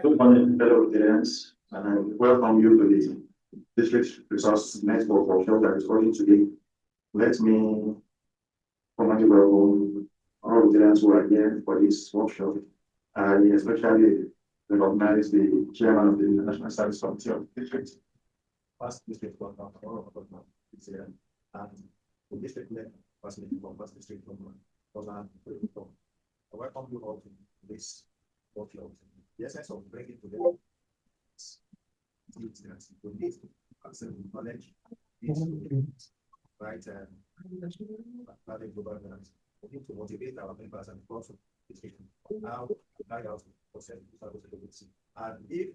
Good morning, fellow audience, and I welcome you to the District Resource Network workshop that is running today. Let me formally welcome all audience who are here for this workshop. I especially recognize the chairman of the National Service Committee of the District, First District Governor, is here, and the District Leader, First District Governor, I welcome you all to this workshop. The essence of bringing together we need to accept knowledge, right? Having global governance. We need to motivate our members and also how to carry out the process. And if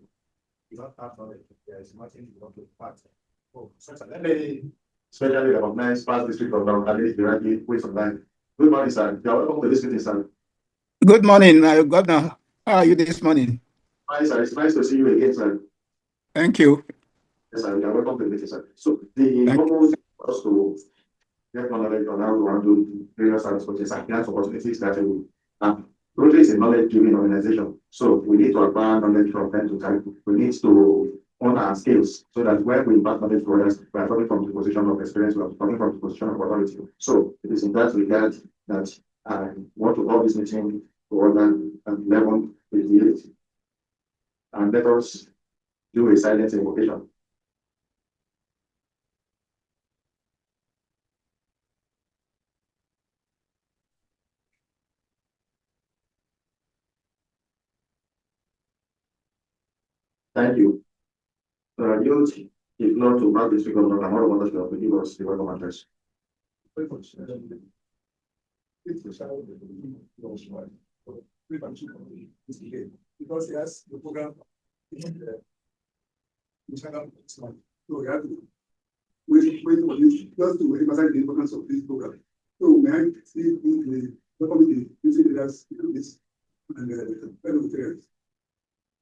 you don't have knowledge, there is nothing you want to impart. Oh, so let me especially recognize Past District of North directly with online. Good morning, sir. You are welcome to this meeting, sir. Good morning, Governor. How are you this morning? Hi, sir. It's nice to see you again, sir. Thank you. Yes, sir. You are welcome to the meeting, sir. So the purpose was to get more knowledge on how to handle various service projects and grant opportunities that we have. Rotary is a knowledge-giving organization, so we need to acquire knowledge from time to time. We need to own our skills so that when we impart knowledge to others, we are coming from the position of experience, we are coming from the position of authority. So it is in that regard that I want to hold this meeting to order at 11:58. And let us do a silent invocation. Thank you. Youth, if not to mark the speaker of Dr. Moro Wonderful to give us the welcome address. pre-function of the game because he has the program in the Instagram. So we have to wait for you just to emphasize the importance of this program. So may I see the committee using leaders this and fellow parents.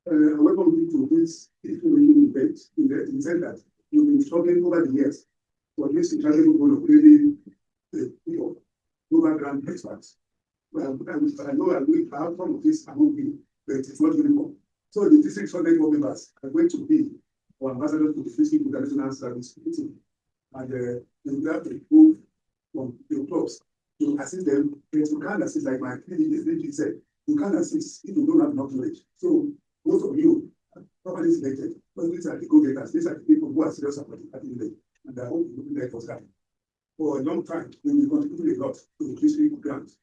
I welcome you to this debate in the sense that you've been struggling over the years for this incredible goal of creating people, global grand experts. Well, I know that we have some of this among you, but it's not uniform. So the district funded members are going to be our ambassadors to the Physical International Service Meeting. And they have to move from the clubs to assist them. But you can't assist, like my PDG said, you can't assist if you don't have enough knowledge. So most of you are properly selected, but these are the go-getters, these are the people who are serious about it at the end. And I hope you will be there for that. For a long time, we will contribute a lot to the district grants.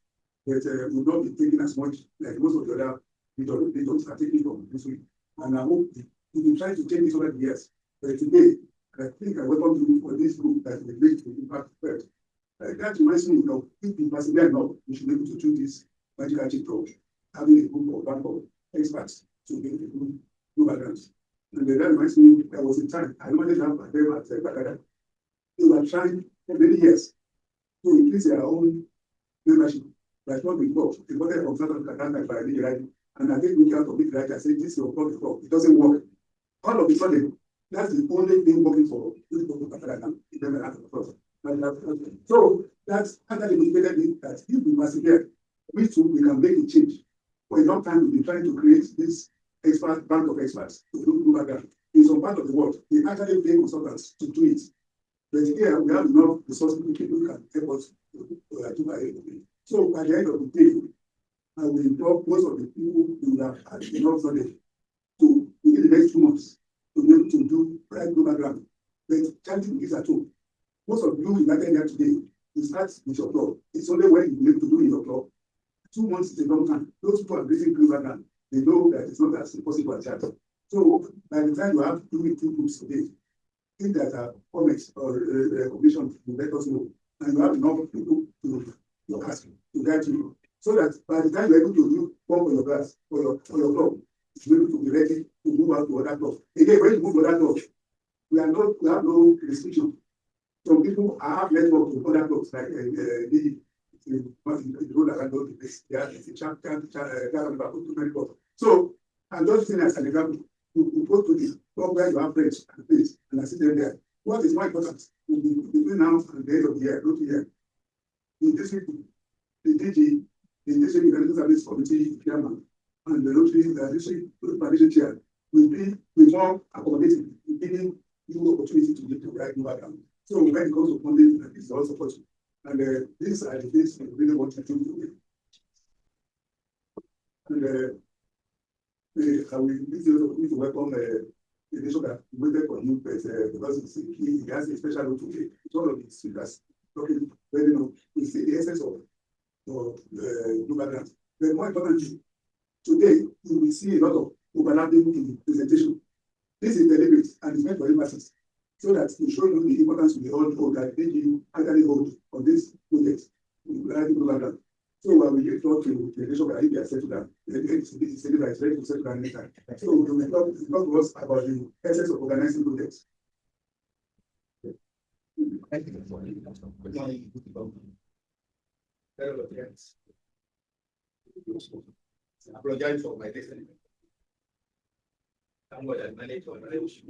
But will not be taking as much like most of the other regions are taking from this week. And I hope we will try to change this over the years. But today, I think I welcome you for this group that will make the impact first. That reminds me of if we persevere enough, we should be able to do this magical approach, having a group of bank of experts to be able to do balance. And that reminds me, there was a time I wanted to have a them at Bakada. They were trying for many years to increase their own membership. Like what we got, they wanted from South Africa by the right, and I think we can't commit right. I said, this is your problem. It doesn't work. All of a sudden, that's the only thing working for this so that's actually motivated me that if we persevere, we too we can make a change. For a long time, we've been trying to create this expert bank of experts to do that. In some part of the world, they actually pay consultants to do it. But here we have enough resources people who can help us to do it. So by the end of the day, I will involve most of the people who have had enough knowledge to within the next 2 months to be able to do right global ground. But charity is at home. Most of you united here today, you start with your club. It's only when you need to do in your club. 2 months is a long time. Those people are raising global ground. They know that it's not as impossible as that. So by the time you have 2 groups today, if there are comments or recommendations, you let us know. And you have enough people to ask to guide you. So that by the time you're able to do one for your class or your club, you're able to be ready to move out to other clubs. Again, when you move to other clubs, we have no restriction. Some people have network to other clubs like the road around the place. They are the champion, so I'm just saying as an example, you go to the club where you have friends and things and assist them there. What is more important between now and the end of the year, go to here. The district, the DG, the district International Service Committee chairman, and the district foundation chair will be more accommodating, giving you opportunity to get to right new background. So when it comes to funding, it's also possible. And these are the things we really want to do. And I will need to welcome the nation that waited for you, but because he has a special role to play. It's one of the speakers talking very long. We see the essence of global grants. But more importantly, today you will see a lot of overlapping in the presentation. This is deliberate and it's meant for emphasis, so that we show you the importance of the whole that you actually hold on this project. So we give thought to the nation that India settle down. It's ready to settle down anytime. So we will talk to us about the essence of organizing projects. Thank you. Good morning. Hello, friends. I apologize for my listening. I'm going to manage to manage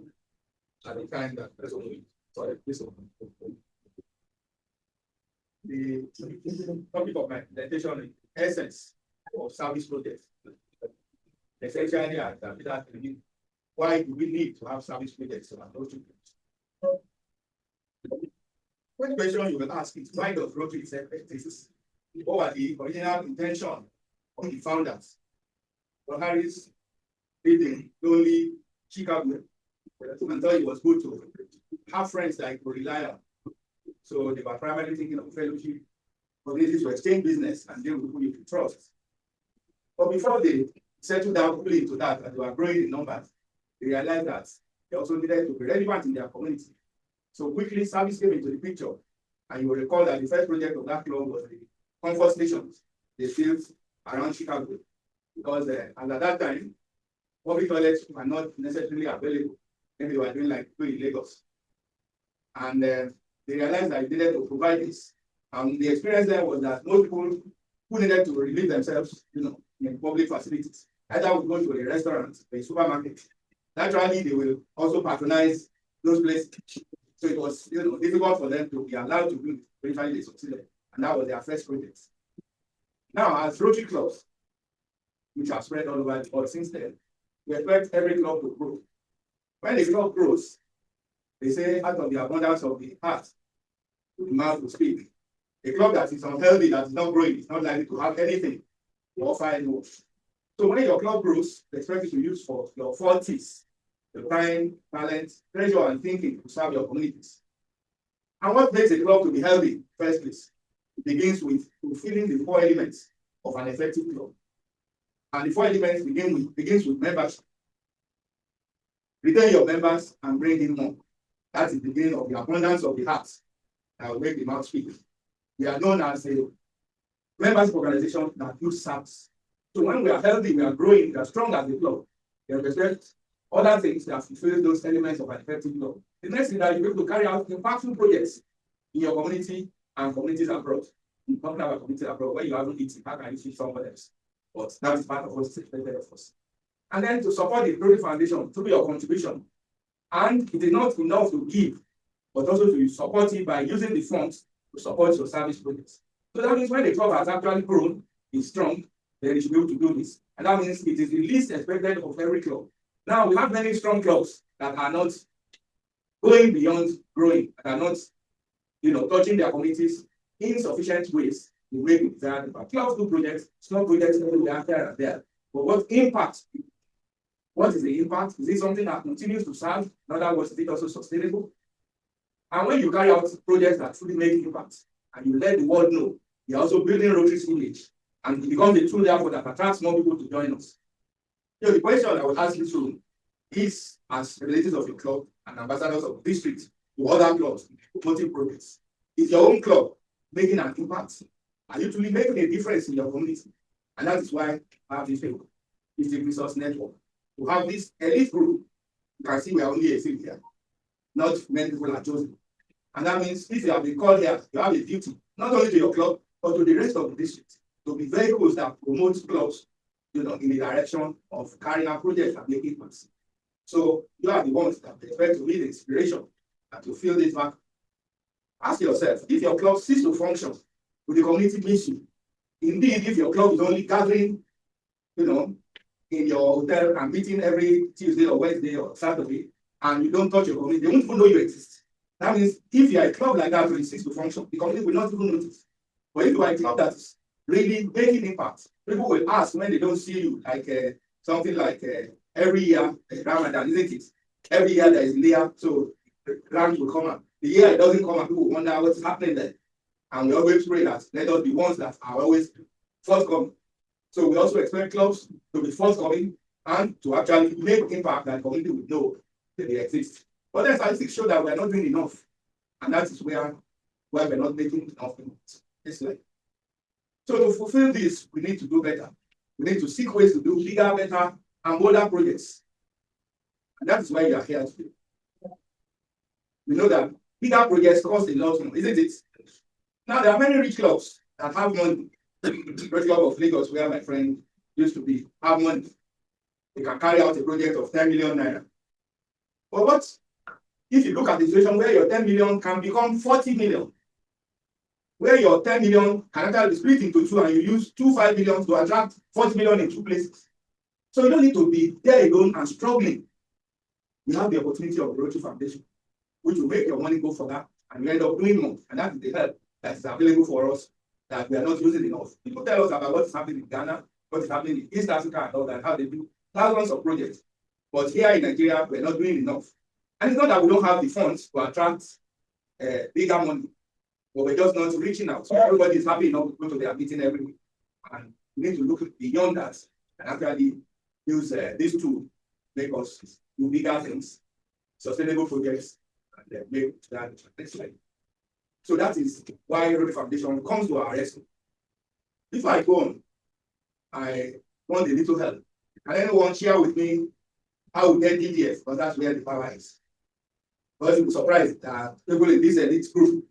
at the time that sorry, this one. The topic of my presentation is essence of service projects. Essentially, why do we need to have service projects? One question you will ask is why does Rotary exist? What was the original intention of the founders? Well, Harris lived lonely Chicago and thought it was good to have friends that could rely on. So they were primarily thinking of fellowship communities to exchange business and deal with who you can trust. But before they settled down fully into that and they were growing in numbers, they realized that they also needed to be relevant in their community. So quickly service came into the picture. And you will recall that the first project of that club was the comfort stations they built around Chicago. because and at that time, public toilets were not necessarily available. Maybe they were doing like in Lagos. And they realized that they needed to provide this. And the experience there was that most people who needed to relieve themselves, in public facilities, either would go to a restaurant, a supermarket. Naturally, they will also patronize those places. So it was, difficult for them to be allowed to do it. Eventually, they succeeded, and that was their first project. Now, as Rotary clubs, which have spread all over the world since then, we expect every club to grow. When a club grows, they say, out of the abundance of the heart, the mouth will speak. A club that is unhealthy, that is not growing, is not likely to have anything to offer anyone. So when your club grows, they expect you to use for your 40s, your time, talent, treasure, and thinking to serve your communities. And what makes a club to be healthy, in the first place? It begins with fulfilling the 4 elements of an effective club. And the 4 elements begins with membership. Retain your members and bring in more. That's the beginning of the abundance of the heart that will make the mouth speak. We are known as a membership organization that use SAPs. So when we are healthy, we are growing, we are strong as a club. We respect other things that fulfill those elements of an effective club. The next thing that you're able to carry out impactful projects in your community and communities abroad. You talk about communities abroad where you haven't eaten, how can you feed someone else? But that is part of what's expected of us. And then to support the Rotary Foundation through your contribution. And it is not enough to give, but also to support it by using the funds to support your service projects. So that means when the club has actually grown, is strong, then it should be able to do this. And that means it is the least expected of every club. Now we have many strong clubs that are not going beyond growing, that are not, touching their communities in sufficient ways to make it desired. Clubs do projects, small projects everywhere here and there. But what impact? What is the impact? Is it something that continues to serve? In other words, is it also sustainable? And when you carry out projects that truly make impact, and you let the world know, you're also building Rotary's image, and it becomes a tool therefore that attracts more people to join us. So the question I would ask you to is, as relatives of your club and ambassadors of the district to other clubs promoting progress, is your own club making an impact? Are you truly making a difference in your community? And that is why I have this paper, District Resource Network. To have this elite group, you can see we are only a few here. Not many people are chosen. And that means if you have been called here, you have a duty, not only to your club, but to the rest of the district, to be vehicles that promote clubs, in the direction of carrying out projects and making impacts. So you are the ones that expect to be the inspiration and to fill this back. Ask yourself, if your club ceases to function, will the community miss you? Indeed, if your club is only gathering, in your hotel and meeting every Tuesday or Wednesday or Saturday, and you don't touch your community, they won't even know you exist. That means if you are a club like that will cease to function, the community will not even notice. But if you are a club that is really making impact, people will ask when they don't see you, like something like every year, Ramadan, isn't it? Every year there is layer, so rams will come out. The year it doesn't come out, people will wonder what's happening there. And we always pray that let us be ones that are always forthcoming. So we also expect clubs to be forthcoming and to actually make impact that the community will know that they exist. But then statistics show that we are not doing enough. And that is where we're not making enough impact. So to fulfill this, we need to do better. We need to seek ways to do bigger, better, and bolder projects. And that is why you are here today. We know that bigger projects cost a lot more, isn't it? Now, there are many rich clubs that have money. The Great Club of Lagos, where my friend used to be, have money. They can carry out a project of 10 million naira. But what if you look at the situation where your 10 million can become 40 million? Where your 10 million can actually be split into 2 and you use 5 million to attract 40 million in 2 places. So you don't need to be there alone and struggling. You have the opportunity of the Rotary Foundation, which will make your money go for that, and you end up doing more. And that is the help that is available for us that we are not using enough. People tell us about what is happening in Ghana, what is happening in East Africa, and all that, how they do thousands of projects. But here in Nigeria, we're not doing enough. And it's not that we don't have the funds to attract bigger money, but we're just not reaching out. So everybody is happy enough to go to their meeting every week. And we need to look beyond that and actually use this tool to make us do bigger things, sustainable projects, and then make that next slide. So that is why Rotary Foundation comes to our rescue. Before I go on, I want a little help. Can anyone share with me how we get DDF? Because that's where the power is. But you'll be surprised that people in this elite group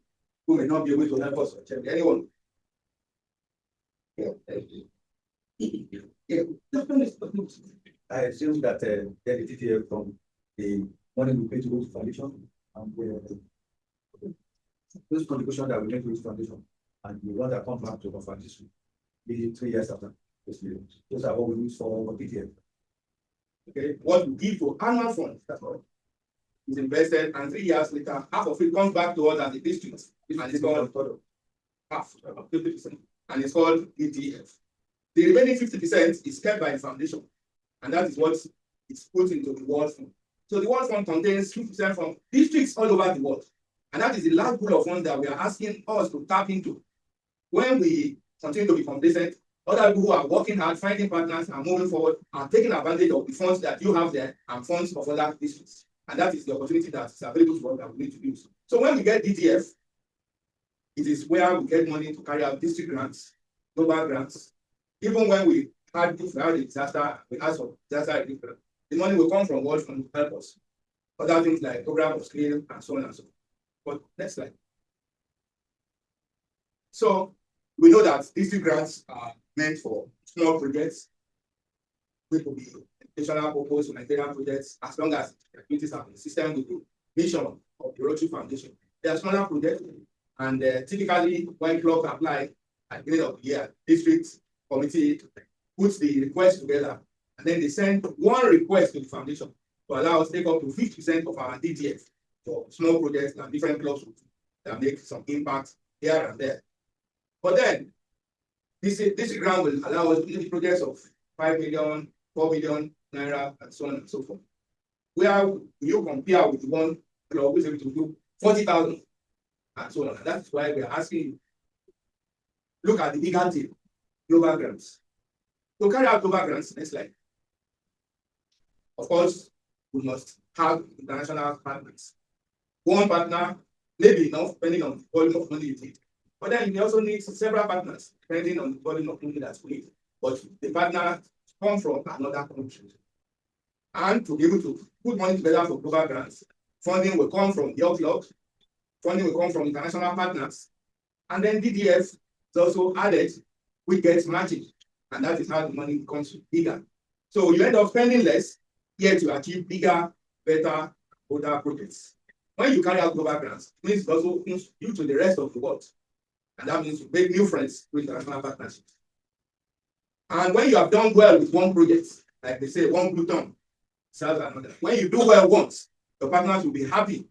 who may not be able to help us. Anyone? Yeah. I assume that the DDF from the money we pay to the foundation and those contributions that we make to the foundation and the one that comes back to the foundation, maybe 3 years after this period. Those are what we use for DDF. Okay, what we give to annual funds, that's all. Is invested, and 3 years later, half of it comes back to us as the district, and it's called half, about 50%, and it's called ETF. The remaining 50% is kept by the foundation, and that is what is put into the World Fund. So the World Fund contains 50% from districts all over the world, and that is the large pool of funds that we are asking us to tap into. When we continue to be complacent, other people who are working hard, finding partners, and moving forward, are taking advantage of the funds that you have there and funds of other districts. And that is the opportunity that is available to us that we need to use. So when we get DTF, it is where we get money to carry out district grants, global grants. Even when we had a disaster, we asked for disaster relief, the money will come from World Fund to help us. Other things like program of scale and so on and so forth. But next slide. So we know that district grants are meant for small projects, which will be educational purpose, humanitarian projects, as long as the activities are consistent with the mission of the Rotary Foundation. They are smaller projects, and typically when clubs apply at the end of the year, district committee puts the request together, and then they send one request to the foundation to allow us to take up to 50% of our DTF for small projects and different clubs that make some impact here and there. But then, this grant will allow us to do projects of 5 million, 4 million naira, and so on and so forth. Where you compare with one club who is able to do 40,000 and so on. And that's why we are asking you, look at the bigger team, global grants. To carry out global grants, next slide. Of course, we must have international partners. One partner may be enough, depending on the volume of money you need. But then you also need several partners, depending on the volume of money that's needed. But the partner come from another country. And to be able to put money together for global grants, funding will come from your club, funding will come from international partners, and then DDF is also added, which gets matching, and that is how the money becomes bigger. So you end up spending less, yet you achieve bigger, better, older projects. When you carry out global grants, it means it also opens you to the rest of the world, and that means you make new friends with international partnerships. And when you have done well with one project, like they say, one Pluton serves another. When you do well once, your partners will be happy to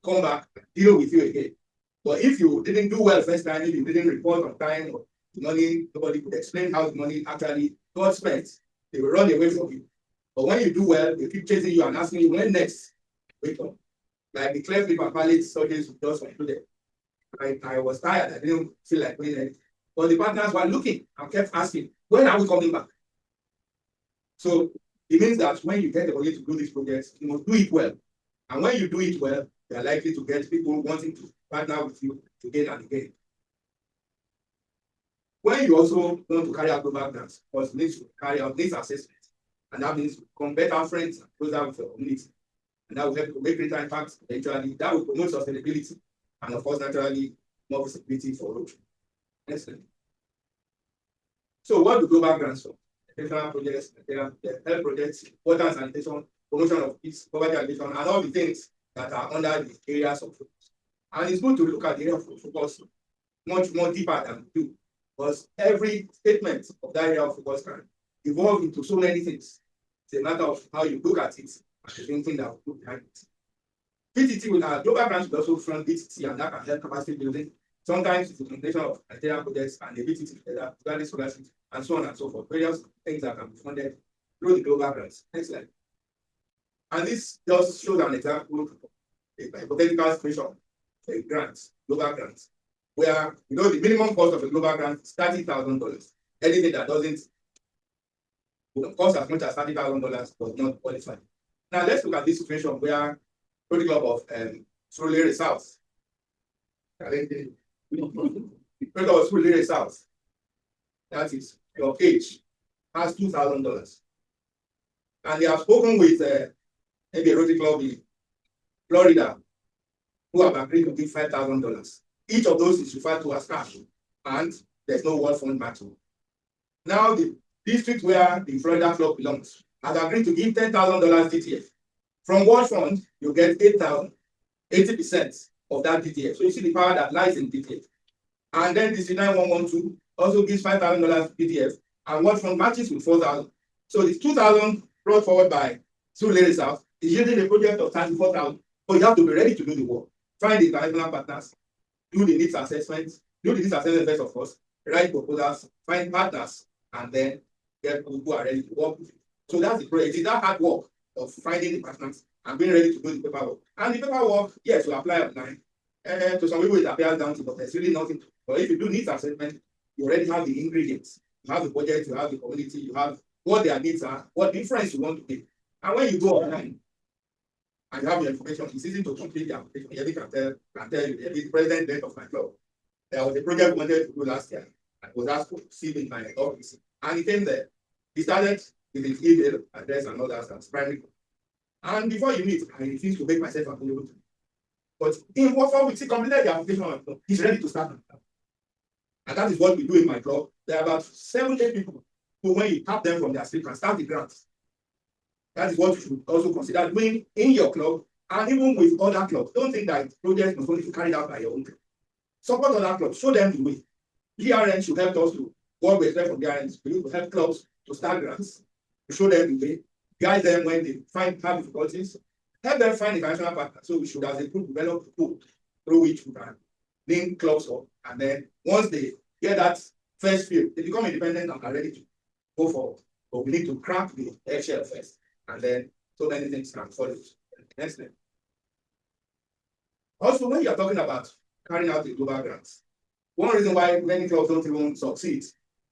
come back and deal with you again. But if you didn't do well first time, if you didn't report on time, or the money, nobody could explain how the money actually got spent, they will run away from you. But when you do well, they keep chasing you and asking you when next. Wait up. Like the Cleft Lip and Palate surgeries we just concluded. I was tired, I didn't feel like doing anything. But the partners were looking and kept asking, when are we coming back? So it means that when you get the opportunity to do these projects, you must do it well. And when you do it well, you are likely to get people wanting to partner with you again and again. When you also want to carry out global grants, you need to carry out needs assessment. And that means become better friends and closer with your community. And that will help to make greater impact eventually. That will promote sustainability and, of course, naturally, more visibility for Rotary. Next slide. So what do global grants for? Educational projects, health projects, water and sanitation, promotion of peace, poverty alleviation, and all the things that are under the areas of focus. And it's good to look at the area of focus much more deeper than we do, because every statement of that area of focus can evolve into so many things. It's a matter of how you look at it and the thinking that will put behind it. VTT will have global grants will also fund VTT, and that can help capacity building. Sometimes it's a combination of criteria projects and the VTT together, regarding scholarships, and so on and so forth. Various things that can be funded through the global grants. Next slide. And this just shows an example of a hypothetical situation for a grant, global grants, where the minimum cost of a global grant is $30,000. Anything that doesn't cost as much as $30,000 does not qualify. Now let's look at this situation where Rotary Club of Surulere South. Rotary Club of Surulere South. That is your age. has $2,000. And they have spoken with maybe a Rotary Club in Florida who have agreed to give $5,000. Each of those is referred to as cash, and there's no World Fund battle. Now, the district where the Florida Club belongs has agreed to give $10,000 DTF. From World Fund, you get 8,000, 80% of that DTF. So you see the power that lies in DTF. And then the 9112 also gives $5,000 DTF, and World Fund matches with 4,000. So the 2,000 brought forward by Surulere South is yielding a project of 34,000. But you have to be ready to do the work. Find the international partners, do the needs assessment, do the needs assessment first, of course, write proposals, find partners, and then get people who are ready to work with you. So that's the project. It's that hard work of finding the partners and being ready to do the paperwork. And the paperwork, yes, you apply online. To some people, it appears down to, but there's really nothing. But if you do needs assessment, you already have the ingredients. You have the budget, you have the community, you have what their needs are, what difference you want to make. And when you go online and you have the information, it's easy to complete the application. Every can tell you, every president date of my club. There was a project we wanted to do last year. I was asked to see in my office. And he came there. He started with his email address and all that as primary. And before you meet, I refused to make myself available. But in what 4 weeks, he completed the application. He's ready to start. And that is what we do in my club. There are about 7-8 people who, when you tap them from their sleep, can start the grants. That is what you should also consider doing in your club and even with other clubs. Don't think that projects must only be carried out by your own club. Support other clubs, show them the way. DRN should help us to what we expect from DRN. We need to help clubs to start grants, to show them the way, guide them when they have difficulties, help them find a financial partner. So we should, as a group, develop a tool through which we can link clubs up. And then once they get that first field, they become independent and are ready to go forward. But we need to crack the eggshell first. And then so many things can follow. Next thing. Also, when you're talking about carrying out the global grants, one reason why many clubs don't even succeed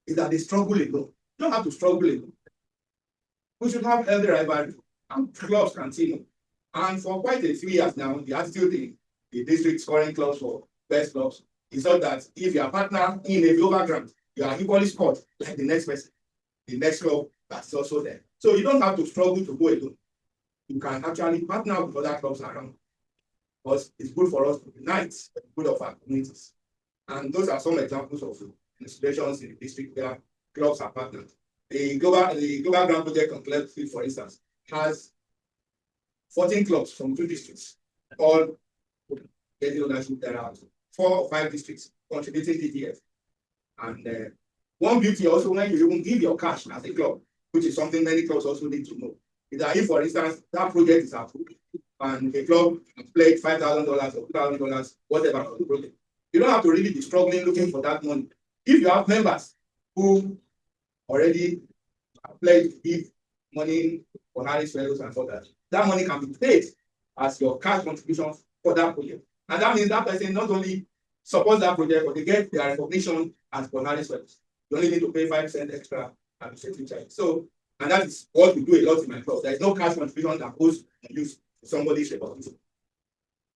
is that they struggle alone. You don't have to struggle alone. We should have healthy rivalry and clubs continue. And for quite a few years now, the attitude in the district scoring clubs for best clubs is not that if you are a partner in a global grant, you are equally scored like the next person, the next club that's also there. So you don't have to struggle to go alone. You can actually partner with other clubs around. Because it's good for us to unite for the good of our communities. And those are some examples of institutions in the district where clubs are partnered. The global grant project on Clearfield, for instance, has 14 clubs from 2 districts, all getting ownership. There are 4 or 5 districts contributing DTF. And one beauty also, when you even give your cash as a club, which is something many clubs also need to know, is that if, for instance, that project is approved and a club played $5,000 or $2,000, whatever for the project, you don't have to really be struggling looking for that money. If you have members who already pledged to give money for Harris Fellows and all that, that money can be paid as your cash contribution for that project. And that means that person not only supports that project, but they get their recognition as for Harris Fellows. You only need to pay 5% extra administrative charge. So, and that is what we do a lot in my club. There is no cash contribution that goes to use somebody's recognition.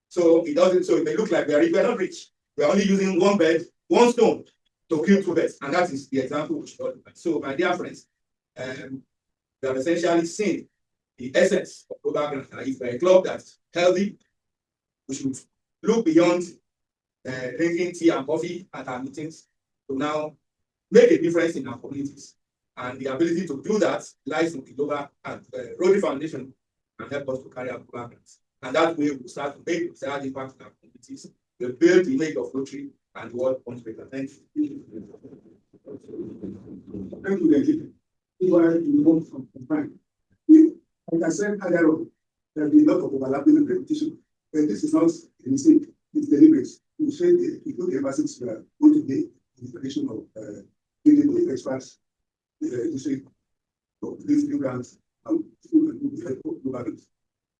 So it doesn't, so it may look like we are not rich. We are only using one bed, one stone to kill 2 birds. And that is the example we should all look at. So, my dear friends, we have essentially seen the essence of global grant. If we're a club that's healthy, we should look beyond drinking tea and coffee at our meetings to now make a difference in our communities. And the ability to do that lies in the global Rotary Foundation and help us to carry out global grants. And that way we'll start to make desired impact in our communities. We'll build the image of Rotary and the world comes better. Thank you. Thank you, David. Like I said earlier on, there will be a lot of overlapping and repetition. But this is not a mistake, it's deliberate. We say we put the emphasis going to be in the tradition of building the experts, industry, these new grants, and global.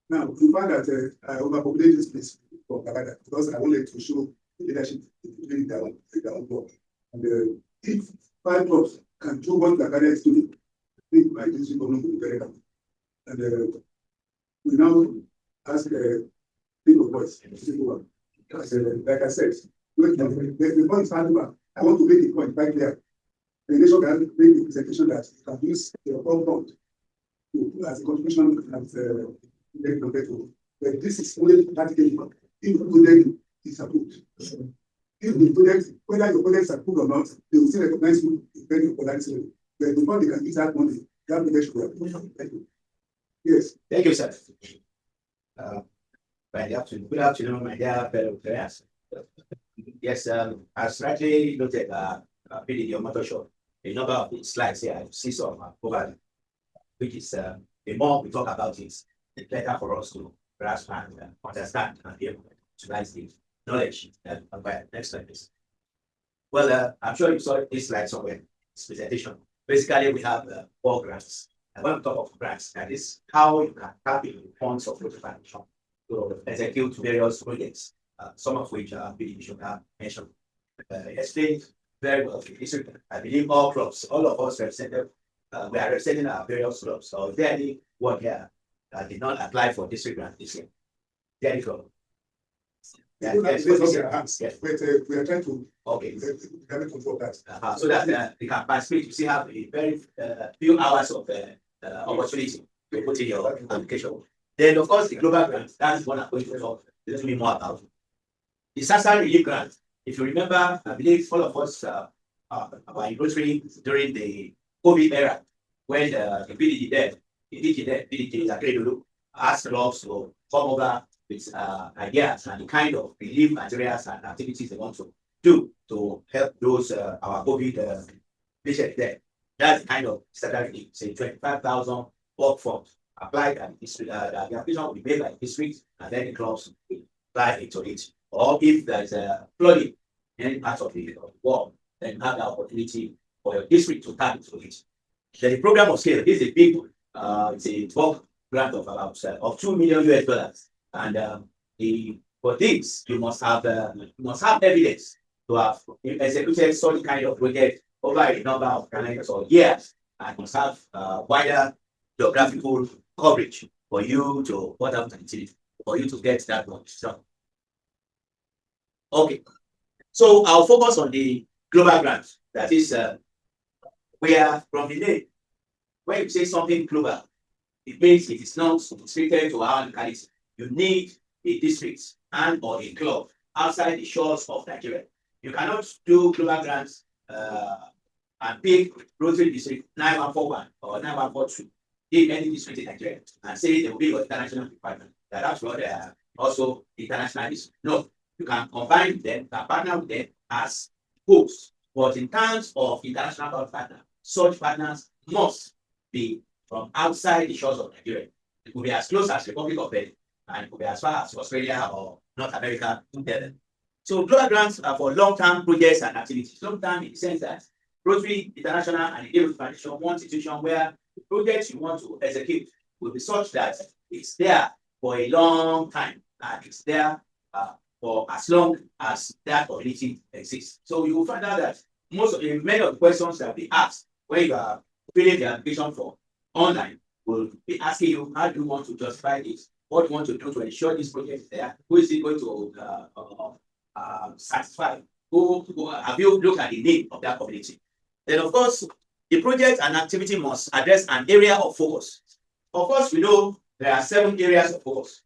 Now, we find that I overpopulated this place for Canada because I wanted to show leadership in their own work. And if 5 clubs can do what Canada is doing, I think my district government will be very happy. And we now ask people voice. Like I said, the point is hard. I want to make the point right there. the nation can make a presentation that you can use your own fund to as a contribution as but this is only practically if the project is approved. If the project, whether your project is approved or not, they will still recognize you when you collect it. But before they can use that money, that project should be approved. Thank you. Yes. Thank you, sir. Good afternoon, my dear fellow players. Yes, as rightly noted, PDD on Motor Show, a number of the slides here, I see some over, which is the more we talk about it, the better for us to grasp and understand and be able to utilize the knowledge that acquired. Next slide, please. Well, I'm sure you saw this slide somewhere, this presentation. Basically, we have 4 grants. And when we talk of grants, that is how you can tap into the funds of Rotary Foundation to execute various projects, some of which PDD should have mentioned. Explained very well. I believe all clubs, all of us represented, we are representing our various clubs. So is there any one here that did not apply for district grant this year? There you go. Yes, Yes. but we are trying to control that. So that they can participate. You still have a very few hours of opportunity to put in your application. Then, of course, the global grant, that's what I'm going to talk a little bit more about. The disaster relief grant, if you remember, I believe all of us are in Rotary during the COVID era, when the PDD there, PDD Zakredulu asked clubs to come over with ideas and the kind of relief materials and activities they want to do to help those our COVID patients there. That's the kind of standard relief, say 25,000 work funds applied and the application will be made by the district and then the clubs will apply into it. Or if there's a flooding in any part of the world, then have the opportunity for your district to tap into it. Then the program of scale is a big it's a bulk grant of about of $2 million US. And for this, you must have evidence to have executed such kind of project over a number of calendars or years, and must have wider geographical coverage for you to for you to get that one. So, okay, so I'll focus on the global grant. That is where from the name, when you say something global, it means it is not restricted to our locality. You need a district and or a club outside the shores of Nigeria. You cannot do global grants and pick Rotary District 9141 or 9142 in any district in Nigeria and say they will be your international department. That's what they are also international district. No, you can combine them, can partner with them as hosts. But in terms of international partner, such partners must be from outside the shores of Nigeria. It will be as close as Republic of Benin, and it will be as far as Australia or North America. So global grants are for long-term projects and activities. Long-term in the sense that Rotary International and the Rotary Foundation, one situation where the projects you want to execute will be such that it's there for a long time and it's there for as long as that community exists. So you will find out that many of the questions that be asked when you are filling the application for online will be asking you, how do you want to justify this? What do you want to do to ensure this project is there? Who is it going to satisfy? Have you looked at the need of that community? Then, of course, the project and activity must address an area of focus. Of course, we know there are 7 areas of focus.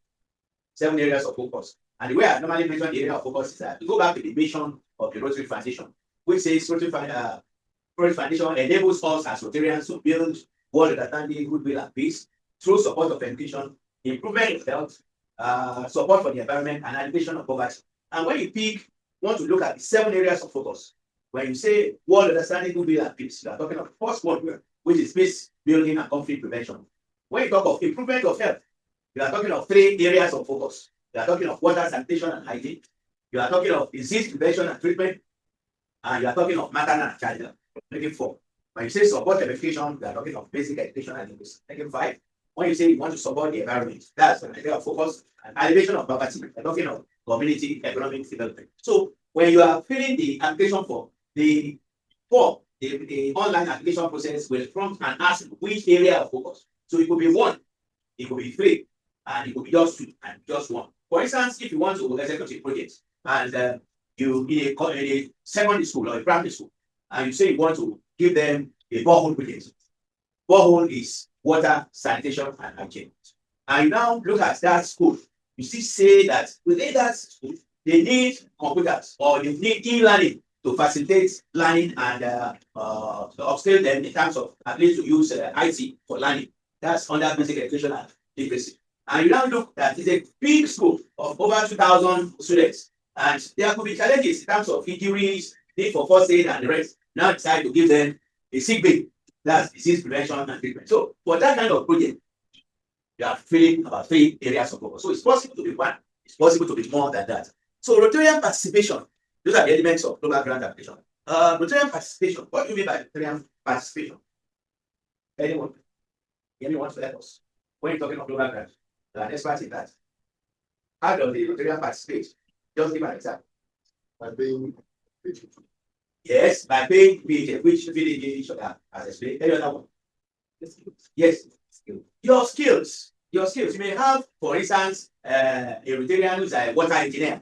7 areas of focus. And the way I normally mention the area of focus is that we go back to the mission of the Rotary Foundation, which says Rotary Foundation enables us as Rotarians to build world understanding, goodwill, and peace through support of education, improvement in health, support for the environment, and alleviation of poverty. And when you want to look at the 7 areas of focus, when you say world understanding, goodwill, and peace, you are talking of first one, which is peace building and conflict prevention. When you talk of improvement of health, you are talking of 3 areas of focus. You are talking of water, sanitation, and hygiene. You are talking of disease prevention and treatment. And you are talking of maternal and child health. Making 4. When you say support education, you are talking of basic education and English. Making 5. When you say you want to support the environment, that's an area of focus. And elevation of poverty, you are talking of community economic development. So when you are filling the application form, the online application process will prompt and ask which area of focus. So it could be 1, it could be 3, and it could be just 2 and just 1. For instance, if you want to execute a project and you in a secondary school or a primary school, and you say you want to give them a borehole project. Borehole is water, sanitation, and hygiene. And you now look at that school, you still say that within that school, they need computers or they need e-learning to facilitate learning and upscale them in terms of at least to use IT for learning. That's under basic education and literacy. And you now look at it's a big school of over 2,000 students, and there could be challenges in terms of injuries, need for first aid and the rest. Now decide to give them a sick bay, that's disease prevention and treatment. So for that kind of project, you are filling about 3 areas of focus. So it's possible to be one, it's possible to be more than that. So Rotarian participation, those are the elements of global grant application. Rotarian participation, what do you mean by Rotarian participation? Anyone want to help us? When you're talking of global grant, you're an expert in that. How does the Rotarian participate? Just give an example. By being. Yes, by paying PHF, which village has explained. Any other one? Yes. Your skills. You may have, for instance, a Rotarian who's a water engineer.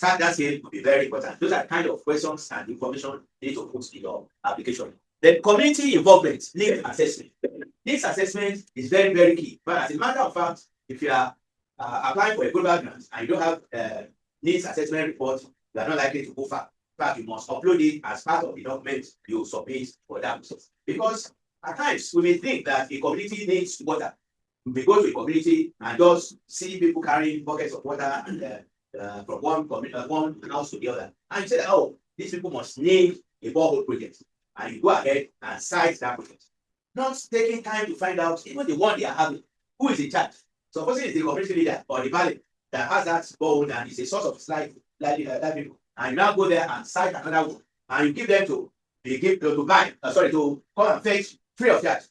That skill will be very important. Those are the kind of questions and information you need to put in your application. Then community involvement, needs assessment. Needs assessment is very, very key. But as a matter of fact, if you are applying for a global grant and you don't have needs assessment report, you are not likely to go far. In fact, you must upload it as part of the document you submit for that process. Because at times we may think that a community needs water. We go to a community and just see people carrying buckets of water and from one house to the other. And you say, oh, these people must need a borehole project. And you go ahead and cite that project. Not taking time to find out, even the one they are having, who is in charge. Suppose it's the community leader or the valley that has that borehole and is a source of livelihood. And you now go there and cite another one. And you give them to come and fetch free of charge.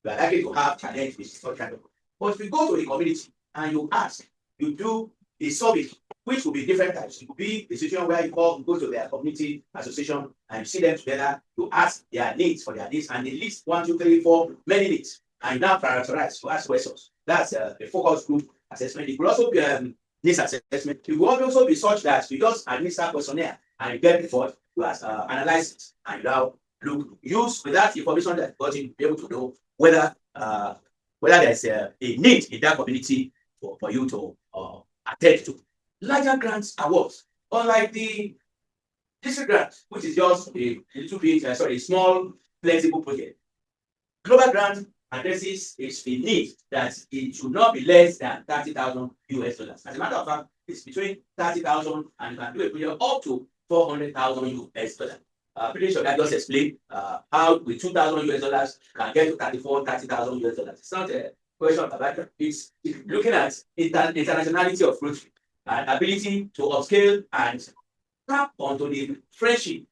You are likely to have challenge with such kind of. But if you go to the community and you ask, you do a survey, which will be different types. It could be a situation where you go to their community association and you see them together, you ask their needs for their needs, and they list 1, 2, 3, 4, many needs. And you now prioritize to ask questions. That's the focus group assessment. It could also be needs assessment. It will also be such that you just administer questionnaire and you get report, you analyze it, and you now use with that information that you got in, be able to know whether there's a need in that community for you to attend to. Larger grants awards, unlike the district grant, which is just a little bit, a small flexible project. Global grant addresses is the need that it should not be less than $30,000 US. As a matter of fact, it's between 30,000 and you can do a project up to 400,000 US. Pretty sure that just explain how with $2,000 US can get to 30,000 US. It's not a question about that. It's looking at internationality of Rotary and ability to upscale and tap onto the friendship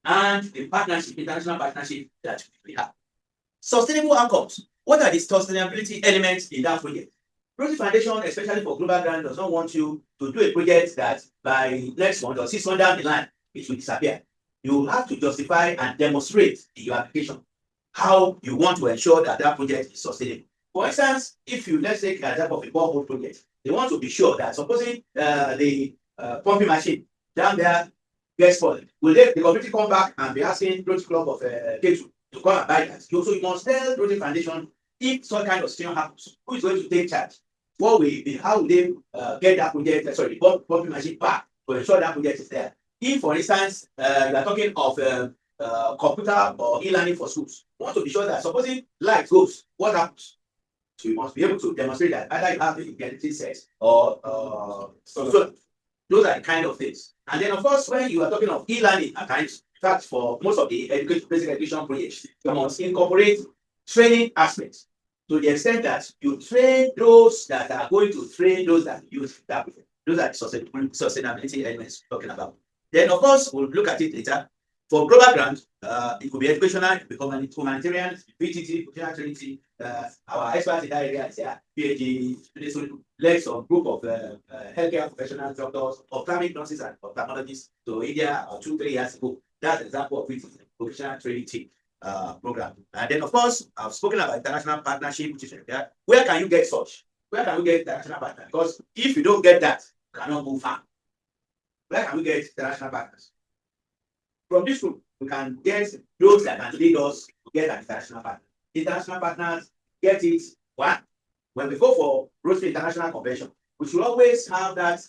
and the partnership, international partnership that we have. Sustainable outcomes. What are the sustainability elements in that project? Rotary Foundation, especially for global grant, does not want you to do a project that by next month or 6 months down the line, it will disappear. You have to justify and demonstrate in your application how you want to ensure that that project is sustainable. For instance, if you, let's take an example of a borehole project, they want to be sure that supposing the pumping machine down there gets spoiled, will the community come back and be asking Rotary Club of Ketu to come and buy that? So you must tell Rotary Foundation if some kind of situation happens, who is going to take charge? How will they get that project, the pumping machine back to ensure that project is there? If, for instance, you are talking of computer or e-learning for schools, you want to be sure that supposing light goes, what happens? So you must be able to demonstrate that either you have the intelligent sets or so those are the kind of things. And then, of course, when you are talking of e-learning at times, in fact, for most of the basic education projects, you must incorporate training aspects to the extent that you train those that are going to train those that use that. Those are the sustainability elements we're talking about. Then, of course, we'll look at it later. For global grants, it could be educational, it could be humanitarian, VTT, professional training. Our experts in that area is PhD, led some group of healthcare professionals, doctors, ophthalmic nurses, and ophthalmologists to India 2-3 years ago. That's an example of VTT, professional training team program. And then, of course, I've spoken about international partnership, which is where can you get such? Where can we get international partners? Because if you don't get that, you cannot move far. Where can we get international partners? From this room, we can get those that can lead us to get an international partner. International partners get it. One, when we go for Rotary International Convention, we should always have that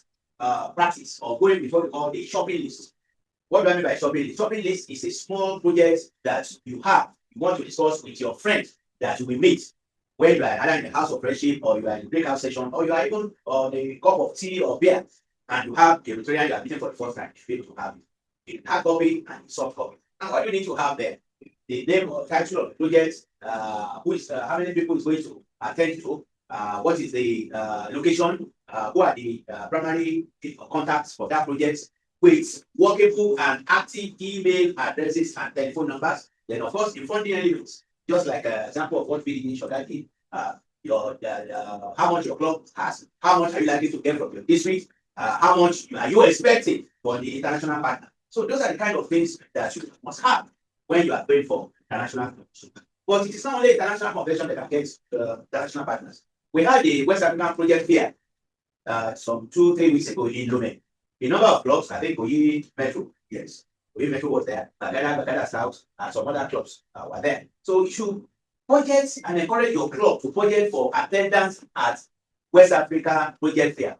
practice of going before all the shopping list. What do I mean by shopping list? Shopping list is a small project that you want to discuss with your friends that you will meet when you are either in the house of friendship or you are in the breakout session or you are even on a cup of tea or beer and you have a Rotarian you are meeting for the first time, you be able to have it in hard copy and soft copy. And what you need to have there, the name or title of the project, who is how many people is going to attend to, what is the location, who are the primary contacts for that project, with workable and active email addresses and telephone numbers. Then, of course, the funding elements, just like an example of what BDG should have did, how much your club has, how much are you likely to get from your district, how much are you expecting for the international partner. So those are the kind of things that you must have when you are going for international convention. But it is not only international convention that can get international partners. We had the West African project here some 2-3 weeks ago in Lome. A number of clubs, I think Oyi Metro, yes, Oyi Metro was there, Bagada South, and some other clubs were there. So you should budget and encourage your club to budget for attendance at West Africa project fair.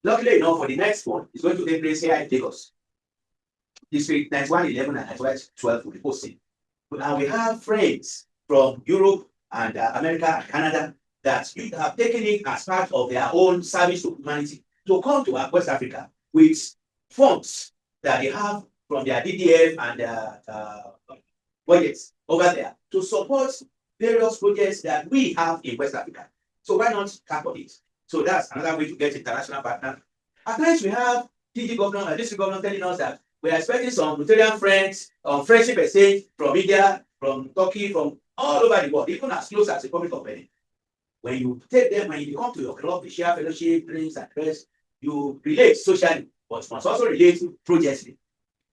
Luckily enough, for the next one, it's going to take place here in Lagos. District 91, 11, and 12 will be posted. And we have friends from Europe and America and Canada that have taken it as part of their own service to humanity to come to West Africa with funds that they have from their DDF and budgets over there to support various projects that we have in West Africa. So why not tap on it? So that's another way to get international partner. At times we have DG governor, district governor telling us that we are expecting some Rotarian friends on friendship exchange from India, from Turkey, from all over the world, even as close as the Republic of Benin. When you take them, when you come to your club, you share fellowship, drinks, and rest, you relate socially, but must also relate projectly.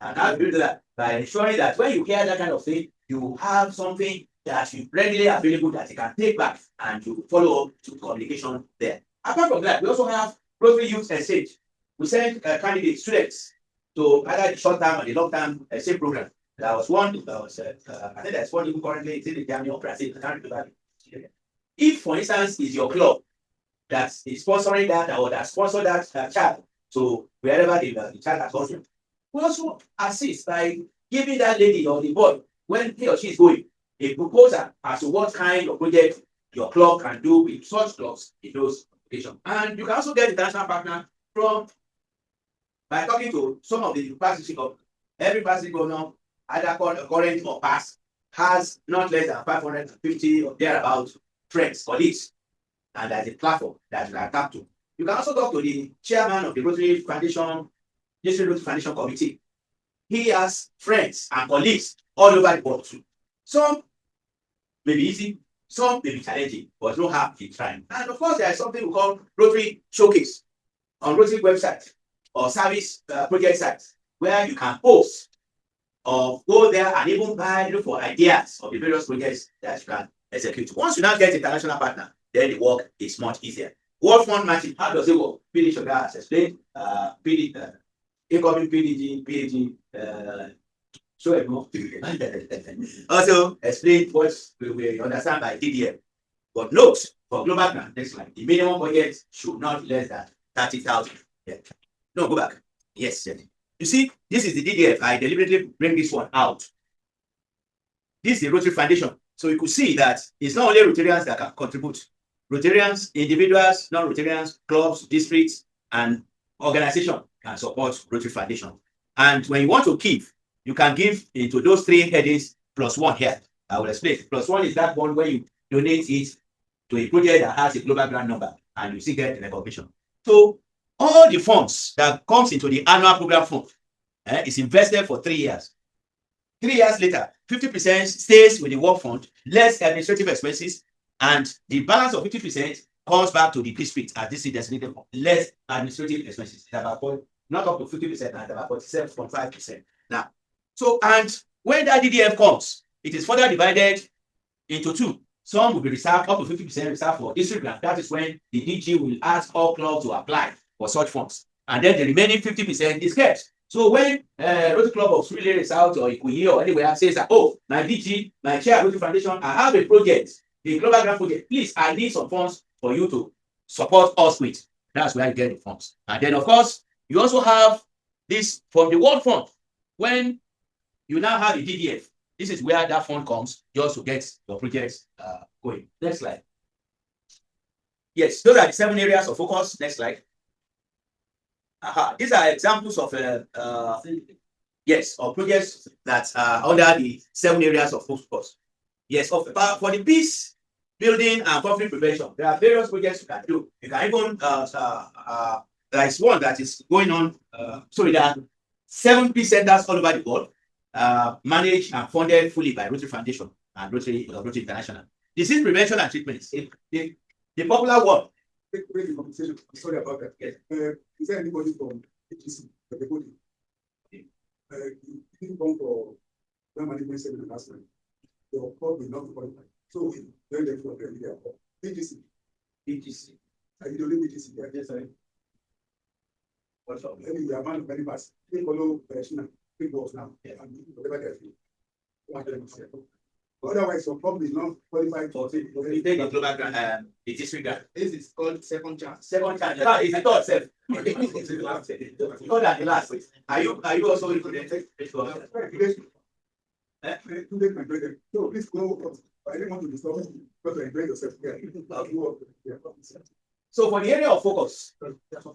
And how do you do that? By ensuring that when you hear that kind of thing, you have something that you readily available that you can take back and you follow up to communication there. Apart from that, we also have Rotary Youth Exchange. We send candidate students to either the short-term or the long-term exchange program. There was one, I think there's one even currently in the Germany or Brazil. I can't remember. If, for instance, is your club that is sponsoring that or that sponsor that child, so wherever the child has gone to, we also assist by giving that lady or the boy, when he or she is going, a proposal as to what kind of project your club can do with such clubs in those locations. And you can also get international partner by talking to some of the past governors. Every past governor, either current or past, has not less than 550 or thereabouts friends, colleagues, and there's a platform that you can tap to. You can also talk to the chairman of the Rotary Foundation, District Rotary Foundation Committee. He has friends and colleagues all over the world too. Some may be easy, some may be challenging, but no harm in trying. And of course, there is something we call Rotary Showcase on Rotary website or service project sites where you can post or go there and even look for ideas of the various projects that you can execute. Once you now get international partner, then the work is much easier. World fund matching, how does it work? PD Sugar has explained, incoming PDG, PAG, also explain what we understand by DDM. But note, for global grant, next slide, the minimum budget should not less than 30,000. Yeah. No, go back. Yes, yes. You see, this is the DDF. I deliberately bring this one out. This is the Rotary Foundation. So you could see that it's not only Rotarians that can contribute. Rotarians, individuals, non-Rotarians, clubs, districts, and organizations can support Rotary Foundation. And when you want to give, you can give into those three headings plus one here. I will explain. Plus one is that one where you donate it to a project that has a global grant number and you still get recognition. So all the funds that comes into the annual program fund is invested for 3 years. 3 years later, 50% stays with the work fund, less administrative expenses, and the balance of 50% comes back to the district as this is designated for less administrative expenses. It's about not up to 50%, and about 47.5%. Now, so and when that DDF comes, it is further divided into two. Some will be reserved up to 50% reserved for district grant. That is when the DG will ask all clubs to apply for such funds. And then the remaining 50% is kept So when Rotary Club of Surulere South or Ikoyi or anywhere says that, oh, my DG, my chair Rotary Foundation, I have a project, the Global Grant project, please, I need some funds for you to support us with. That's where you get the funds. And then, of course, you also have this from the World Fund. When you now have a DDF, this is where that fund comes just to get your projects going. Next slide. Yes, those are the 7 areas of focus. Next slide. These are examples of yes, of projects that are under the 7 areas of focus. Yes, for the peace building and conflict prevention, there are various projects you can do. You can even there is one that is going on. Sorry, there are 7 peace centers all over the world, managed and funded fully by Rotary Foundation and Rotary International. Disease prevention and treatment. The popular one. Quick conversation. Sorry about that. Yes. Is there anybody from HTC that they put in? You didn't come for land management seminar last night. Your club will not be qualified. So we learn them from them. HTC. BGC. Are you the only HTC? Yes, sir. What's up? Anyway, you are man of many parts. They follow Shina, big balls now. And whatever they do. Otherwise, your club is not qualified for it. You take the global grant, the district grant. This is called second chance. Second chance. It's the third self. More than the last. Are you also included? So please go. I didn't want to disturb you, but to enjoy yourself. So for the area of focus,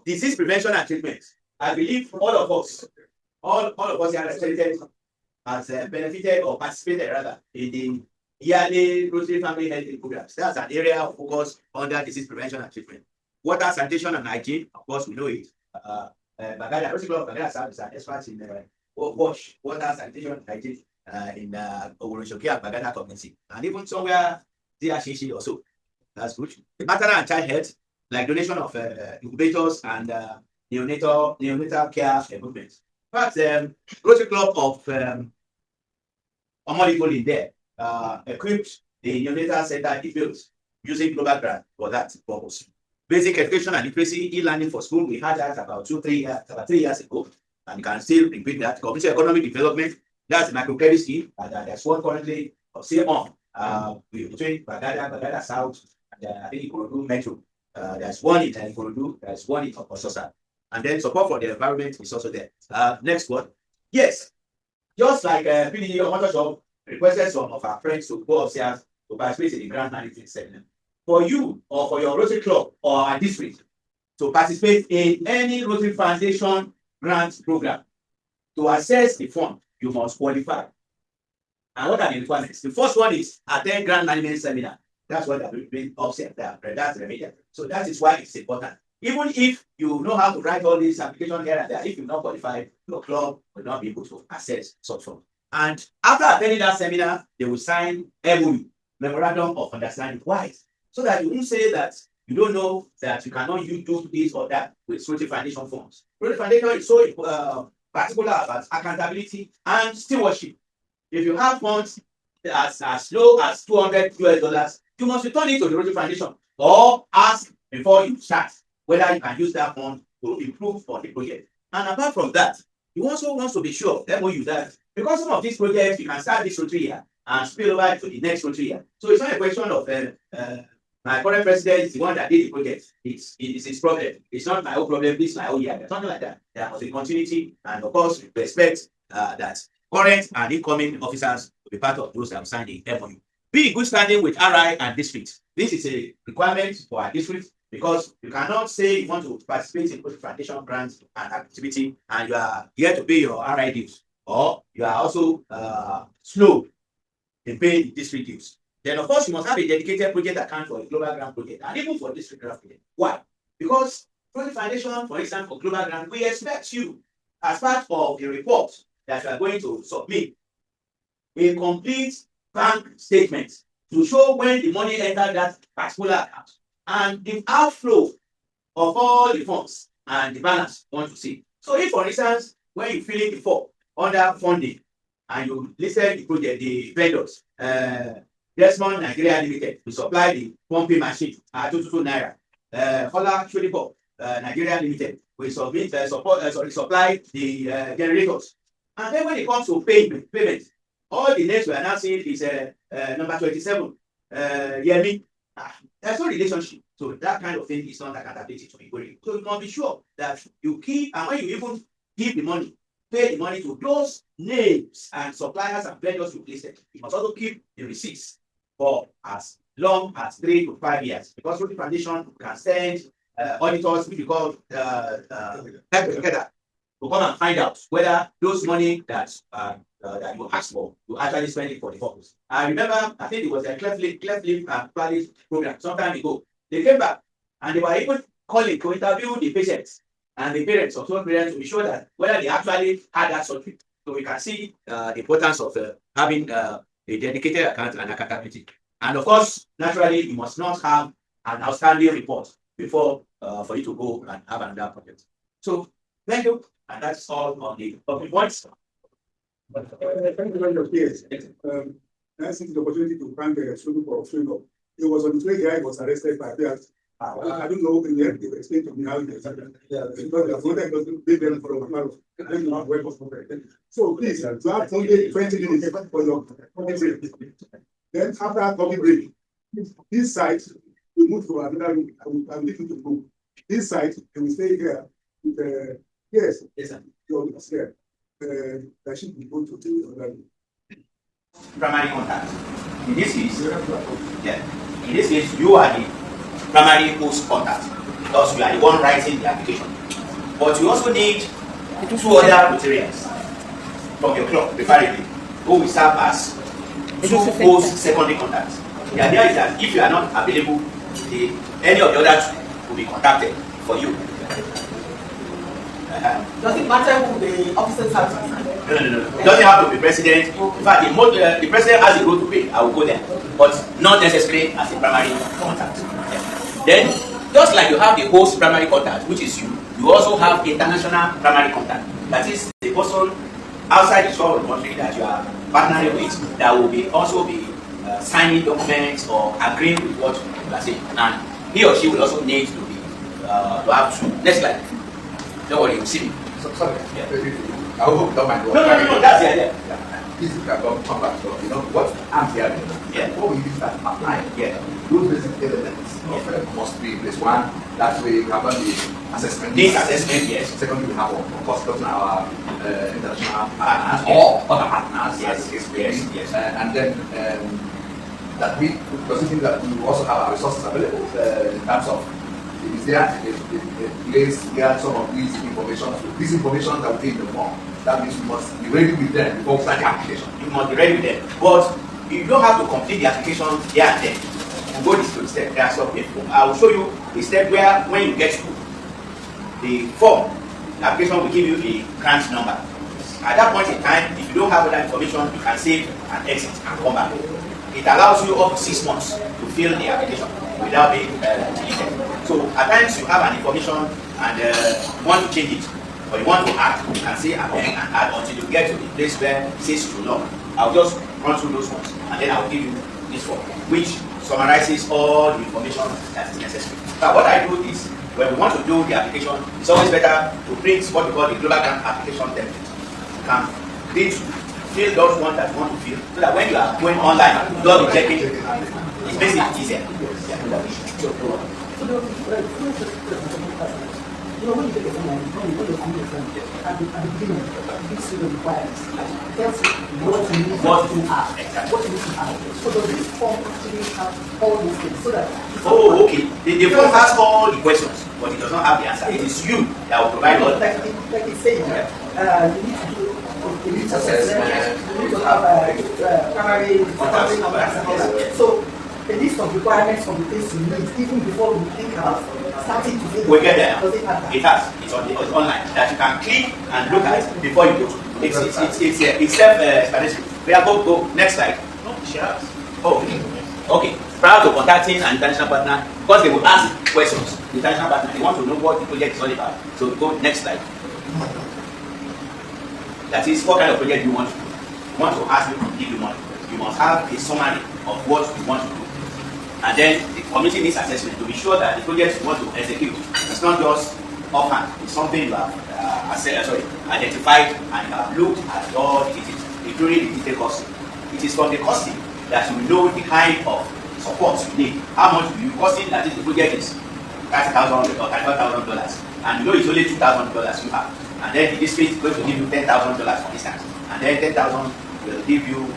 disease prevention and treatment, I believe all of us have accredited as benefited or participated rather in the yearly Rotary Family Health programs. That's an area of focus under disease prevention and treatment. Water, sanitation, and hygiene, of course, we know it. Bagada, Rotary Club of Bagada South is an expert in water, sanitation, and hygiene in Ogoroshoki and Bagada community. And even somewhere, DHCC also. That's good. The maternal and child health, like donation of incubators and neonatal care equipment. But Rotary Club of Omolipol in there equipped the neonatal center he built using global grant for that purpose. Basic education and literacy, e-learning for school, we had that about 3 years ago, and you can still repeat that. Community economic development, that's the microcredit scheme, and there's one currently still on between Bagada South, and I think Ikorodu Metro. There's one in Ikorodu, there's one in Ososa. And then support for the environment is also there. Next one. Yes, just like PDG or Motor Shop requested some of our friends to go upstairs to participate in the grant management seminar. For you or for your Rotary Club or our district to participate in any Rotary Foundation grant program, to access the fund, you must qualify. And what are the requirements? The first one is attend grant management seminar. That's what they're doing upstairs. That's the media. So that is why it's important. Even if you know how to write all these applications here and there, if you're not qualified, your club will not be able to access such funds. And after attending that seminar, they will sign MOU, Memorandum of Understanding. Why? So that you won't say that you don't know that you cannot do this or that with Rotary Foundation funds. Rotary Foundation is so particular about accountability and stewardship. If you have funds as low as $200, you must return it to the Rotary Foundation or ask before you start whether you can use that fund to improve on the project. And apart from that, you also want to be sure, MOU, that because some of these projects, you can start this Rotary year and spill over to the next Rotary year. So it's not a question of my current president is the one that did the project. It's his problem. It's not my own problem, this is my own year. Something like that. There must be continuity, and of course, respect that current and incoming officers will be part of those that have signed the MOU. Be in good standing with RI and district. This is a requirement for our district, because you cannot say you want to participate in foundation grants and activity and you are here to pay your RI dues, or you are also slow in paying the district dues. Then of course you must have a dedicated project account for a global grant project and even for district grant project. Why? Because Rotary Foundation, for example, for global grant, we expect you as part of the report that you are going to submit a complete bank statement to show when the money entered that particular account and the outflow of all the funds and the balance you want to see. So if, for instance, when you fill in the form under funding and you listed the project, the vendors, Desmond Nigeria Limited, we supply the pumping machine at 222 naira. Hola Shodipo, Nigeria Limited, we supply the generators. And then when it comes to payment, all the names we are now seeing is number 27, Yemi. There's no relationship. So that kind of thing is not accountability to Igwe. So you must be sure that you keep, and when you even give the money, pay the money to those names and suppliers and vendors you listed, you must also keep the receipts for as long as 3 to 5 years. Because Rotary Foundation can send auditors, which we call together, to come and find out whether those money that you asked for, you actually spend it for the purpose. I remember, I think it was a cleft lip Palace program some time ago. They came back and they were even calling to interview the patients and the parents of some parents to be sure that whether they actually had that surgery. So we can see the importance of having a dedicated account and accountability. And of course, naturally, you must not have an outstanding report before for you to go and have another project. So thank you, and that's all on the public points. Thank you very much. Yes. I think the opportunity to thank the student for showing up. He was on his way here, he was arrested by that. I don't know in the end, they explained to me how it is. Because the photo doesn't give them for a while. I don't know where was it. So please, you have only 20 minutes for your coffee break. Then after coffee break, this side, we move to another room. I will leave you to move. This side, and we stay here. With, yes, Yes, sir. Here. That should be going to the other room. Primary contact. In this case, in this case, you are the primary host contact because you are the one writing the application. But you also need 2 other Rotarians from your club, preferably, who will serve as 2 host secondary contacts. The idea is that if you are not available, any of the other 2 will be contacted for you. Does it matter who the officers have to be? No. It doesn't have to be president. In fact, the president has a role to play. I will go there, but not necessarily as a primary contact. Yeah. Then, just like you have the host primary contact, which is you, you also have international primary contact. That is the person outside the shore of the country that you are partnering with that will be also be signing documents or agreeing with what you are saying, and he or she will also need to be to have 2. Next slide. Don't worry, you see me. Sorry. Yeah. I hope you don't mind. No, that's the idea. This is about come back. So, what I'm hearing. Yeah. What we use that applying. Yeah. Those basic elements must be in place. One, that way we have the assessment. This assessment, yes. Secondly, we have of course our international partners or other partners. Yes. And then that we considering that we also have our resources available in terms of is there a place where some of these information that will be in the form. That means we must be ready with them before we start the application. You must be ready with them. But you don't have to complete the application there and then. You go this step. There are some people. I will show you a step where when you get to the form, the application will give you a grant number. At that point in time, if you don't have that information, you can save and exit and come back. It allows you up to 6 months to fill the application without being deleted. So at times you have an information and you want to change it, or you want to add, you can say amend and add until you get to the place where it says to log. I'll just run through those ones and then I'll give you this form, which summarizes all the information that is necessary. Now what I do is, when we want to do the application, it's always better to print what we call the global grant application template. You can fill those ones that you want to fill, so that when you are going online, you don't be checking. It makes it easier. When you take a phone line, when you put the phone at the beginning, it gives you the requirements. It tells you what you need to add. What you need to add. So does this form actually have all these things so that? Oh, okay. The form has all the questions, but it does not have the answer. It is you that will provide all the answers. Like it's saying, you need to do you need to have a primary contacts. So a list of requirements from the things you need, even before we think about starting to do. We get there. Does it have that? It has. It's online that you can click and look at before you go. It's self-explanatory. We are go next slide. Oh, okay. Prior to contacting an international partner, because they will ask questions. The international partner, they want to know what the project is all about. So go next slide. That is, what kind of project you want to do. You want to ask people to give you money. You must have a summary of what you want to do. And then the committee needs assessment to be sure that the project you want to execute is not just offhand is something you have identified and you have looked at all the details, including the detailed costing. It is from the costing that you know the kind of support you need. How much will you costing that is the project is $30,000 or $35,000, and you know it's only $2,000 you have, and then the district is going to give you $10,000 for instance, and then 10,000 will give you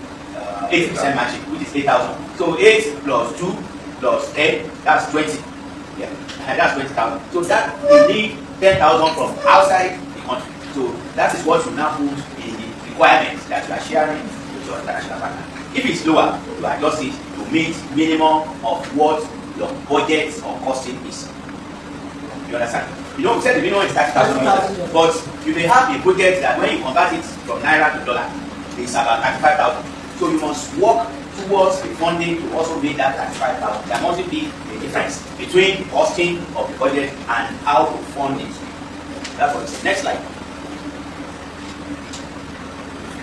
8% matching, which is 8,000. So 8 plus 2 plus 10, that's 20. Yeah, and that's 20,000. So that you need 10,000 from outside the country. So that is what you now put in the requirements that you are sharing with your international partner. If it's lower, you adjust it to meet minimum of what your budget or costing is. You understand? You know, we said the minimum is $30,000, but you may have a budget that when you convert it from naira to dollar, it's about 35,000. So you must work towards the funding to also meet that 35,000. There must be a difference between the costing of the budget and how to fund it. That's what it says. Next slide.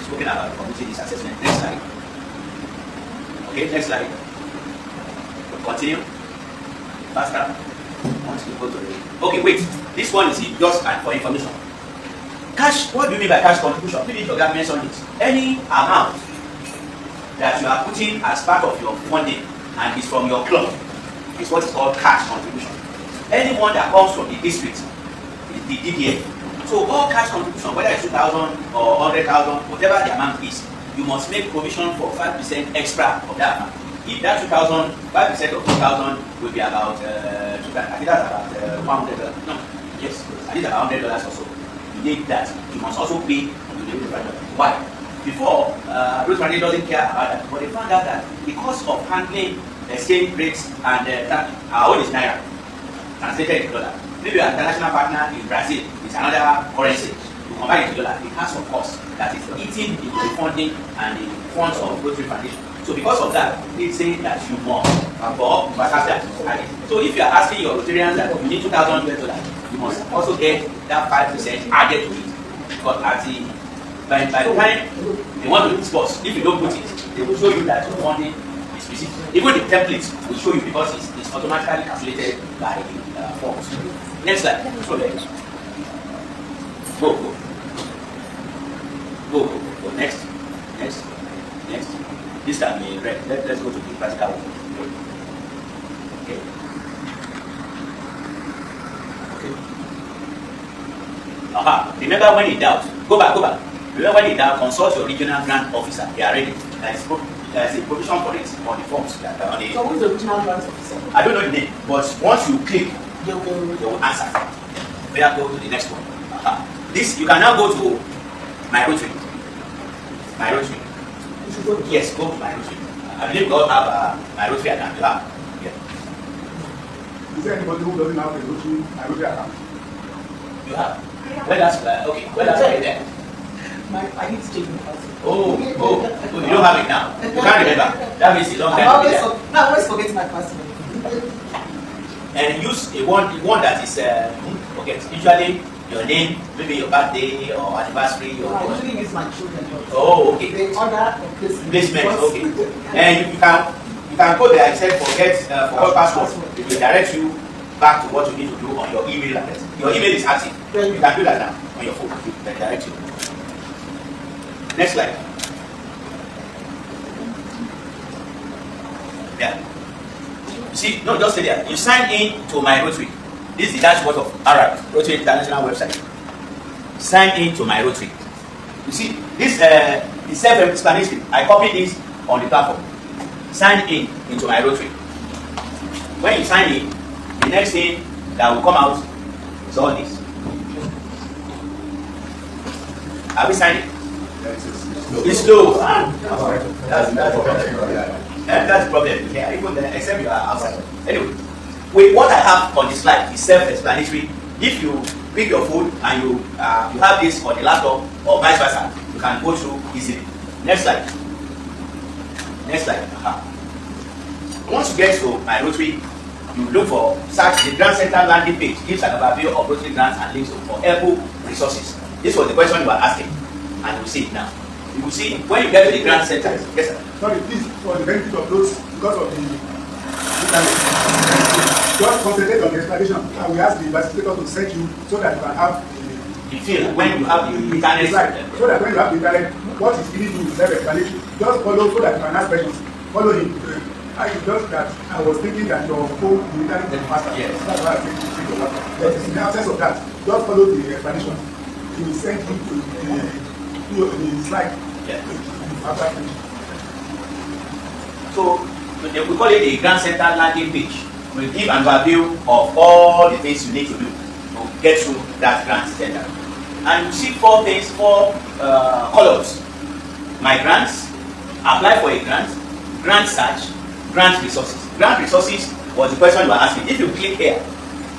Spoken about community this assessment. Next slide. Okay, next slide. Continue. Faster. Once you go to the... Okay, wait. This one is just for information. Cash, what do you mean by cash contribution? Maybe your government mentioned it. Any amount that you are putting as part of your funding and is from your club is what is called cash contribution. Anyone that comes from the district is the DDF. So all cash contribution, whether it's 2,000 or 100,000, whatever the amount is, you must make provision for 5% extra of that amount. If that 2,000, 5% of 2,000 will be about, I think that's about $100. No, yes, I think about $100 or so. You need that. You must also pay to the referendum. Why? Before, Road Transit doesn't care about that, but they found out that the cost of handling exchange rates and our own is naira, translated into dollar. Maybe our international partner in Brazil is another currency. To convert it to dollar, it has some cost that is eating into the funding and the funds of Road Foundation. So because of that, it's saying that you must for that. So if you are asking your Rotarians that you need $2,000, you must also get that 5% added to it. Because at the by the time they want to discuss, if you don't put it, they will show you that your funding is specific. Even the template will show you because it's automatically calculated by the forms. Next slide. So go. Next. This can be read. Let's go to the practical one. Okay. Remember when in doubt, go back. Remember when in doubt, consult your regional grant officer. They are ready. There is a provision for it on the forms. So who is the regional grant officer? I don't know the name, but once you click, they will answer. We have to go to the next one. This you can now go to my Rotary. Yes, go to my Rotary. I believe God have my Rotary account. You have. Yeah. Is there anybody who doesn't have a Rotary account? You have. Well, that's okay. Well, that's right there. I need to check my password. Oh, you don't have it now. You can't remember. That means it's long time. I always forget my password. And use a one that is okay. Usually your name, maybe your birthday or anniversary or. I usually use my children. Oh, okay. They order Placement, okay. And you can go there and say forget password. It will direct you back to what you need to do on your email address. Your email is active. You can do that now on your phone. It will direct you. Next slide. Yeah. You see, no, just stay there. You sign in to my Rotary. This is the dashboard of Rotary International website. Sign in to my Rotary. You see, this is self-explanatory. I copied this on the platform. Sign in into my Rotary. When you sign in, the next thing that will come out is all this. Are we signing? It's slow. That's the problem. Yeah, even except you are outside. Anyway, what I have on the slide is self-explanatory. If you pick your phone and you have this on the laptop or vice versa, you can go through easily. Next slide. Once you get to my Rotary, you look for search the Grant Center landing page. Gives an overview of Rotary grants and links for helpful resources. This was the question you were asking, and you see it now. You will see when you get to the Grant Center. Yes, sir. Sorry, please, for the benefit of those, because of the Just concentrate on the explanation, and we ask the investigator to send you so that you can have You feel when you have the internet. right. So that when you have the internet, what is giving you self-explanation, just follow so that you can ask questions. Follow him. I just that I was thinking that your phone the internet is faster. Yes. That's why I think you think about it. But in the absence of that, just follow the explanation. He will send you to the slide. Yeah. After finish. So we call it the Grand Center landing page. We give an overview of all the things you need to do to get through that grant center. And you see four columns. My grants, apply for a grant, grant search, grant resources. Grant resources was the question you were asking. If you click here,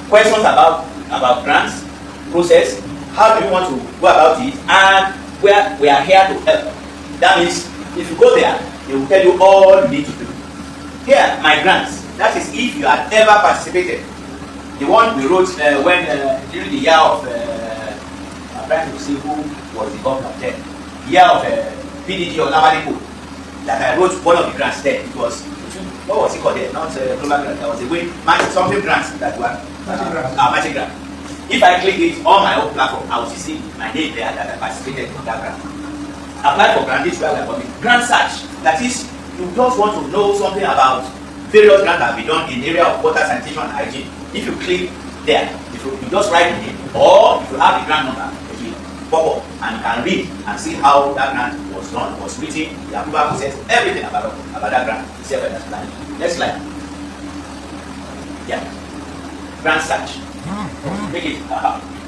questions about grants, process, how do you want to go about it, and where we are here to help. That means if you go there, they will tell you all you need to do. Here, my grants. That is if you have ever participated. The one we wrote when during the year of I'm trying to see who was the governor then. The year of PDG or Nabalipo, that I wrote one of the grants there. It was what was it called there? Not global grant. There was a way something grants that were matching grant. If I click it on my own platform, I will see my name there that I participated in that grant. Apply for grant. This is where we are coming. Grant search. That is, you just want to know something about various grants that have been done in the area of water, sanitation, and hygiene. If you click there, if you just write the name, or if you have the grant number, it will pop up and you can read and see how that grant was done, was written, the approval process, everything about that grant. Self-explanatory. Next slide. Yeah. Grant search. Make it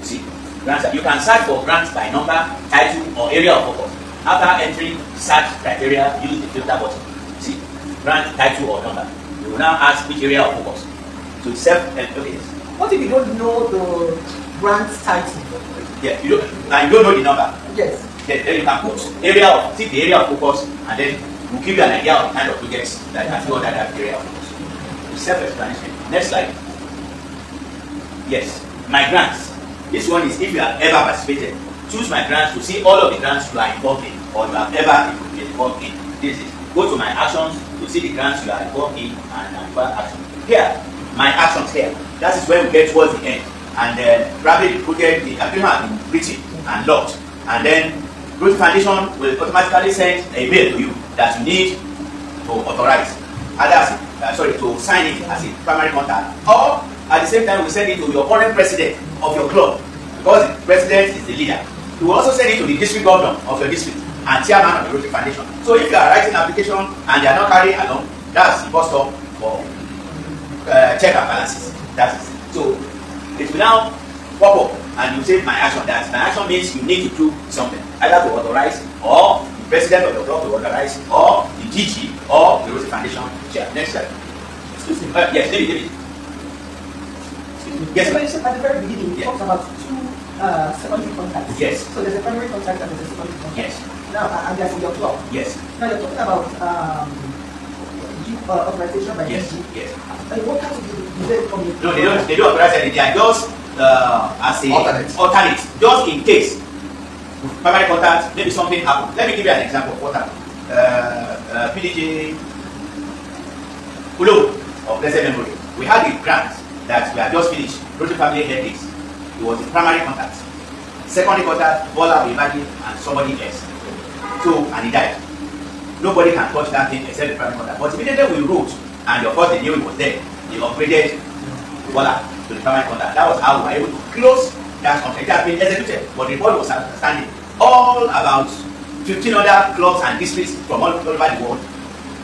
see. Grant search. You can search for grants by number, title, or area of focus. After entering search criteria, use the filter button. See, grant title or number. You will now ask which area of focus. So okay. What if you don't know the grant title? Yeah, you don't know the number. Yes. Then you can put the area of focus, and then we'll give you an idea of the kind of projects that can go that area of focus. It's self-explanatory. Next slide. Yes, my grants. This one is if you have ever participated. Choose my grants to see all of the grants you are involved in or you have ever been involved in. This is go to my actions to see the grants you are involved in and require action. Here, my actions here. That is when we get towards the end. And then probably the agreement has been written and locked. And then Growth Foundation will automatically send a mail to you that you need to authorize. To sign it as a primary contact. Or at the same time we send it to your current president of your club. Because the president is the leader. You will also send it to the district governor of your district and chairman of the Rotary Foundation. So if you are writing an application and they are not carrying along, that's the first stop for check and balances. That is. So it will now pop up and you say my action. That my action means you need to do something, either to authorize or the president of the club to authorize or the DG or the Rotary Foundation chair. Next slide. Excuse me. Yes, David. Yes, so at the very beginning, we talked about two secondary contacts. Yes. So there's a primary contact and there's a secondary contact. Yes. Now, and they're for your club. Yes. Now you're talking about authorization by Yes. DG. Yes. And what kind of do they come in? No, they don't authorize anything. They are just as a alternate, just in case. Primary contact, maybe something happened. Let me give you an example of what happened. PDG Ulo of blessed memory. We had a grant that we had just finished. Rotary Family Headaches. It was the primary contact. Secondary contact, Bola Imagine and somebody else. So, and he died. Nobody can touch that thing except the primary contact. But immediately we wrote, and of course they knew it was there. They upgraded Bola to the primary contact. That was how we were able to close that contract. It had been executed, but the board was understanding all about 15 other clubs and districts from all over the world.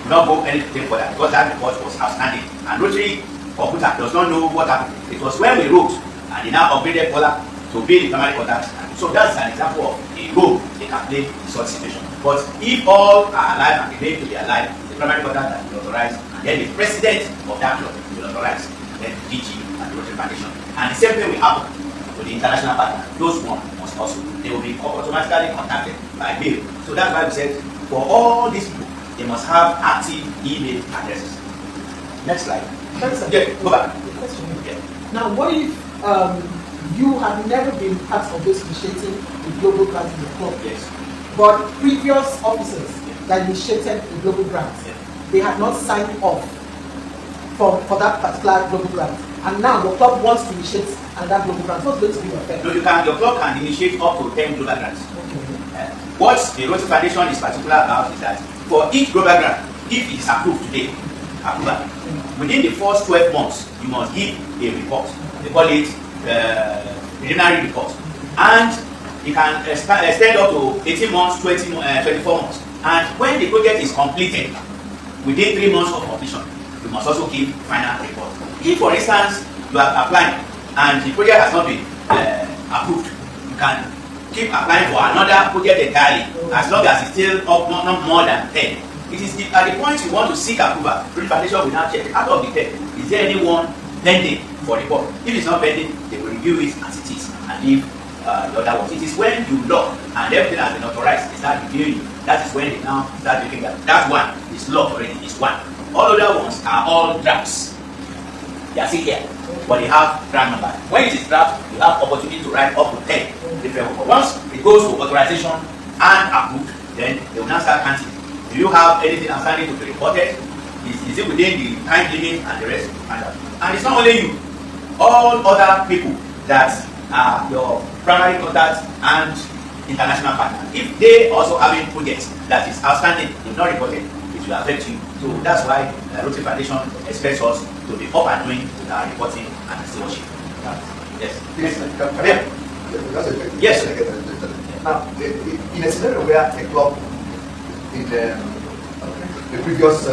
Do not go anything for that because that report was outstanding. And Rotary Computer does not know what happened. It was when we wrote, and they now upgraded Bola to be the primary contact. So that's an example of a role they can play in such situation. But if all are alive and remain to be alive, the primary contact that will authorize, and then the president of that club will authorize, then the DG and the Rotary Foundation. And the same thing will happen to the international partner. Those ones must also, they will be automatically contacted by mail. So that's why we said for all these people, they must have active email addresses. Next slide. Yeah, go back. Question. Yeah. Now, what if you have never been part of this initiating the global grant in the club? Yes. But previous officers that initiated the global grant, Yeah. they had not signed off for that particular global grant, and now your club wants to initiate another global grant, what's going to be your effect? No, your club can initiate up to 10 global grants. Okay. What the Rotary Foundation is particular about is that for each global grant, if it is approved today, within the first 12 months, you must give a report. They call it preliminary report. And it can extend up to 18 months, 24 months. And when the project is completed, within 3 months of completion, you must also give final report. If, for instance, you are applying and the project has not been approved, you can keep applying for another project entirely, as long as it's still up not more than 10. It is at the point you want to seek approval, the foundation will now check out of the 10. Is there anyone pending for report? If it's not pending, they will review it as it is and leave the other ones. It is when you lock and everything has been authorized, they start reviewing it. That is when they now start looking at that one is locked already, is one. All other ones are all drafts. They are still here, but they have draft number. When it is draft, you have opportunity to write up to 10 different ones. Once it goes to authorization and approved, then they will now start counting. Do you have anything outstanding to be reported? Is it within the time limit and the rest? And it's not only you, all other people that are your primary contacts and international partners. If they also having projects that is outstanding, if not reported, it will affect you. So that's why Rotary Foundation expects us to be up and doing with our reporting and stewardship. Yes. Yes. Now, in a scenario where a club in the previous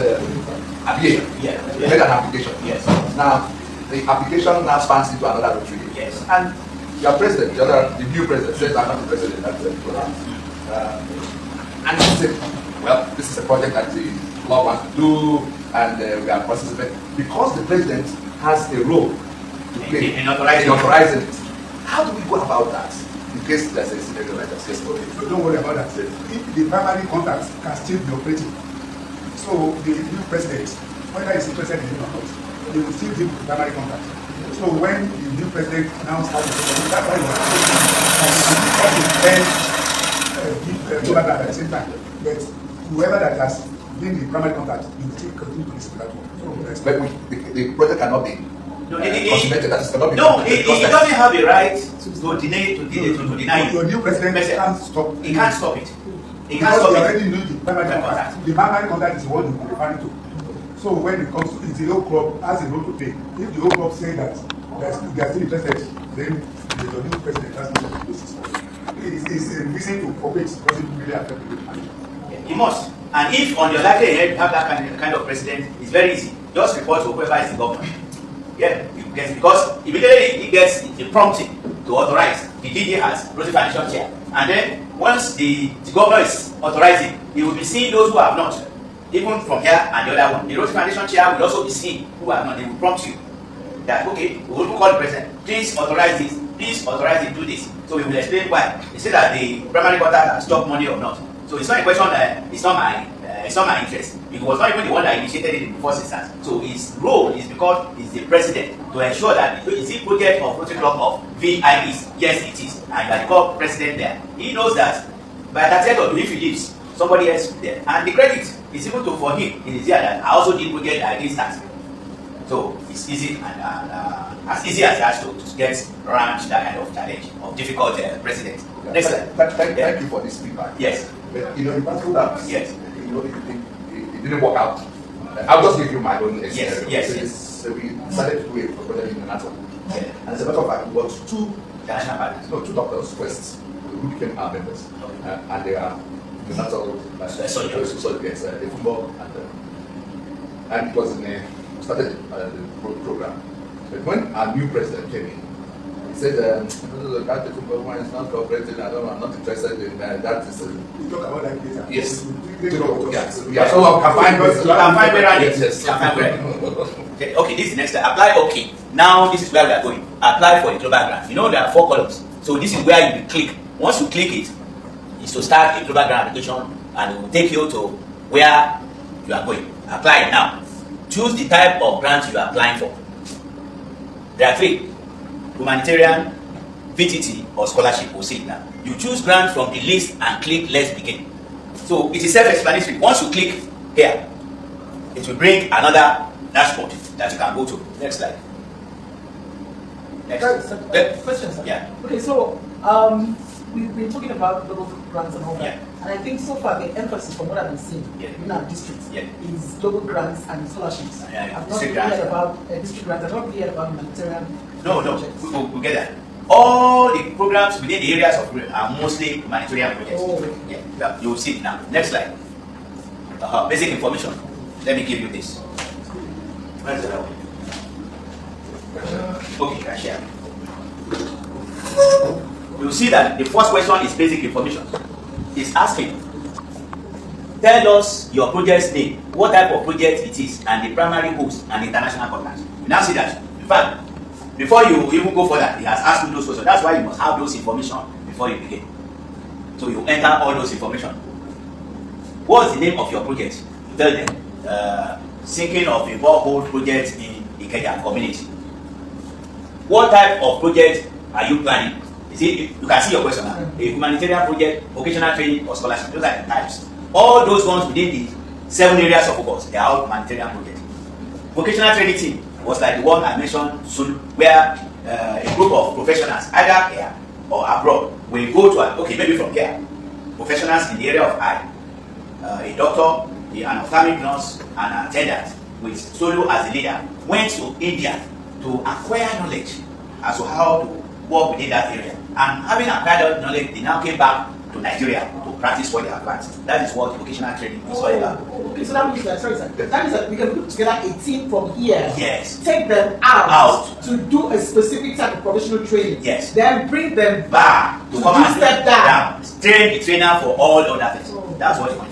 year made an application. Yes. Now, the application now spans into another Rotary. Yes. And your president, the new president, says I'm not the president. And he said, well, this is a project that the club wants to do, and we are processing it. Because the president has a role to play in authorizing it. How do we go about that? In case there's a scenario like that. Yes, So don't worry about that. If the primary contact can still be operating, so the new president, whether he's interested in it or not, they will still give the primary contact. So when the new president now starts the president, that's why we have to give at the same time. But whoever that has been the primary contact, you will still continue to listen to that one. So, but the project cannot be consummated. That is cannot be. No, it doesn't have a right to deny it. Your new president can't stop. He can't stop it. He can't Because stop you it. already know the primary contact. The primary contact is what you're referring to. So when it comes to the whole club has a role to play. If the whole club say that they are still interested, then the new president has no basis. It's a reason to cooperate because it really affects the He must. And if on your likely head you have that kind of president, it's very easy. Just report to whoever is the governor. Yeah, because immediately he gets the prompting to authorize. The DG has Rotary Foundation chair. And then once the governor is authorizing, he will be seeing those who have not. Even from here and the other one. The Rotary Foundation chair will also be seeing who have not. They will prompt you that, okay, we will call the president. Please authorize this. Please authorize it, do this. So we will explain why. They say that the primary contact has stopped money or not. So it's not a question that it's not my interest. It was not even the one that initiated it in the first instance. So his role is because he's the president to ensure that is it project of Rotary Club of VIPs? Yes, it is. And you are the club president there. He knows that by that end of if he leaves, somebody else is there. And the credit is even to for him in his year that I also did project like this tax. So it's easy and as easy as that to get around that kind of challenge of difficult president. Next slide. Thank you for this feedback. Yes. But in particular that Yes. It didn't work out. I'll just give you my own experience. Yes. So we decided to do a project in Natal. Yeah. And as a matter of fact, it was two doctors first who became our members. And they are the Natal yes, the football and it was in we started the program. But when our new president came in, he said, that the football one is not cooperating, I'm not interested in that. We talk about that later. Yes. Yeah. So I can find Yes. Okay, this is next step. Apply OK. Now this is where we are going. Apply for a global grant. You know there are 4 columns. So this is where you will click. Once you click it, is to start a global grant application and it will take you to where you are going. Apply now. Choose the type of grant you are applying for. There are 3. Humanitarian, VTT or scholarship, we'll see it now. You choose grant from the list and click let's begin. So it is self-explanatory. Once you click here, it will bring another dashboard. that you can go to. Next slide. Next. Right, so, question, sir. Yeah. Okay, so we've been talking about global grants and all that, Yeah. and I think so far the emphasis from what I've been seeing Yeah. in our districts Yeah. is global grants and scholarships. Yeah, I've not district really heard grants. about district grants. I've not really heard about humanitarian No, projects. we'll get that. All the programs within the areas of are mostly humanitarian projects. Oh. Yeah, you will see it now. Next slide. Basic information. Let me give you this. Where's the other one? Okay, can share. You see that the first question is basic information. It's asking, tell us your project's name, what type of project it is, and the primary host and international partners. You now see that. In fact, before you even go further, he has asked you those questions. That's why you must have those information before you begin. So you enter all those information. What's the name of your project? You tell them, sinking of a borehole project in Ikeja community. What type of project are you planning? Is it, you can see your question now. A humanitarian project, vocational training, or scholarship. Those are the types. All those ones within the 7 areas of focus, they are all humanitarian projects. Vocational training team was like the one I mentioned soon, where a group of professionals, either here or abroad, will go to, okay, maybe from here, professionals in the area of eye, a doctor, an ophthalmic nurse, and an attendant, with Solo as the leader, went to India to acquire knowledge as to how to work within that area. And having acquired that knowledge, they now came back to Nigeria to practice what they have learned. That is what vocational training is all about. Okay, so that means that, sorry, sir, that means that we can put together a team from here. Yes. Take them out to do a specific type of professional training. Yes. Then bring them Back to come and step down. train the trainer for all other things. That's what you want.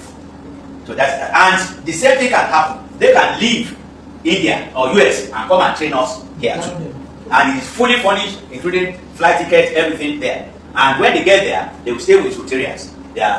So that's that. And the same thing can happen. They can leave India or US and come and train us here too. And it's fully furnished, including flight tickets, everything there. And when they get there, they will stay with Rotarians.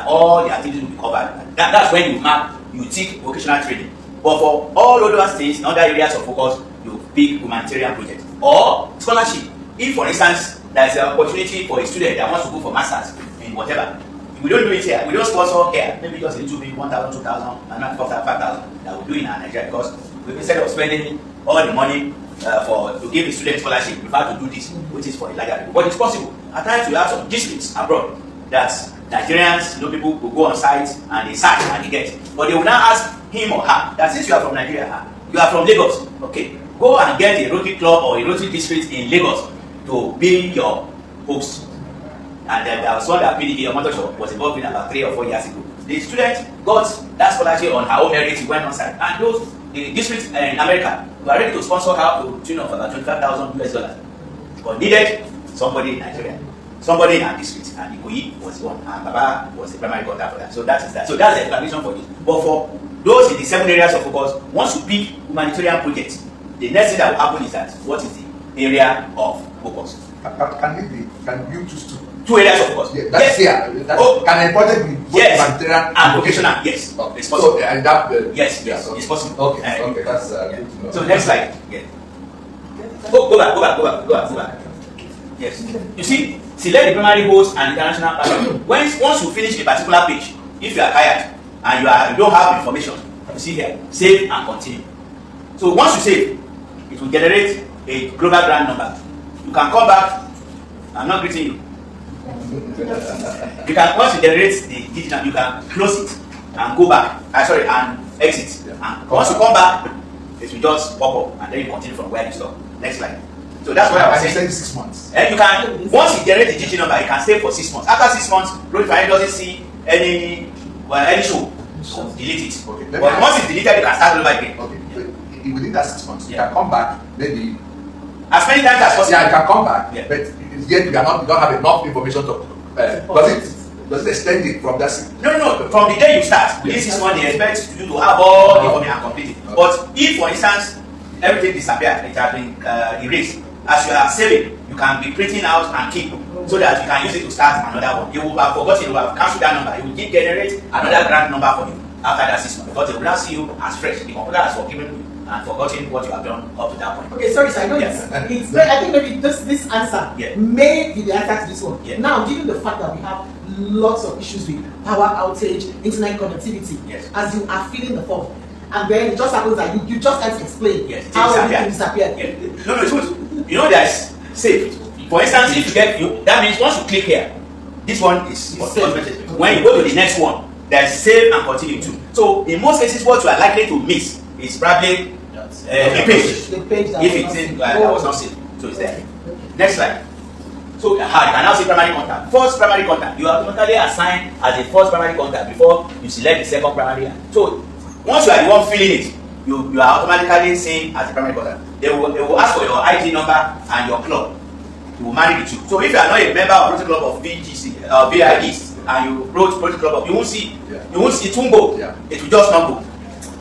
All the activities will be covered. That's when you mark, you take vocational training. But for all other things in other areas of focus, you pick humanitarian projects or scholarship. If, for instance, there is an opportunity for a student that wants to go for masters in whatever, we don't do it here. We don't sponsor here. Maybe just a little bit, 1,000, 2,000, and not 5,000 that we do in Nigeria, because instead of spending all the money to give the student scholarship, we prefer to do this, which is for a larger people. But it's possible. At times we have some districts abroad that Nigerians, people will go on site and they search and they get. But they will now ask him or her that since you are from Nigeria, you are from Lagos, okay, go and get a Rotary club or a Rotary district in Lagos to be your host. And then there was one that PDP Omotosho was involved in about 3 or 4 years ago. The student got that scholarship on her own merit, he went on site. And the districts in America were ready to sponsor her to the tune of about $25,000. But needed somebody in Nigeria, somebody in our district, and Ikoyi was the one, and Baba was the primary contact for that. So that is that. So that's the explanation for this. But for those in the 7 areas of focus, once you pick humanitarian projects, the next thing that will happen is that what is the area of focus? Can you choose to? 2 areas of focus. Yeah, that's here. Can a project be both humanitarian and vocational? Yes. Okay. It's possible. So, and that, yes, okay. it's possible. Okay, okay, that's good to know. So next slide. Yeah. Go back. Yes. You see, select the primary host and international partner. Once you finish a particular page, if you are tired and you don't have information, you see here, save and continue. So once you save, it will generate a global grant number. You can come back. I'm not greeting you. You can, once you generate the digital, you can close it and go back. And exit. And once you come back, it will just pop up and then you continue from where you stop. Next slide. So that's what I was saying. 6 months. And you can, once you generate the GT number, you can stay for 6 months. After 6 months, Road Finance doesn't see any show, so delete it. Okay. But once it's deleted, you can start over again. Okay. So within that 6 months, you can come back, maybe. As many times as possible. Yeah, you can come back, Yeah. but yet you don't have enough information to. Does it extend it from that? No. From the day you start, within 6 months, they expect you to have all the information and complete it. But if, for instance, everything disappears, it has been erased, as you are saving, you can be printing out and keep, so that you can use it to start another one. You will have forgotten, you will have cancelled that number, you will generate another grant number for you after that 6 months, because they will now see you as fresh. The computer has forgiven you and forgotten what you have done up to that point. Okay, sorry, sir. I know it's I think maybe just this answer may be the answer to this one. Yeah. Now, given the fact that we have lots of issues with power outage, internet connectivity, Yes. as you are filling the form, and then it just happens that you just can't explain Yes, it how disappeared. everything disappeared. Yeah. No, it's good. You know there's save. For instance, if you get you, that means once you click here, this one is It's automated. saved. When you go to the next one, there's save and continue too. So in most cases, what you are likely to miss is probably a page. The page that If was it's not in, saved. that was not saved, so it's there. Next slide. So you can now see primary contact. First primary contact, you are automatically assigned as a first primary contact before you select the second primary. So once you are the one filling it, you are automatically seen as a primary contact. They will ask for your ID number and your club. You will marry the two. So if you are not a member of Rotary Club of VGC VIDs and you wrote Rotary Club of, you won't see, you won't see, it won't go. Yeah. It will just not go.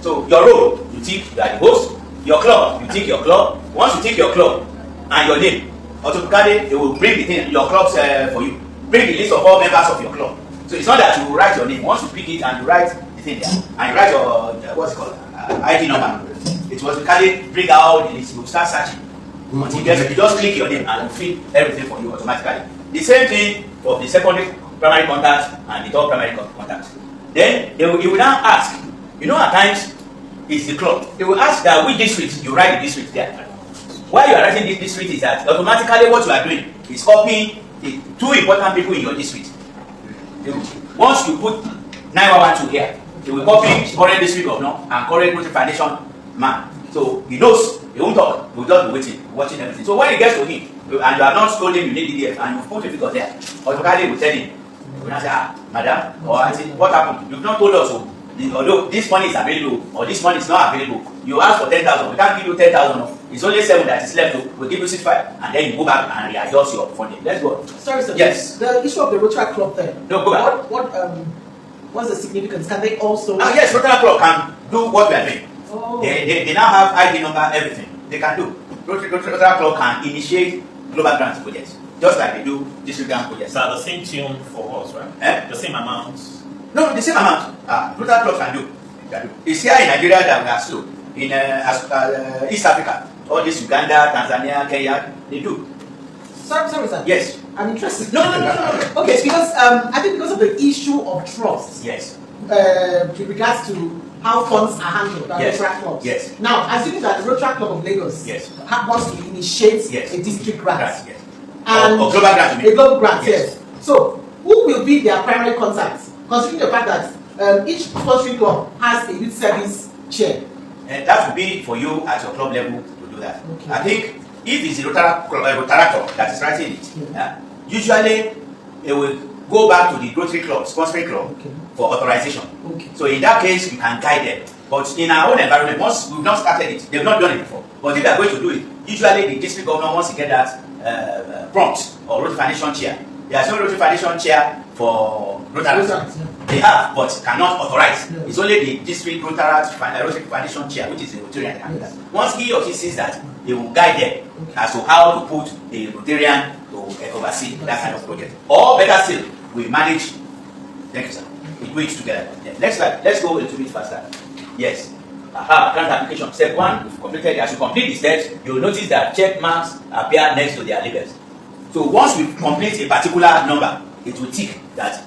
So your role, you tick you are the host. Your club, you tick your club. Once you tick your club and your name, automatically they will bring the thing, your clubs for you. Bring the list of all members of your club. So it's not that you write your name. Once you pick it and you write the thing there, and you write your what's it called ID number, it will automatically bring out the list. You will start searching. Until you just click your name and it will fill everything for you automatically. The same thing for the secondary primary contact and the third primary contact. Then he will now ask. You know, at times it's the club. They will ask that which district you write the district there. Why you are writing this district is that automatically what you are doing is copying the two important people in your district. Once you put 9112 here, they will copy current district governor and current Rotary Foundation man. So he knows, he won't talk, he will just be waiting, watching everything. So when he gets to him, and you have not told him you need DDF and you put a figure there, automatically he will tell him, he will not say, madam, or I say, what happened? You've not told us, although this money is available, or this money is not available, you ask for 10,000, we can't give you 10,000, it's only 7 that is left, we'll give you 65, and then you go back and readjust your funding. Let's go. Sorry, sir. Yes. The issue of the Rotary Club there. No, go back. What's the significance? Can they also? Yes, Rotary Club can do what we are doing. Oh. They now have ID number, everything. They can do. Rotary Club can initiate global grant projects, just like they do district grant projects. So the same tune for us, right? Eh? The same amount. No, the same amount. Rotary Club can do. It's here in Nigeria that we are slow. In East Africa, all this Uganda, Tanzania, Kenya, they do. Sorry, sir. Yes. I'm interested. No. Okay, because I think because of the issue of trust, Yes. with regards to how funds are handled by Yes. Rotary clubs. Yes. Now, assuming that the Rotary Club of Lagos Yes. wants to initiate Yes. a district grant Yes. and Or global grant. you a mean? global grant, Yes. yes. So, who will be their primary contact, considering the fact that each sponsoring club has a youth service chair? And that will be for you at your club level to do that. Okay. I think if it's a Rotarator that is writing it, usually it will go back to the Rotary Club, sponsoring club, Okay. for authorization. Okay. So in that case, you can guide them. But in our own environment, once we've not started it, they've not done it before. But if they are going to do it, usually the district governor wants to get that prompt or Rotary Foundation chair. There is no Rotary Foundation chair for Rotary. They have, but cannot authorize. Yeah. It's only the district Rotary Foundation chair, which is the Rotarian that can do that. Once he or she sees that, he will guide them as to how to put a Rotarian to oversee that kind of project. Or better still, we manage. Thank you, sir. We do it together. Yeah. Next slide. Let's go a little bit faster. Yes. Grant application. Step 1, we've completed. As you complete the steps, you'll notice that check marks appear next to their labels. So once we complete a particular number, it will tick that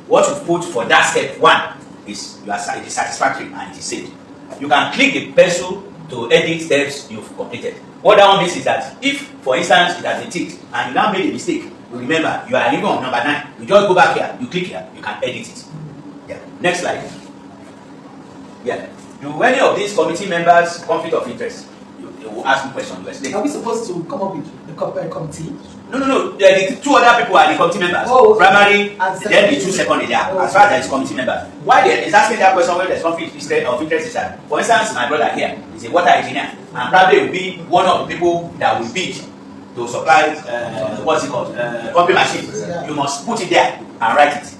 what you've put for that step 1 is it is satisfactory and it is saved. You can click the pencil to edit steps you've completed. What that one means is that if, for instance, it has been ticked and you now made a mistake, you remember you are even on number 9. You just go back here, you click here, you can edit it. Yeah. Next slide. Yeah. Do any of these committee members conflict of interest? They will ask you questions. You explain. Are we supposed to come up with the committee? No. The 2 other people are the committee members. Oh, okay. Primary, And then the 2 secondary. They are, as far as there is committee members. Why they is asking that question when there is conflict of interest is that, for instance, my brother here is a water engineer, and probably will be one of the people that will bid to supply what's it called, pumping machine. Yeah. You must put it there and write it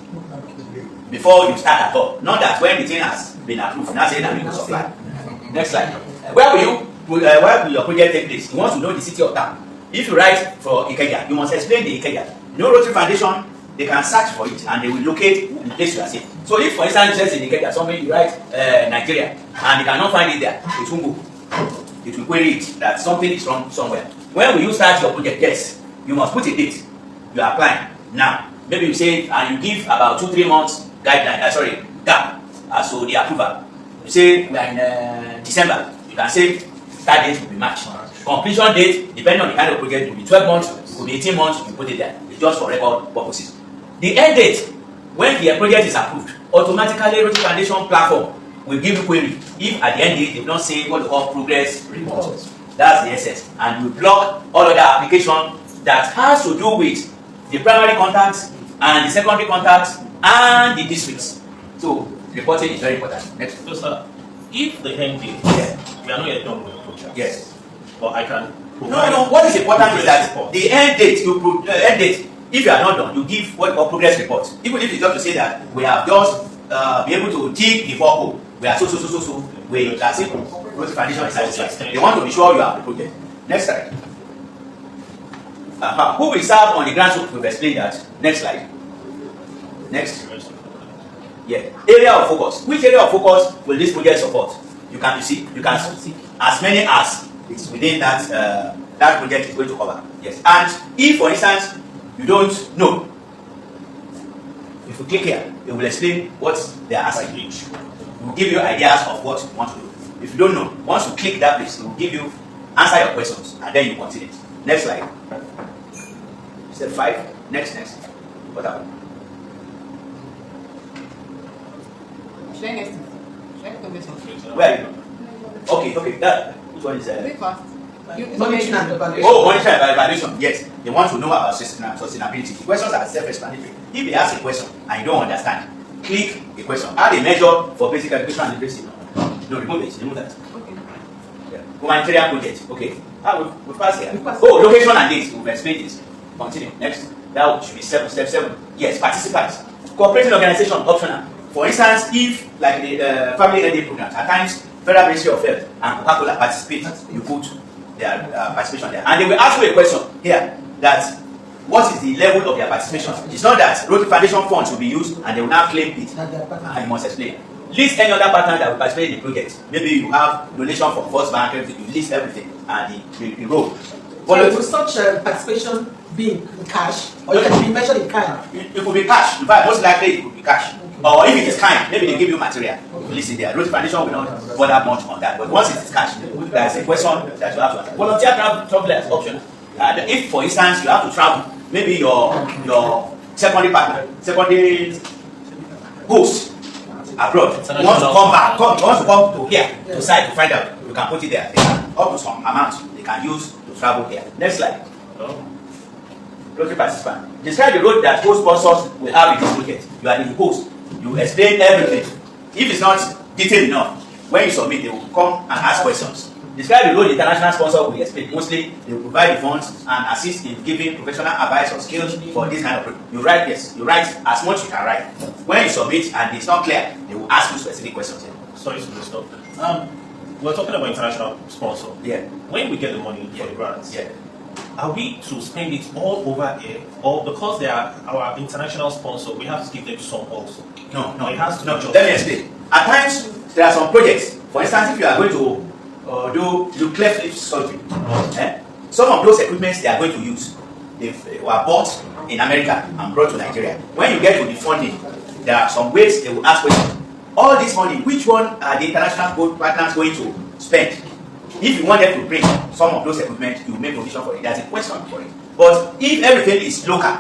before you start at all. Not that when the thing has been approved, now say that we will supply. Next slide. Where will your project take place? You want to know the city or town. If you write for Ikeja, you must explain the Ikeja. No Rotary Foundation, they can search for it and they will locate the place you are saying. So if, for instance, just in Ikeja, somebody you write Nigeria and they cannot find it there, it won't go. It will query it that something is wrong somewhere. When will you start your project? Yes, you must put a date. You are applying now. Maybe you say and you give about 2-3 months guideline. Gap as to the approval. say we are in December, you can say start date will be March. Completion date, depending on the kind of project, will be 12 months, will be 18 months, you put it there. It's just for record purposes. The end date, when the project is approved, automatically Rotary Foundation platform will give you query if at the end date they don't say what they call progress report. That's the essence. And we block all other application that has to do with the primary contacts and the secondary contacts and the districts. So reporting is very important. Next. So, sir, if the end date, we are not yet done with the project. Yes. But I can. No. What is important is that report. the end date, end date. If you are not done, you give what we call progress report. Even if it's just to say that we have just be able to tick the four, we are so. That's it. Rotary Foundation is satisfied. They want to be sure you have the project. Next slide. Who will serve on the grant? We've explained that. Next slide. Next. Yeah. Area of focus. Which area of focus will this project support? You can see as many as it's within that that project is going to cover. Yes. And if, for instance, you don't know, if you click here, it will explain what they are asking. It will give you ideas of what you want to do. If you don't know, once you click that place, it will give you answer your questions, and then you continue. Next slide. Step 5. Next. What happened? Where are you? Okay. That which one is that? Monitoring and evaluation. Oh, monitoring and evaluation. Yes, they want to know about sustainability. The questions are self-explanatory. If they ask a question and you don't understand, click the question. How they measure for basic education and literacy? No, remove that. Okay. Yeah. Humanitarian project. Okay. We pass here. Oh, location and dates. We've explained this. Continue. Next. That should be step 7. Yes, participants. Cooperating organization optional. For instance, if like the family ND program, at times Federal Ministry of Health and Coca-Cola participate, you put their participation there. And they will ask you a question here that what is the level of their participation? It's not that Rotary Foundation funds will be used and they will now claim it. I must explain. List any other partner that will participate in the project. Maybe you have donation from First Bank, you list everything and the role. Will such participation be in cash or it can be measured in kind? It could be cash. In fact, most likely it could be cash. Or if it is kind, maybe they give you material. Listen there. Rotary Foundation will not bother much on that. But once it is cash, there is a question that you have to answer. Volunteer travel is optional. If, for instance, you have to travel, maybe your secondary host abroad wants to come back, wants to come to here to site to find out, you can put it there. Up to some amount they can use to travel here. Next slide. Rotary participant. Describe the role that host sponsors will have in this project. You are the host. You explain everything. If it's not detailed enough, when you submit, they will come and ask questions. Describe the role the international sponsor will explain. Mostly, they will provide the funds and assist in giving professional advice or skills for this kind of project. You write, yes, you write as much as you can write. When you submit and it's not clear, they will ask you specific questions. Sorry to stop. We're talking about international sponsor. Yeah. When we get the money for the grants, Yeah. are we to spend it all over here, or because they are our international sponsor, we have to give them some also? No, It has to be just. Let me explain. At times, there are some projects. For instance, if you are going to do cleft lip surgery, some of those equipments they are going to use, they were bought in America and brought to Nigeria. When you get to the funding, there are some ways they will ask questions. All this money, which one are the international partners going to spend? If you want them to bring some of those equipment, you make provision for it. There's a question for it. But if everything is local,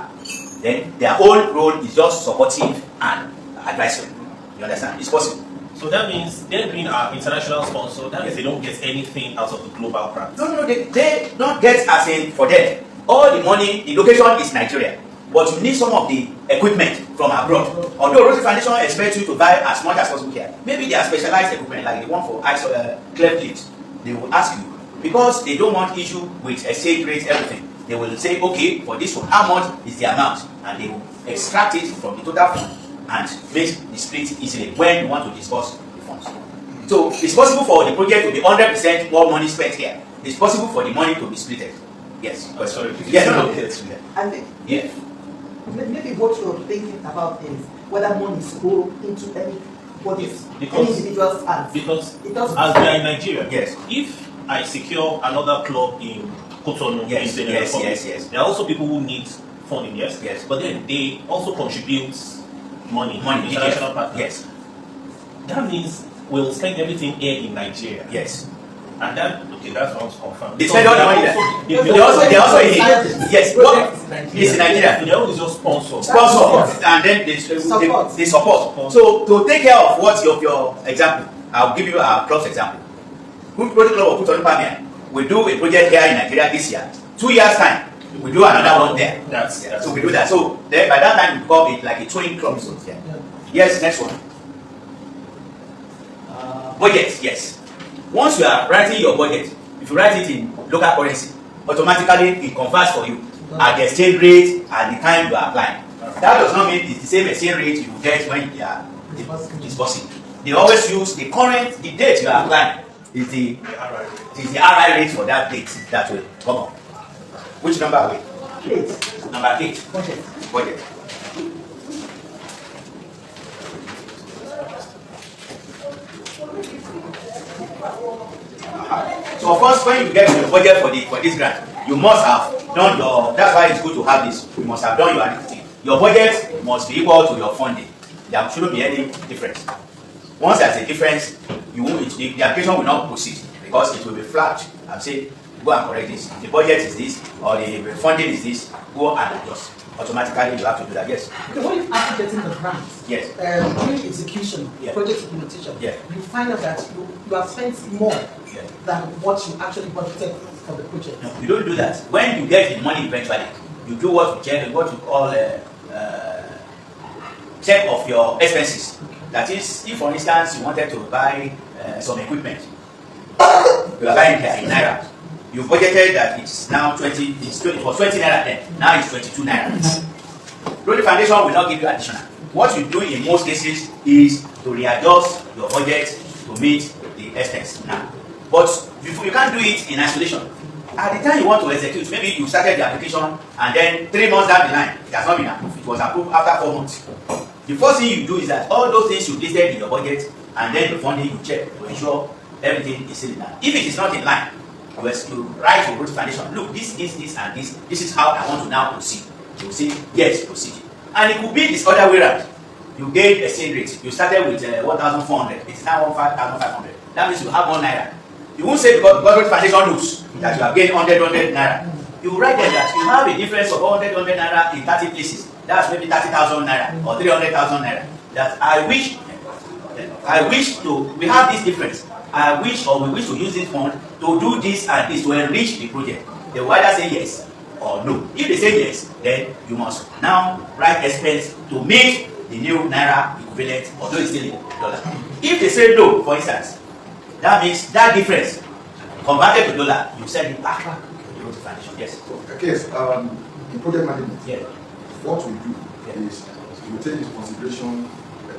then their whole role is just supportive and advisory. You understand? It's possible. So that means them being our international sponsor, that means they don't get anything out of the global grant. No, they don't get as in for them. All the money, the location is Nigeria. But you need some of the equipment from abroad. Although Rotary Foundation expects you to buy as much as possible here, maybe they are specialized equipment like the one for cleft lips. They will ask you because they don't want issue with exchange rates, everything. They will say, okay, for this one, how much is the amount? And they will extract it from the total fund and make the split easily when you want to disburse the funds. So it's possible for the project to be 100% more money spent here. It's possible for the money to be split. Yes. Sorry. Yes. No. And Yeah. maybe what you're thinking about is whether monies go into anybody's, Because- any individual's hands. Because It doesn't. as we are in Nigeria, Yes. if I secure another club in Cotonou, Yes, in the yes, Republic, yes. there are also people who need funding, yes? Yes. But then they also contribute money, Money. international partners. Yes. That means will spend everything here in Nigeria. Yes. And that, okay, that's not confirmed. They spend all the money there. They also yes, what is in Nigeria. They always just sponsor. Sponsor, and then they support. So to take care of what your example, I'll give you a club's example. Good Project Club of Kutonupa, we do a project here in Nigeria this year. 2 years time, we do another one there. So we do that. So then by that time we call it like a twin club. So, yeah. Yes, next one. Budget, yes. Once you are writing your budget, if you write it in local currency, automatically it converts for you at the exchange rate at the time you are applying. That does not mean it's the same exchange rate you get when you are disbursing. They always use the date you are applying is the RI rate for that date that will come up. Which number are we? 8. Number 8. Budget. So of course, when you get your budget for this grant, you must have done your. That's why it's good to have this. You must have done your activity. Your budget must be equal to your funding. There shouldn't be any difference. Once there's a difference, the application will not proceed because it will be flagged and say, go and correct this. The budget is this, or the funding is this. Go and adjust. Automatically, you have to do that. Yes. Okay, when you after getting the grant, yes, during execution, yeah, project implementation, yeah, you find out that you have spent more, yeah, than what you actually budgeted for the project. No, you don't do that. When you get the money eventually, you do what you call check of your expenses. That is, if for instance you wanted to buy some equipment, you are buying in naira. You budgeted that it's now 20. It was 20 naira then. Now it's 22 naira. Project Foundation will not give you additional. What you do in most cases is to readjust your budget to meet the expense now. But you can't do it in isolation. At the time you want to execute, maybe you started the application and then 3 months down the line, it has not been approved. It was approved after 4 months. The first thing you do is that all those things you listed in your budget and then the funding you check to ensure everything is in line. If it is not in line, you write to Project Foundation, look, this, and this. This is how I want to now proceed. You will say, yes, proceed. And it could be this other way around. You gain exchange rate. You started with 1,400. It is now 5,500. That means you have 1 naira. You won't say because Project Foundation knows that you have gained 100 naira. You write them that you have a difference of 100 naira in 30 places. That's maybe 30,000 naira or 300,000 naira. That I wish we have this difference. We wish to use this fund to do this and this to enrich the project. They will either say yes or no. If they say yes, then you must now write expense to meet the new naira equivalent, although it's still in dollar. If they say no, for instance, that means that difference converted to dollar, you send it back to the Project Foundation. Yes. Okay, in project management, yeah, what we do is we take into consideration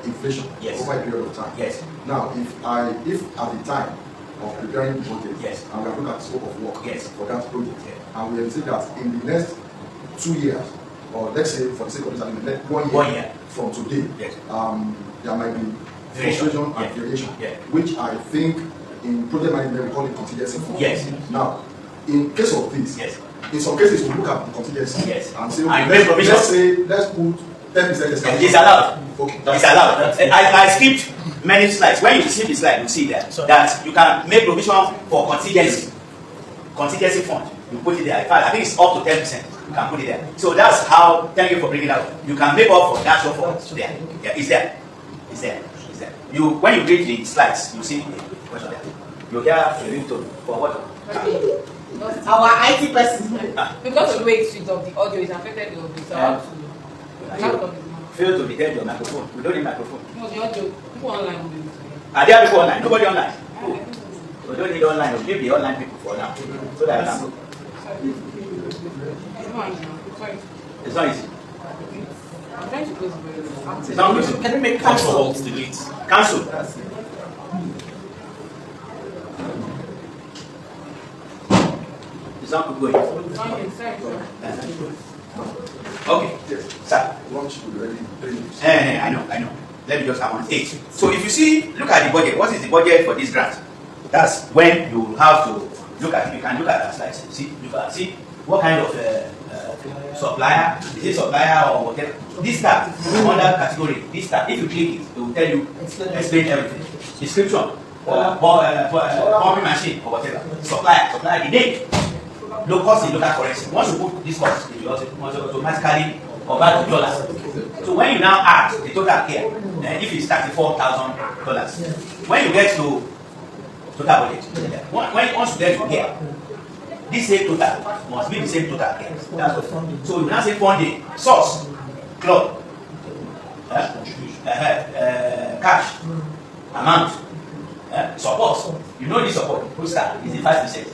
inflation, yes, over a period of time. Yes. Now, if at the time of preparing the project, yes, and we are looking at the scope of work, yes, for that project, yes, and we say that in the next 2 years, or let's say for the sake of this argument, 1 year from today, yes, there might be frustration and variation, which I think in project management we call it contingency fund. Yes. Now, in case of this, yes, in some cases we look at the contingency, yes, and say, okay, let's put 10%. It's allowed. Okay. It's allowed. I skipped many slides. When you see the slide, you see that you can make provision for contingency fund. You put it there. In fact, I think it's up to 10%. You can put it there. So that's how. Thank you for bringing it out. You can make up for that shortfall there. Yeah, it's there. It's there. It's there. When you read the slides, you see the question there. You hear a ringtone for what? Our IT person. Because of the way it's switched off, the audio is affected the audio. So fail to detect your microphone. We don't need microphone. No, the audio. People online will be. Are there people online? Nobody online. We don't need online. We'll give the online people for now. So that I can go. It's not easy. I'm trying to close the video. It's not easy. Can you make Control, delete. Cancel. It's not going. Okay, sir. Launch already. I know. Let me just have 8. So if you see, look at the budget. What is the budget for this grant? That's when you have to look at. You can look at that slide. See what kind of supplier. Is it supplier or whatever? This tab under category. This tab. If you click it, it will tell you explain everything. description, pumping machine or whatever, supply, the name, low cost in local currency. Once you put this cost, it will automatically convert to dollars. So when you now add the total here, if it's $34,000, when you get to total budget, once you get to here, this same total must be the same total here. That's what. So you now say funding, source, club, cash, amount, support. You know this support, put star is the 5%.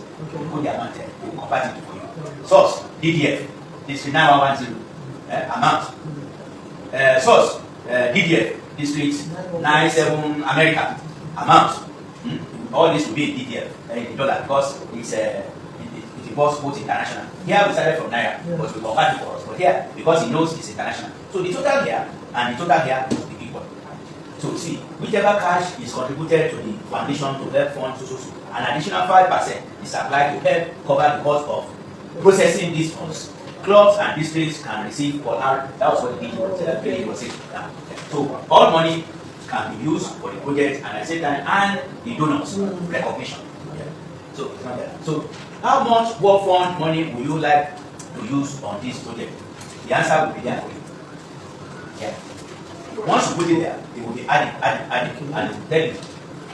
Put the amount there, we will convert it for you. Source, DDF, district 9110, amount. Source, DDF, district 97 America, amount. All this will be in DDF, in dollar, because it's it involves both international. Here we started from Naira, but we convert it for us. But here, because he knows it's international. So the total here and the total here must be equal. So see, whichever cash is contributed to the foundation to help fund an additional 5% is applied to help cover the cost of processing these funds. Clubs and districts can receive for that was what the DG was saying. So all money can be used for the project and at the same time and the donors recognition. So it's not there. So how much work fund money would you like to use on this project? The answer will be there for you. Yeah. Once you put it there, it will be adding, and tell you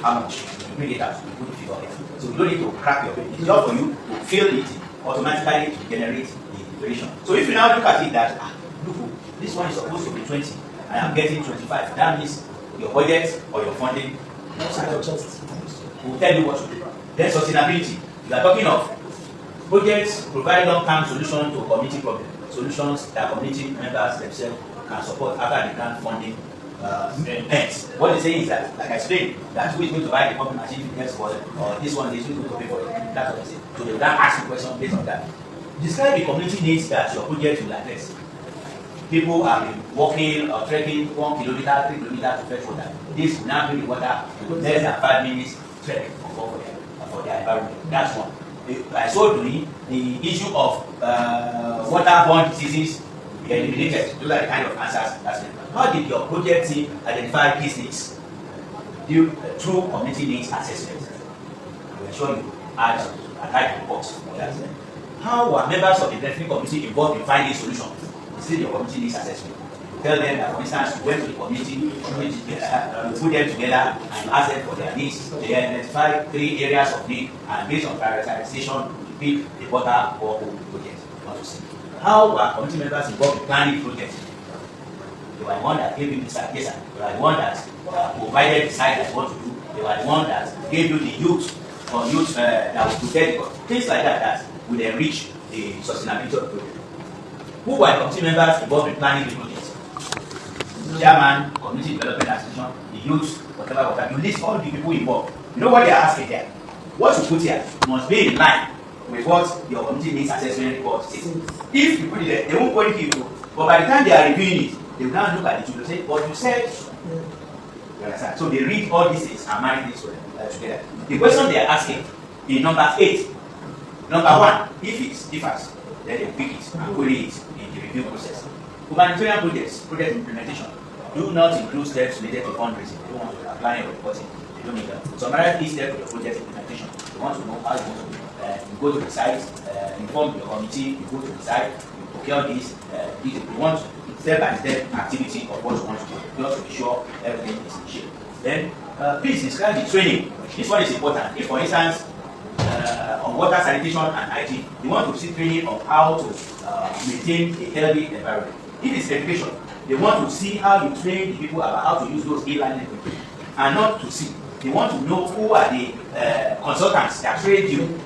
how much. You bring it out, you put the figure there. So you don't need to crack your brain. It's just for you to fill it automatically to generate the duration. So if you now look at it that, look, this one is supposed to be 20, and I'm getting 25. That means your budget or your funding will tell you what to do. Then sustainability. You are talking of projects provide long-term solutions to community problems, solutions that community members themselves can support after the grant funding ends. What they say is that, like I explained, that who is going to buy the pumping machine next for it, or this one is going to pay for it. That's what they say. So they will now ask you questions based on that. Describe the community needs that your project will address. People have been walking or trekking 1 kilometer, 3 kilometers to fetch water. This will now bring the water to less than 5 minutes trek for their environment. That's one. By so doing, the issue of waterborne diseases will be eliminated. Those are the kind of answers that's it. How did your project team identify these needs? Through community needs assessment. We ensure you add a report for that. How were members of the benefiting community involved in finding solutions? Still your community needs assessment. Tell them that, for instance, you went to the community, you put them together and you ask them for their needs. They identify 3 areas of need and based on prioritization, you pick the water or project you want to see. How were community members involved in planning projects? They were the one that gave you the site, yes sir. They were the one that provided the site that you want to do. They were the one that gave you the youth or youth that will protect the things like that that will enrich the sustainability of the project. Who were community members involved in planning the project? Chairman, community development association, the youth, whatever. You list all the people involved. You know what they are asking there? What you put here must be in line with what your community needs assessment report says. If you put it there, they won't qualify you. But by the time they are reviewing it, they will now look at it and say, what you said. So they read all these things and marry this together. The question they are asking in number 8. Number 1, if it differs, then they pick it and query it in the review process. Humanitarian projects, project implementation, do not include steps related to fundraising. They don't want to apply or reporting. They don't need that. Summarize each step of the project implementation. They want to know how you want to you go to the site, inform your committee, you go to the site, you procure this, you want step-by-step activity of what you want to do, just to be sure everything is in shape. Then, please describe the training. This one is important. If, for instance, on water sanitation and hygiene, you want to see training on how to maintain a healthy environment. If it's education, they want to see how you train the people about how to use those e-learning equipment, and not to see. They want to know who are the consultants that trained you.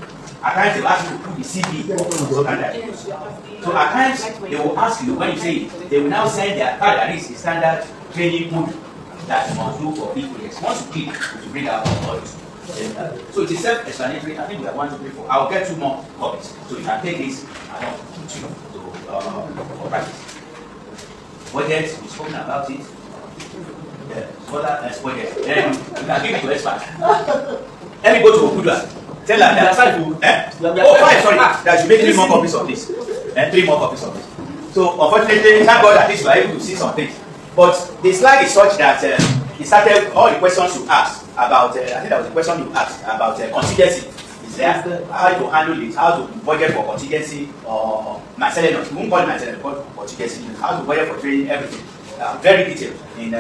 At times they will ask you to put the CV of consultant that you use. So at times they will ask you when you say it, they will now send their card that is the standard training module that you must do for each project. Once you click, you bring out all this. So it is self-explanatory. I think we have 1, 2, 3, 4. I will get 2 more copies. So you can take this along to practice. Budget, we've spoken about it. Further budget. Then you can give it to experts. Let me go to Okudua. Tell her there are 5 people. 5, sorry. That you make 3 more copies of this. 3 more copies of this. So unfortunately, thank God at least we are able to see some things. But the slide is such that it started all the questions you asked about, I think that was the question you asked about contingency. Is there how to handle it, how to budget for contingency or miscellaneous? We won't call it miscellaneous, we call it contingency. How to budget for training, everything. Very detailed in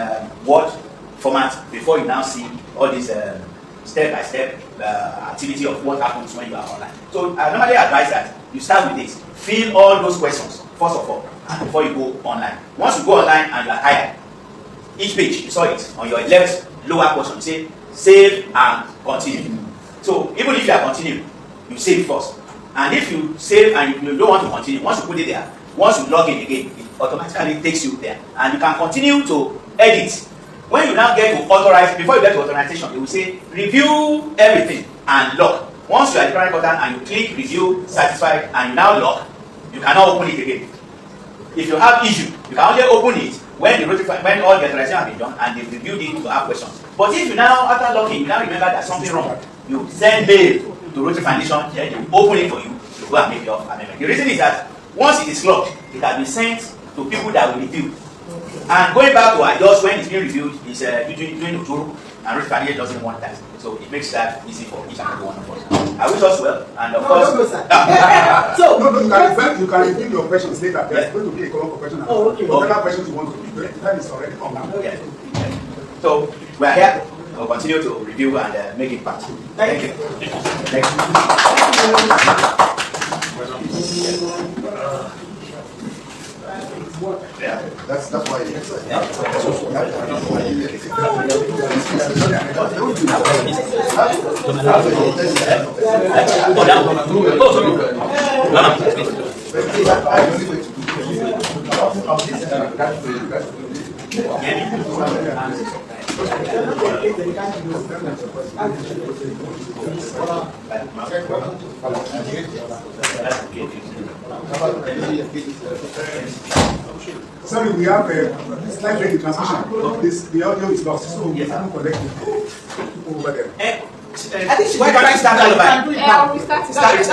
Word format before you now see all these step-by-step activity of what happens when you are online. So I normally advise that you start with this. Fill all those questions, first of all, and before you go online. Once you go online and you are tired, each page, you saw it, on your left lower portion, say, save and continue. So even if you are continuing, you save first. And if you save and you don't want to continue, once you put it there, once you log in again, it automatically takes you there. And you can continue to edit. When you now get to authorize, before you get to authorization, it will say, review everything and log. Once you are declaring content and you click review, satisfied, and you now log, you cannot open it again. If you have issue, you can only open it when all the authorization have been done and they reviewed it to have questions. But if you now, after logging, you now remember there's something wrong, you send mail to Rotary Foundation, then they open it for you to go and make your amendment. The reason is that once it is logged, it has been sent to people that will review. And going back to adjust when it's being reviewed is doing the tool, and Rotary Foundation doesn't want that. So it makes that easy for each and every one of us. I wish us well, and of course. So you can review your questions later. There's going to be a call for questions. Whatever questions you want to review, the time is already on now. Okay. So we are here. We'll continue to review and make it pass. Thank you. Next. Yeah, that's why. Sorry, we have a slight break in transmission. The audio is lost, so we haven't connected over there. I think why can't I start all over? Yeah, we started. Start it.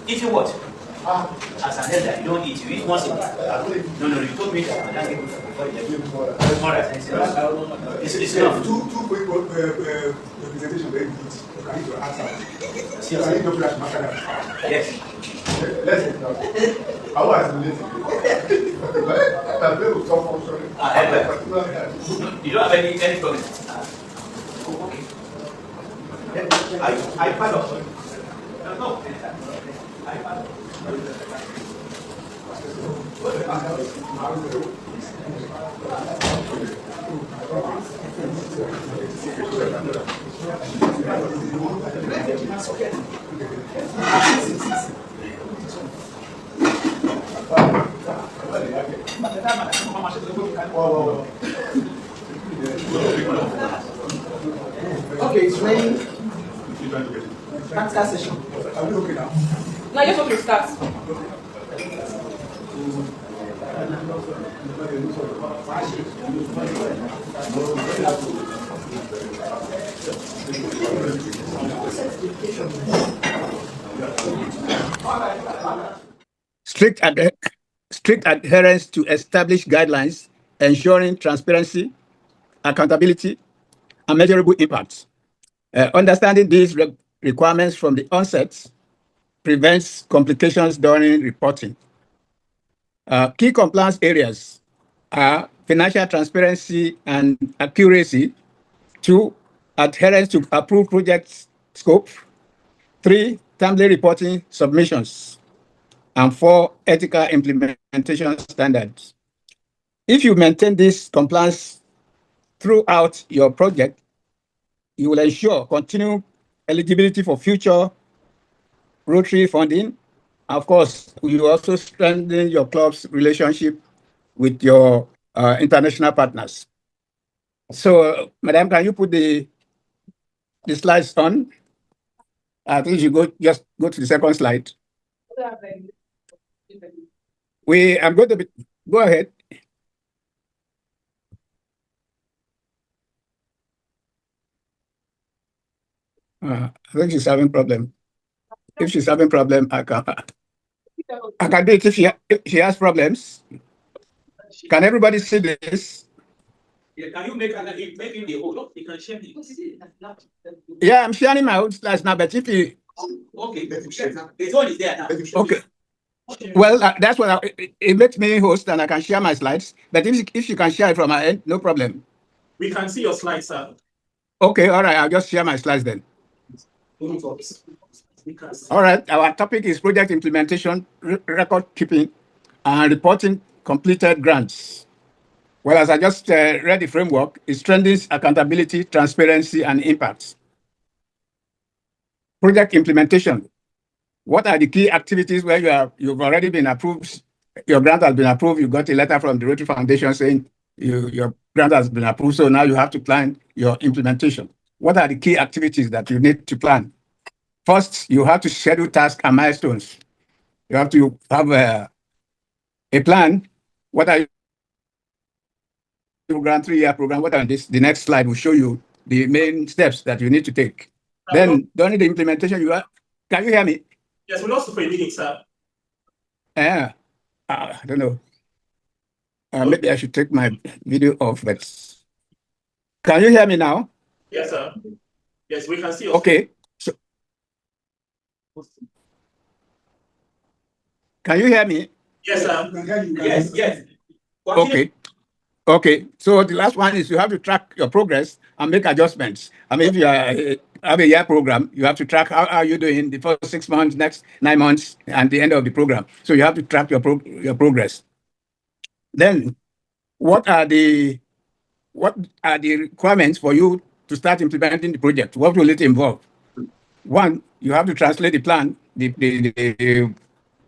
If you what? As an elder, you don't eat. You eat once a week. No, you told me that. It's enough. Two quick representation very good. Can you answer? Yes. Let's I was you don't have any problem. I part of no. I part Okay, it's raining. Practical session. Are we okay now? No, I just want to start. Strict adherence to established guidelines, ensuring transparency, accountability, and measurable impacts. Understanding these requirements from the onset prevents complications during reporting. Key compliance areas are financial transparency and accuracy, 2, adherence to approved project scope, 3, timely reporting submissions, and 4, ethical implementation standards. If you maintain this compliance throughout your project, you will ensure continued eligibility for future Rotary funding. Of course, you also strengthen your club's relationship with your international partners. So, Madam, can you put the slides on? I think you just go to the second slide. I'm going to go ahead. I think she's having problem. If she's having problem, I can do it if she has problems. Can everybody see this? Yeah, can you make him the whole? You can share it. Yeah, I'm sharing my own slides now, but if you Okay, his one is there now. okay. Well, that's what it makes me host, and I can share my slides. But if you can share it from my end, no problem. We can see your slides, sir. Okay, all right. I'll just share my slides then. All right. Our topic is project implementation, record keeping, and reporting completed grants. Well, as I just read the framework, it strengthens accountability, transparency, and impact. Project implementation. What are the key activities where you've already been approved? Your grant has been approved. You got a letter from the Rotary Foundation saying your grant has been approved. So now you have to plan your implementation. What are the key activities that you need to plan? First, you have to schedule tasks and milestones. You have to have a plan. What are your grant 3-year program? What are this? The next slide will show you the main steps that you need to take. Then during the implementation, can you hear me? Yes, we lost for a minute, sir. I don't know. Maybe I should take my video off, but can you hear me now? Yes, sir. Yes, we can see you. Okay. So, can you hear me? Yes, sir. Yes, yes. Okay. Okay. So the last one is you have to track your progress and make adjustments. I mean, if you have a year program, you have to track how are you doing the first 6 months, next 9 months, and the end of the program. So you have to track your progress. Then, what are the requirements for you to start implementing the project? What will it involve? One, you have to translate the plan, the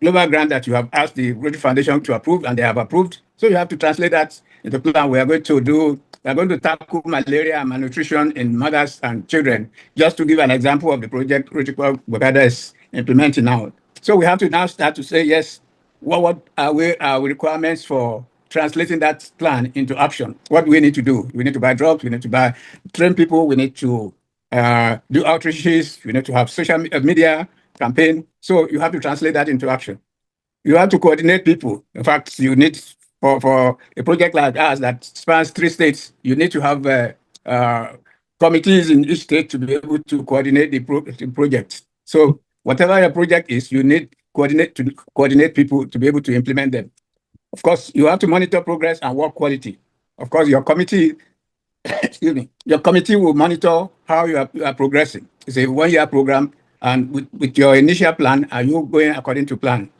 global grant that you have asked the Rotary Foundation to approve, and they have approved. So you have to translate that into plan. We are going to tackle malaria and malnutrition in mothers and children, just to give an example of the project Rotary Bogada is implementing now. So we have to now start to say, yes, what are our requirements for translating that plan into action? What do we need to do? We need to buy drugs, we need to train people, we need to do outreaches, we need to have social media campaign. So you have to translate that into action. You have to coordinate people. In fact, you need, for a project like ours that spans 3 states, you need to have committees in each state to be able to coordinate the project. So whatever your project is, you need coordinate people to be able to implement them. Of course, you have to monitor progress and work quality. Of course, your committee, excuse me, your committee will monitor how you are progressing. It's a 1-year program, and with your initial plan, are you going according to plan?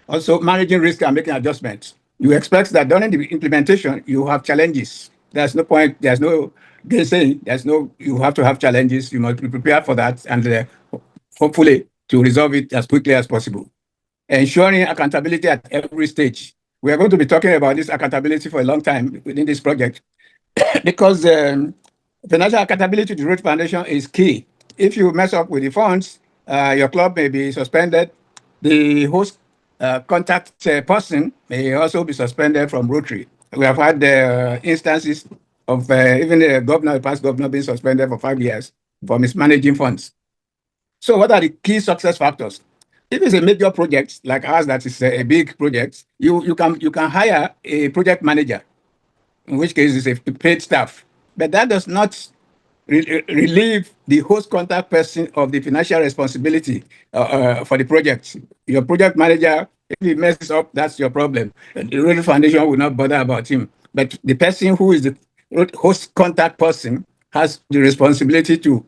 Also, managing risk and making adjustments. You expect that during the implementation, you have challenges. There's no point, there's no gainsaying, you have to have challenges. You must be prepared for that, and hopefully to resolve it as quickly as possible. Ensuring accountability at every stage. We are going to be talking about this accountability for a long time within this project because financial accountability to the Rotary Foundation is key. If you mess up with the funds, your club may be suspended. The host contact person may also be suspended from Rotary. We have had instances of even a past governor being suspended for 5 years for mismanaging funds. So what are the key success factors? If it's a major project like ours, that is a big project, you can hire a project manager, in which case it's a paid staff. But that does not relieve the host contact person of the financial responsibility for the project. Your project manager, if he messes up, that's your problem. The Rotary Foundation will not bother about him. But the person who is the host contact person has the responsibility to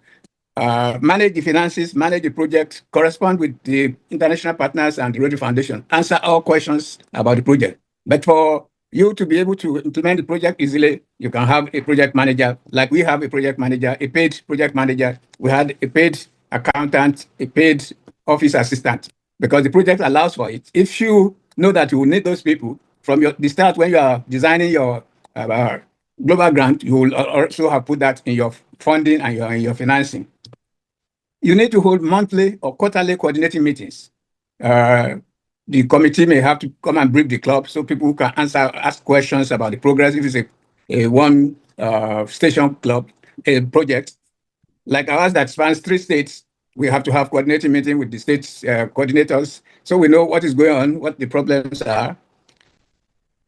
manage the finances, manage the project, correspond with the international partners and the Rotary Foundation, answer all questions about the project. But for you to be able to implement the project easily, you can have a project manager, like we have a project manager, a paid project manager. We had a paid accountant, a paid office assistant, because the project allows for it. If you know that you will need those people from the start when you are designing your global grant, you will also have put that in your funding and your financing. You need to hold monthly or quarterly coordinating meetings. The committee may have to come and brief the club so people can ask questions about the progress. If it's a one station club, a project like ours that spans 3 states, we have to have coordinating meeting with the state coordinators so we know what is going on, what the problems are.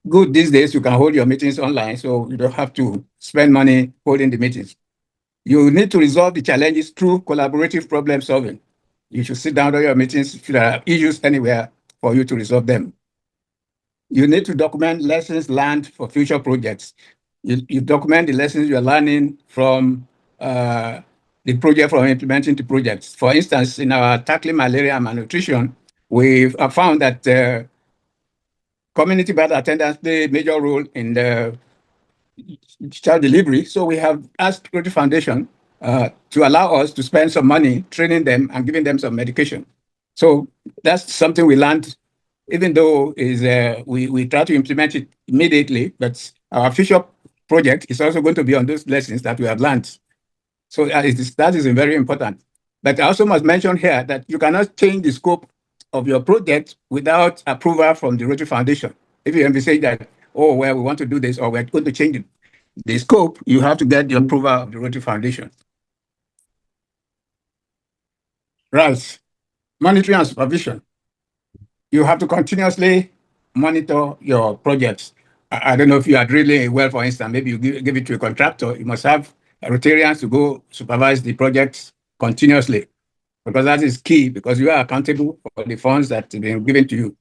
Good, these days you can hold your meetings online, so you don't have to spend money holding the meetings. You need to resolve the challenges through collaborative problem solving. You should sit down at your meetings if there are issues anywhere for you to resolve them. You need to document lessons learned for future projects. You document the lessons you're learning from the project, from implementing the projects. For instance, in our tackling malaria and malnutrition, we have found that community birth attendants play a major role in the child delivery. So we have asked Rotary Foundation to allow us to spend some money training them and giving them some medication. So that's something we learned, even though we try to implement it immediately, but our future project is also going to be on those lessons that we have learned. So that is very important. But I also must mention here that you cannot change the scope of your project without approval from the Rotary Foundation. If you envisage that, oh, well, we want to do this, or we're going to change the scope, you have to get the approval of the Rotary Foundation. Right. Monitoring and supervision. You have to continuously monitor your projects. I don't know if you are drilling a well, for instance, maybe you give it to a contractor. You must have Rotarians to go supervise the projects continuously, because that is key, because you are accountable for the funds that have been given to you.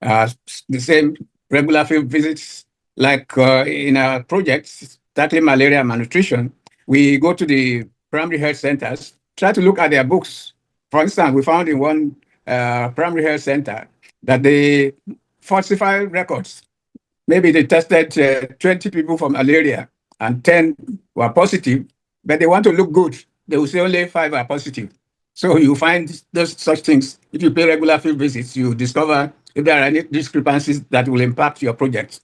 The same regular field visits, like in our projects, tackling malaria and malnutrition, we go to the primary health centers, try to look at their books. For instance, we found in one primary health center that they falsify records. Maybe they tested 20 people for malaria and 10 were positive, but they want to look good. They will say only 5 are positive. So you find those such things. If you pay regular field visits, you discover if there are any discrepancies that will impact your project.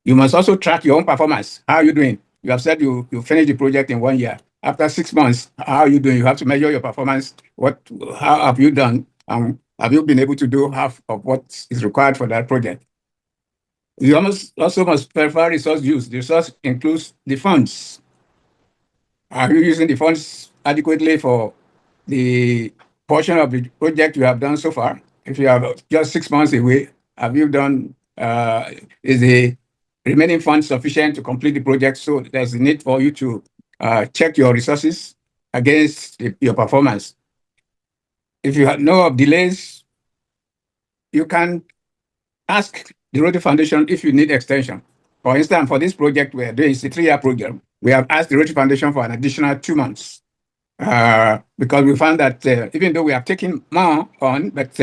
You must also track your own performance. How are you doing? You have said you finished the project in 1 year. After 6 months, how are you doing? You have to measure your performance. How have you done? Have you been able to do half of what is required for that project? You also must verify resource use. The resource includes the funds. Are you using the funds adequately for the portion of the project you have done so far? If you have just 6 months away, have you done, is the remaining funds sufficient to complete the project? So there's a need for you to check your resources against your performance. If you know of delays, you can ask the Rotary Foundation if you need extension. For instance, for this project we're doing, it's a 3-year program. We have asked the Rotary Foundation for an additional 2 months because we found that even though we have taken more on, but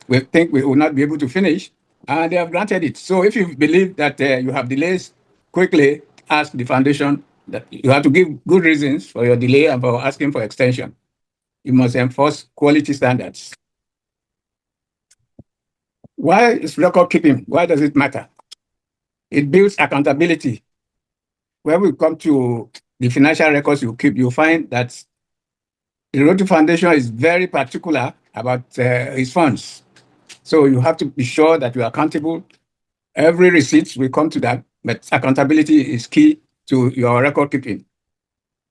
we think we will not be able to finish, and they have granted it. So if you believe that you have delays, quickly ask the foundation. That you have to give good reasons for your delay and for asking for extension. You must enforce quality standards. Why is record keeping? Why does it matter? It builds accountability. When we come to the financial records you keep, you find that the Rotary Foundation is very particular about its funds. So you have to be sure that you are accountable. Every receipt will come to that, but accountability is key to your record keeping.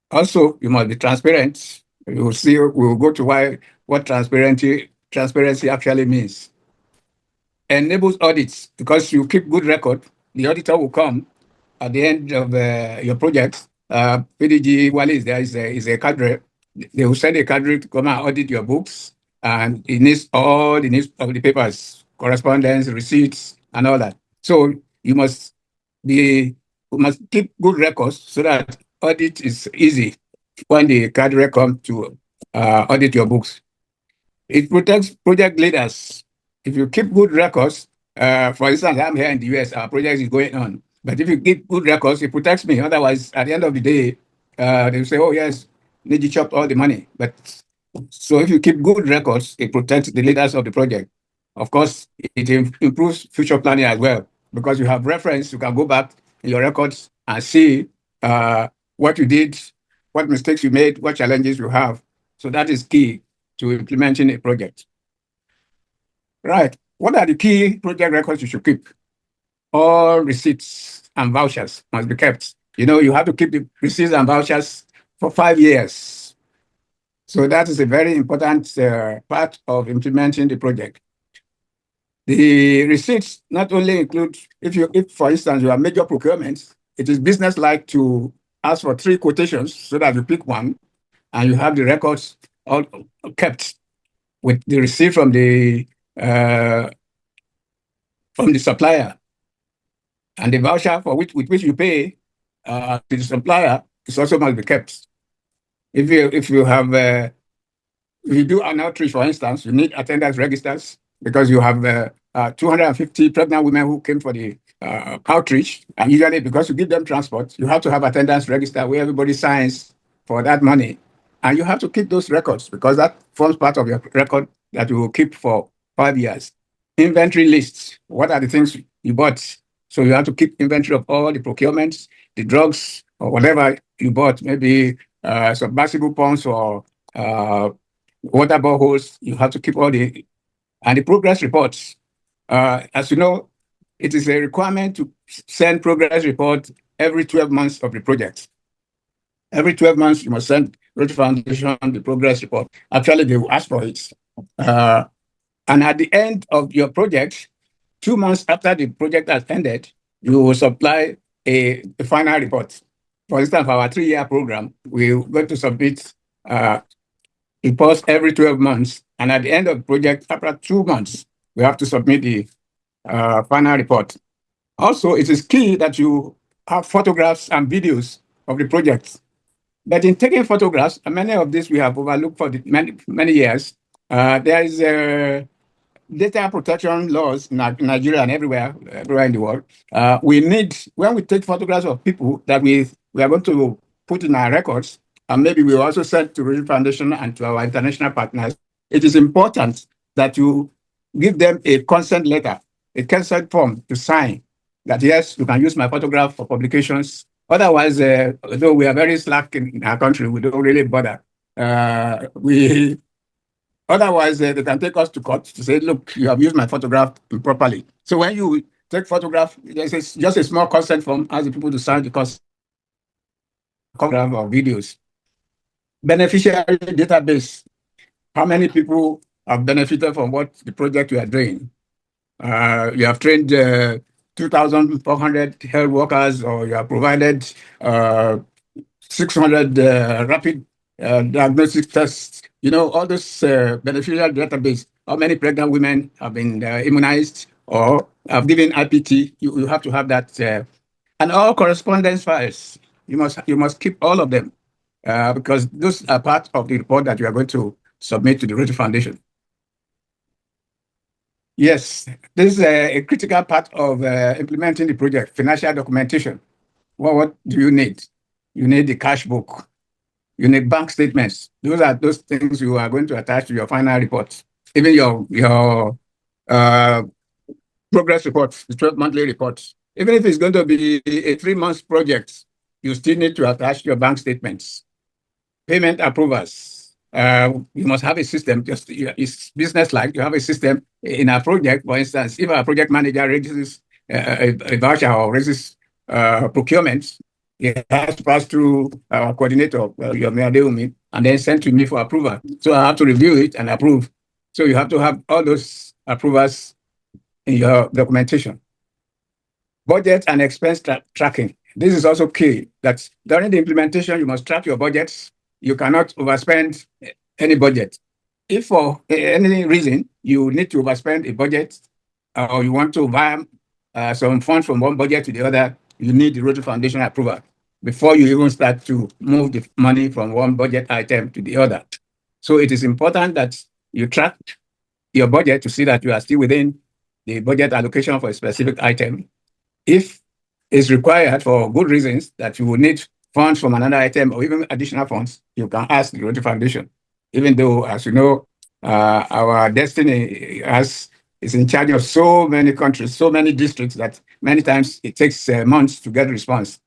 Also, you must be transparent. You will see, we will go to what transparency actually means. Enables audits, because you keep good record, the auditor will come at the end of your project. PDG Wally is a cadre. They will send a cadre to come and audit your books, and it needs all the needs of the papers, correspondence, receipts, and all that. So you must keep good records so that audit is easy when the cadre come to audit your books. It protects project leaders. If you keep good records, for instance, I'm here in the US, our project is going on. But if you keep good records, it protects me. Otherwise, at the end of the day, they say, oh, yes, Niji chopped all the money. But so if you keep good records, it protects the leaders of the project. Of course, it improves future planning as well, because you have reference, you can go back in your records and see what you did, what mistakes you made, what challenges you have. So that is key. to implementing a project. Right. What are the key project records you should keep? All receipts and vouchers must be kept. You know, you have to keep the receipts and vouchers for 5 years. So that is a very important part of implementing the project. The receipts not only include, if for instance, you have major procurements, it is business-like to ask for 3 quotations so that you pick one and you have the records all kept with the receipt from the supplier, and the voucher with which you pay to the supplier is also must be kept. If you do an outreach, for instance, you need attendance registers because you have 250 pregnant women who came for the outreach, and usually because you give them transport, you have to have attendance register where everybody signs for that money, and you have to keep those records because that forms part of your record that you will keep for 5 years. Inventory lists. What are the things you bought? So you have to keep inventory of all the procurements, the drugs, or whatever you bought, maybe submersible pumps or water boreholes. You have to keep all the progress reports. As you know, it is a requirement to send progress report every 12 months of the project. Every 12 months, you must send Rotary Foundation the progress report. Actually, they will ask for it. And at the end of your project, 2 months after the project has ended, you will supply a final report. For instance, for our 3-year program, we're going to submit reports every 12 months. And at the end of the project, after 2 months, we have to submit the final report. Also, it is key that you have photographs and videos of the project. But in taking photographs, and many of these we have overlooked for many years, there is data protection laws in Nigeria and everywhere in the world. We need, when we take photographs of people that we are going to put in our records, and maybe we also send to Rotary Foundation and to our international partners, it is important that you give them a consent letter, a consent form to sign that, yes, you can use my photograph for publications. Otherwise, though we are very slack in our country, we don't really bother. Otherwise, they can take us to court to say, look, you have used my photograph improperly. So when you take photograph, there's just a small consent form, ask the people to sign the consent photograph or videos. Beneficiary database. How many people have benefited from what the project you are doing? You have trained 2,400 health workers, or you have provided 600 rapid diagnostic tests. You know, all those beneficial database, how many pregnant women have been immunized or have given IPT, you have to have that. And all correspondence files, you must keep all of them because those are part of the report that you are going to submit to the Rotary Foundation. Yes, this is a critical part of implementing the project, financial documentation. Well, what do you need? You need the cash book. You need bank statements. Those are those things you are going to attach to your final report. Even your progress reports, the 12-monthly reports. Even if it's going to be a 3-month project, you still need to attach your bank statements. Payment approvals. You must have a system, just it's business-like. You have a system in a project, for instance, if a project manager raises a voucher or raises procurement, it has to pass through our coordinator, and then sent to me for approval. So I have to review it and approve. So you have to have all those approvals in your documentation. Budget and expense tracking. This is also key. That during the implementation, you must track your budgets. You cannot overspend any budget. If for any reason you need to overspend a budget, or you want to buy some funds from one budget to the other, you need the Rotary Foundation approval before you even start to move the money from one budget item to the other. So it is important that you track your budget to see that you are still within the budget allocation for a specific item. If it's required for good reasons that you will need funds from another item or even additional funds, you can ask the Rotary Foundation. Even though, as you know, our destiny is in charge of so many countries, so many districts that many times it takes months to get a response.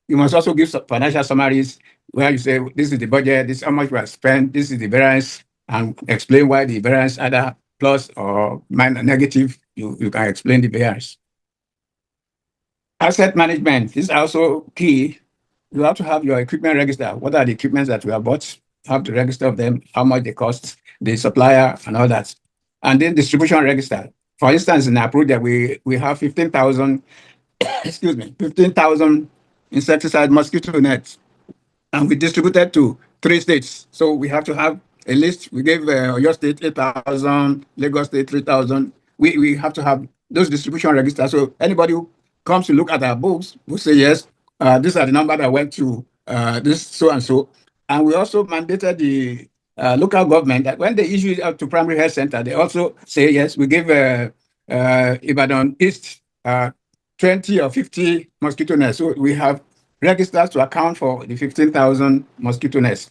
You must also give financial summaries where you say, this is the budget, this is how much we have spent, this is the variance and explain why the variance either plus or minus negative. You can explain the variance. Asset management is also key. You have to have your equipment register. What are the equipments that we have bought? Have to register of them, how much they cost, the supplier, and all that. And then distribution register. For instance, in our project, we have 15,000, excuse me, 15,000 insecticide mosquito nets, and we distributed to 3 states. So we have to have a list. We gave your state 8,000, Lagos State 3,000. We have to have those distribution registers. So anybody who comes to look at our books will say, yes, these are the number that went to this so and so. And we also mandated the local government that when they issue it out to primary health center, they also say, yes, we give Ibadan East 20 or 50 mosquito nets. So we have registers to account for the 15,000 mosquito nets.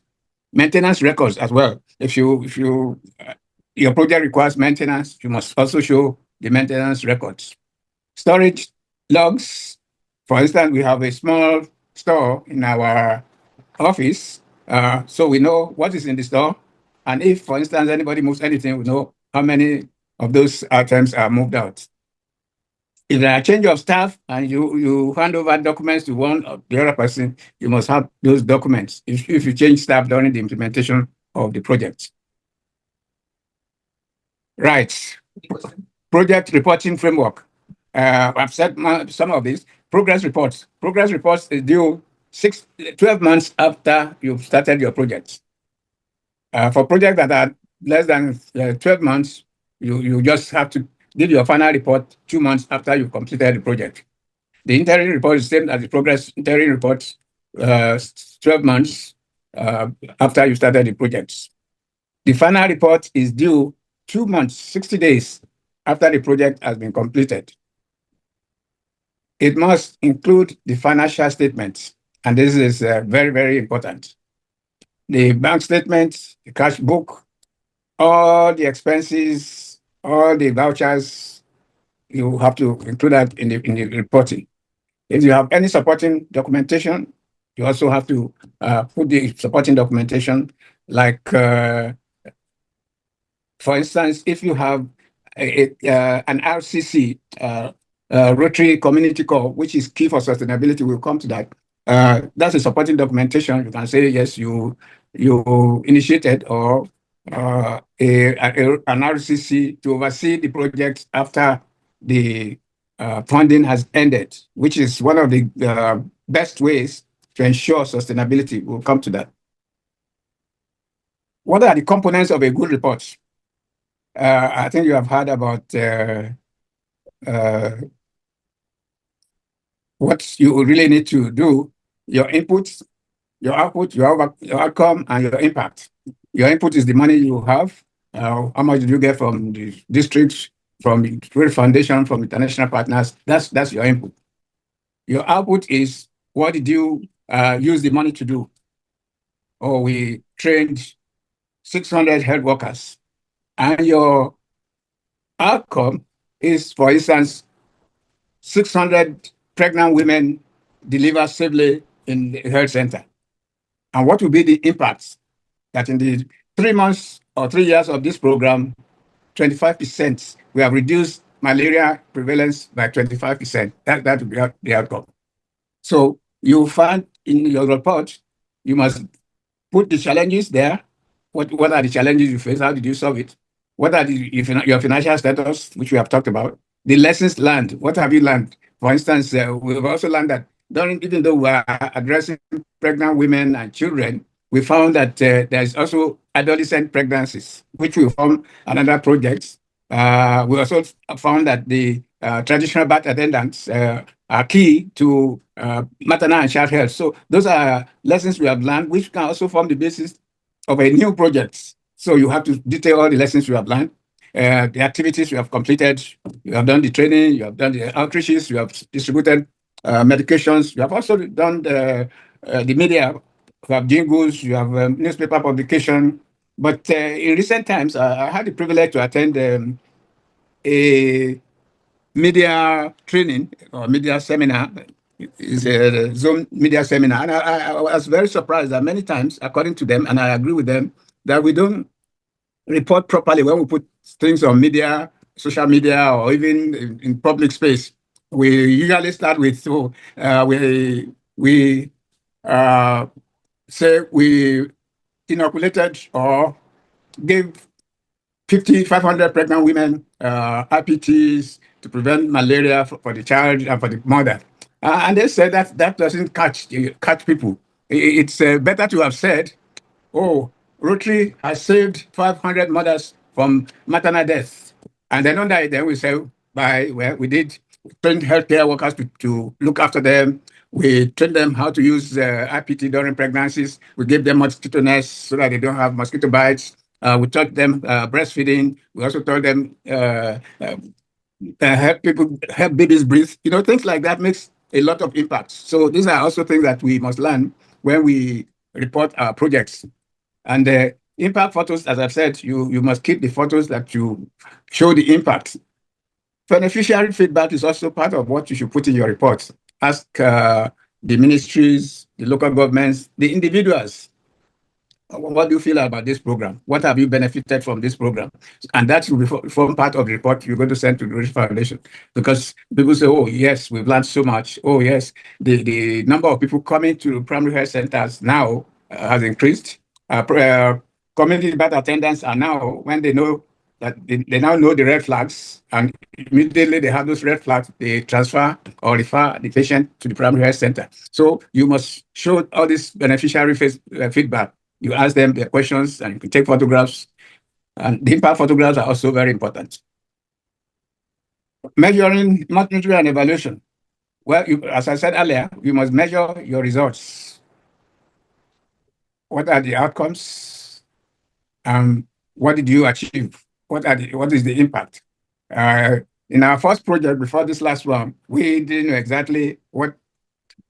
Maintenance records as well. If your project requires maintenance, you must also show the maintenance records. Storage logs. For instance, we have a small store in our office, so we know what is in the store. And if, for instance, anybody moves anything, we know how many of those items are moved out. If there are change of staff and you hand over documents to one or the other person, you must have those documents if you change staff during the implementation of the project. Right. Project reporting framework. I've said some of these. Progress reports. Progress reports is due 12 months after you've started your project. For projects that are less than 12 months, you just have to give your final report 2 months after you've completed the project. The interim report is the same as the progress interim report, 12 months after you started the project. The final report is due 2 months, 60 days after the project has been completed. It must include the financial statements, and this is very, very important. The bank statement, the cash book, all the expenses, all the vouchers, you have to include that in the reporting. If you have any supporting documentation, you also have to put the supporting documentation, like, for instance, if you have an RCC, Rotary Community Core, which is key for sustainability, we'll come to that. That's a supporting documentation. You can say, yes, you initiated or an RCC to oversee the project after the funding has ended, which is one of the best ways to ensure sustainability. We'll come to that. What are the components of a good report? I think you have heard about what you really need to do, your inputs, your output, your outcome, and your impact. Your input is the money you have. How much did you get from the districts, from the World Foundation, from international partners? That's your input. Your output is what did you use the money to do? Oh, we trained 600 health workers. And your outcome is, for instance, 600 pregnant women deliver safely in the health center. And what will be the impacts? That in the 3 months or 3 years of this program, 25%, we have reduced malaria prevalence by 25%. That will be the outcome. So you find in your report, you must put the challenges there. What are the challenges you face? How did you solve it? What are your financial status, which we have talked about? The lessons learned. What have you learned? For instance, we've also learned that even though we are addressing pregnant women and children, we found that there is also adolescent pregnancies, which will form another project. We also found that the traditional birth attendants are key to maternal and child health. So those are lessons we have learned, which can also form the basis of a new project. So you have to detail all the lessons you have learned, the activities you have completed. You have done the training, you have done the outreaches, you have distributed medications. You have also done the media. You have jingles, you have newspaper publication. But in recent times, I had the privilege to attend a media training or media seminar. It's a Zoom media seminar. And I was very surprised that many times, according to them, and I agree with them, that we don't report properly when we put things on media, social media, or even in public space. We usually start with we say we inoculated or gave 500 pregnant women IPTs to prevent malaria for the child and for the mother. And they said that doesn't catch people. It's better to have said, oh, Rotary has saved 500 mothers from maternal death. And then on that, then we say, we did train healthcare workers to look after them. We train them how to use IPT during pregnancies. We give them mosquito nets so that they don't have mosquito bites. We taught them breastfeeding. We also taught them help babies breathe. Things like that makes a lot of impact. So these are also things that we must learn when we report our projects. And the impact photos, as I've said, you must keep the photos that you show the impact. Beneficiary feedback is also part of what you should put in your reports. Ask the ministries, the local governments, the individuals, what do you feel about this program? What have you benefited from this program? And that will form part of the report you're going to send to the Rotary Foundation. Because people say, oh, yes, we've learned so much. Oh, yes, the number of people coming to primary health centers now has increased. Community birth attendants are now, when they know that they now know the red flags, and immediately they have those red flags, they transfer or refer the patient to the primary health center. So you must show all this beneficiary feedback. You ask them their questions and you can take photographs. And the impact photographs are also very important. Measuring monitoring and evaluation. Well, as I said earlier, you must measure your results. What are the outcomes? What did you achieve? What is the impact? In our first project, before this last one, we didn't know exactly what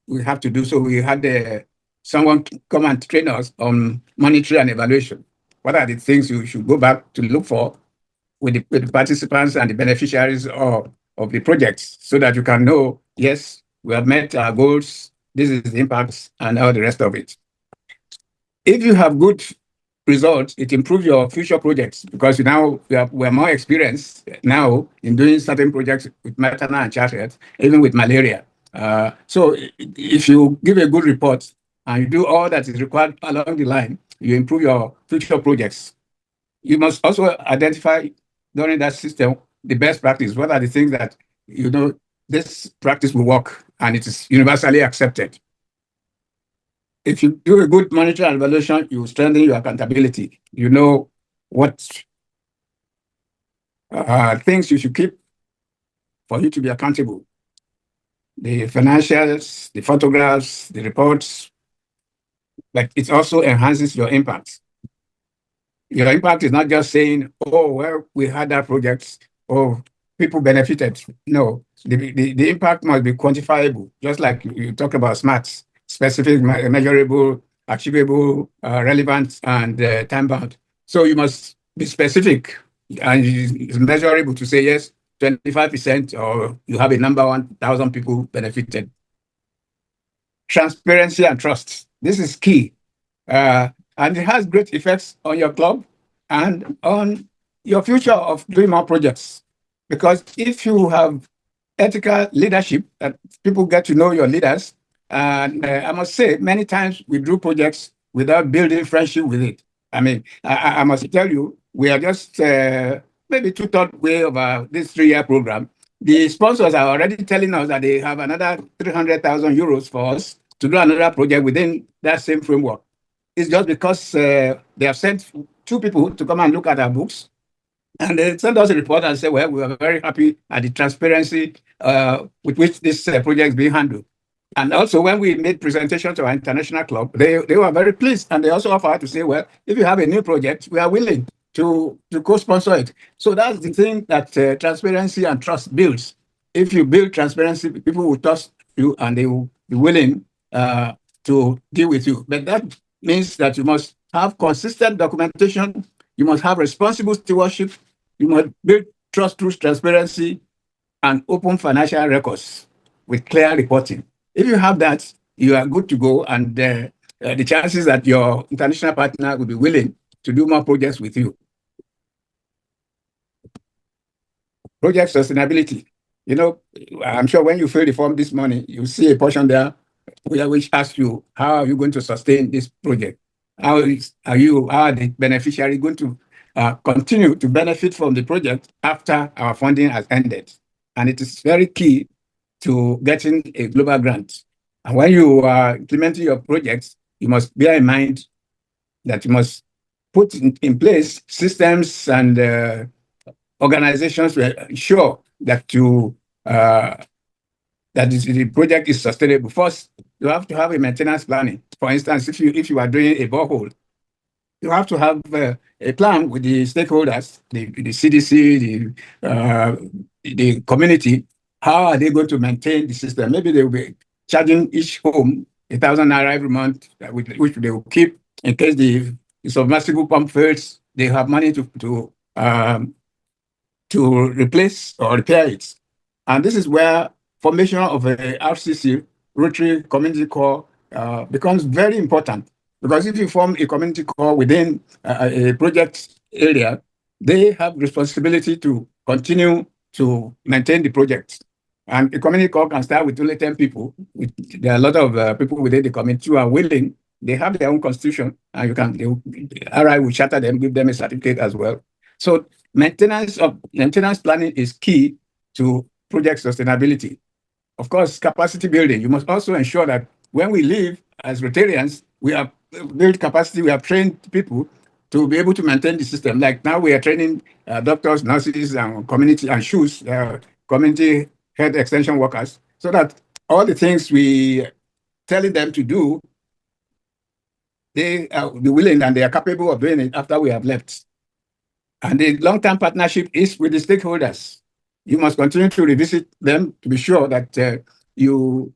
we have to do. So we had someone come and train us on monitoring and evaluation. What are the things you should go back to look for with the participants and the beneficiaries of the projects, so that you can know, yes, we have met our goals, this is the impacts, and all the rest of it. If you have good results, it improves your future projects, because we're more experienced now in doing certain projects with maternal and child health, even with malaria. So if you give a good report and you do all that is required along the line, you improve your future projects. You must also identify during that system the best practice. What are the things that this practice will work and it is universally accepted? If you do a good monitoring and evaluation, you strengthen your accountability. You know what things you should keep for you to be accountable. The financials, the photographs, the reports, but it also enhances your impact. Your impact is not just saying, oh, well, we had that project, or people benefited. No, the impact must be quantifiable, just like you talk about SMART, specific, measurable, achievable, relevant, and time-bound. So you must be specific, and it's measurable to say, yes, 25%, or you have a number 1,000 people benefited. Transparency and trust. This is key. And it has great effects on your club and on your future of doing more projects. Because if you have ethical leadership, that people get to know your leaders, and I must say, many times we do projects without building friendship with it. I mean, I must tell you, we are just maybe 2/3 way of this 3-year program. The sponsors are already telling us that they have another 300,000 euros for us to do another project within that same framework. It's just because they have sent 2 people to come and look at our books, and they sent us a report and said, well, we are very happy at the transparency with which this project is being handled. And also, when we made presentation to our international club, they were very pleased, and they also offered to say, well, if you have a new project, we are willing to co-sponsor it. So that's the thing that transparency and trust builds. If you build transparency, people will trust you and they will be willing to deal with you. But that means that you must have consistent documentation, you must have responsible stewardship, you must build trust through transparency and open financial records with clear reporting. If you have that, you are good to go, and the chances that your international partner will be willing to do more projects with you project sustainability. You know, I'm sure when you fill the form this morning, you see a portion there which asks you, how are you going to sustain this project? How are the beneficiary going to continue to benefit from the project after our funding has ended? And it is very key to getting a global grant. And when you are implementing your projects, you must bear in mind that you must put in place systems and organizations to ensure that the project is sustainable. First, you have to have a maintenance planning. For instance, if you are doing a borehole, you have to have a plan with the stakeholders, the CDC, the community. How are they going to maintain the system? Maybe they will be charging each home 1,000 naira every month, which they will keep in case the submersible pump fails. They have money to replace or repair it. And this is where formation of a RCC, Rotary Community Core, becomes very important. Because if you form a community core within a project area, they have responsibility to continue to maintain the project. And a community core can start with only 10 people. There are a lot of people within the community who are willing. They have their own constitution, and RI will charter them, give them a certificate as well. So maintenance planning is key to project sustainability. Of course, capacity building. You must also ensure that when we leave as Rotarians, we have built capacity, we have trained people to be able to maintain the system. Like now we are training doctors, nurses, and community and SHUs, community health extension workers, so that all the things we telling them to do, they are willing and they are capable of doing it after we have left. And the long-term partnership is with the stakeholders. You must continue to revisit them to be sure that you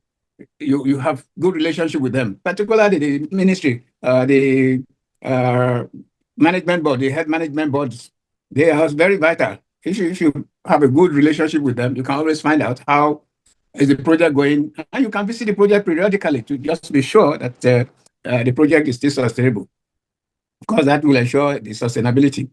have good relationship with them, particularly the ministry, the management board, the head management boards. They are very vital. If you have a good relationship with them, you can always find out how is the project going, and you can visit the project periodically to just be sure that the project is still sustainable. Of course, that will ensure the sustainability.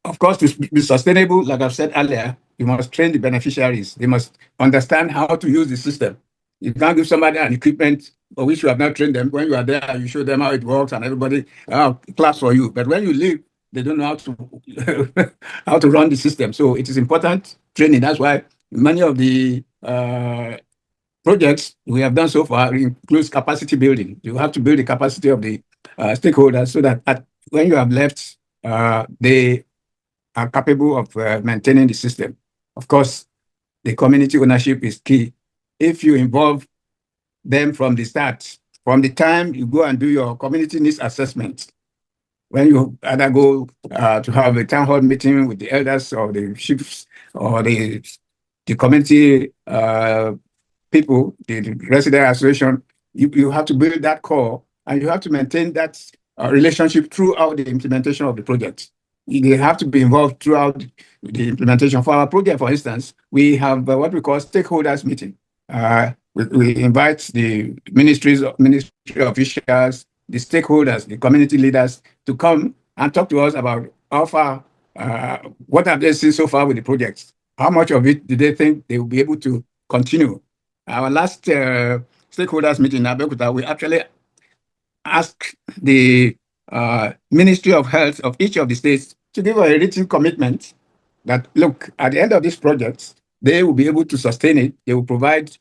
Of course, to be sustainable, like I've said earlier, you must train the beneficiaries. They must understand how to use the system. You can't give somebody an equipment for which you have not trained them. When you are there, you show them how it works, and everybody claps for you. But when you leave, they don't know how to how to run the system. So it is important training. That's why many of the projects we have done so far includes capacity building. You have to build the capacity of the stakeholders so that when you have left, they are capable of maintaining the system. Of course, the community ownership is key. If you involve them from the start, from the time you go and do your community needs assessment, when you either go to have a town hall meeting with the elders or the chiefs or the community people, the resident association, you have to build that core and you have to maintain that relationship throughout the implementation of the project. They have to be involved throughout the implementation. For our project, for instance, we have what we call stakeholders meeting. We invite the ministry officials, the stakeholders, the community leaders to come and talk to us about how far, what have they seen so far with the projects? How much of it do they think they will be able to continue? Our last stakeholders meeting in Abeokuta, we actually asked the Ministry of Health of each of the states to give a written commitment that, look, at the end of this project, they will be able to sustain it. They will provide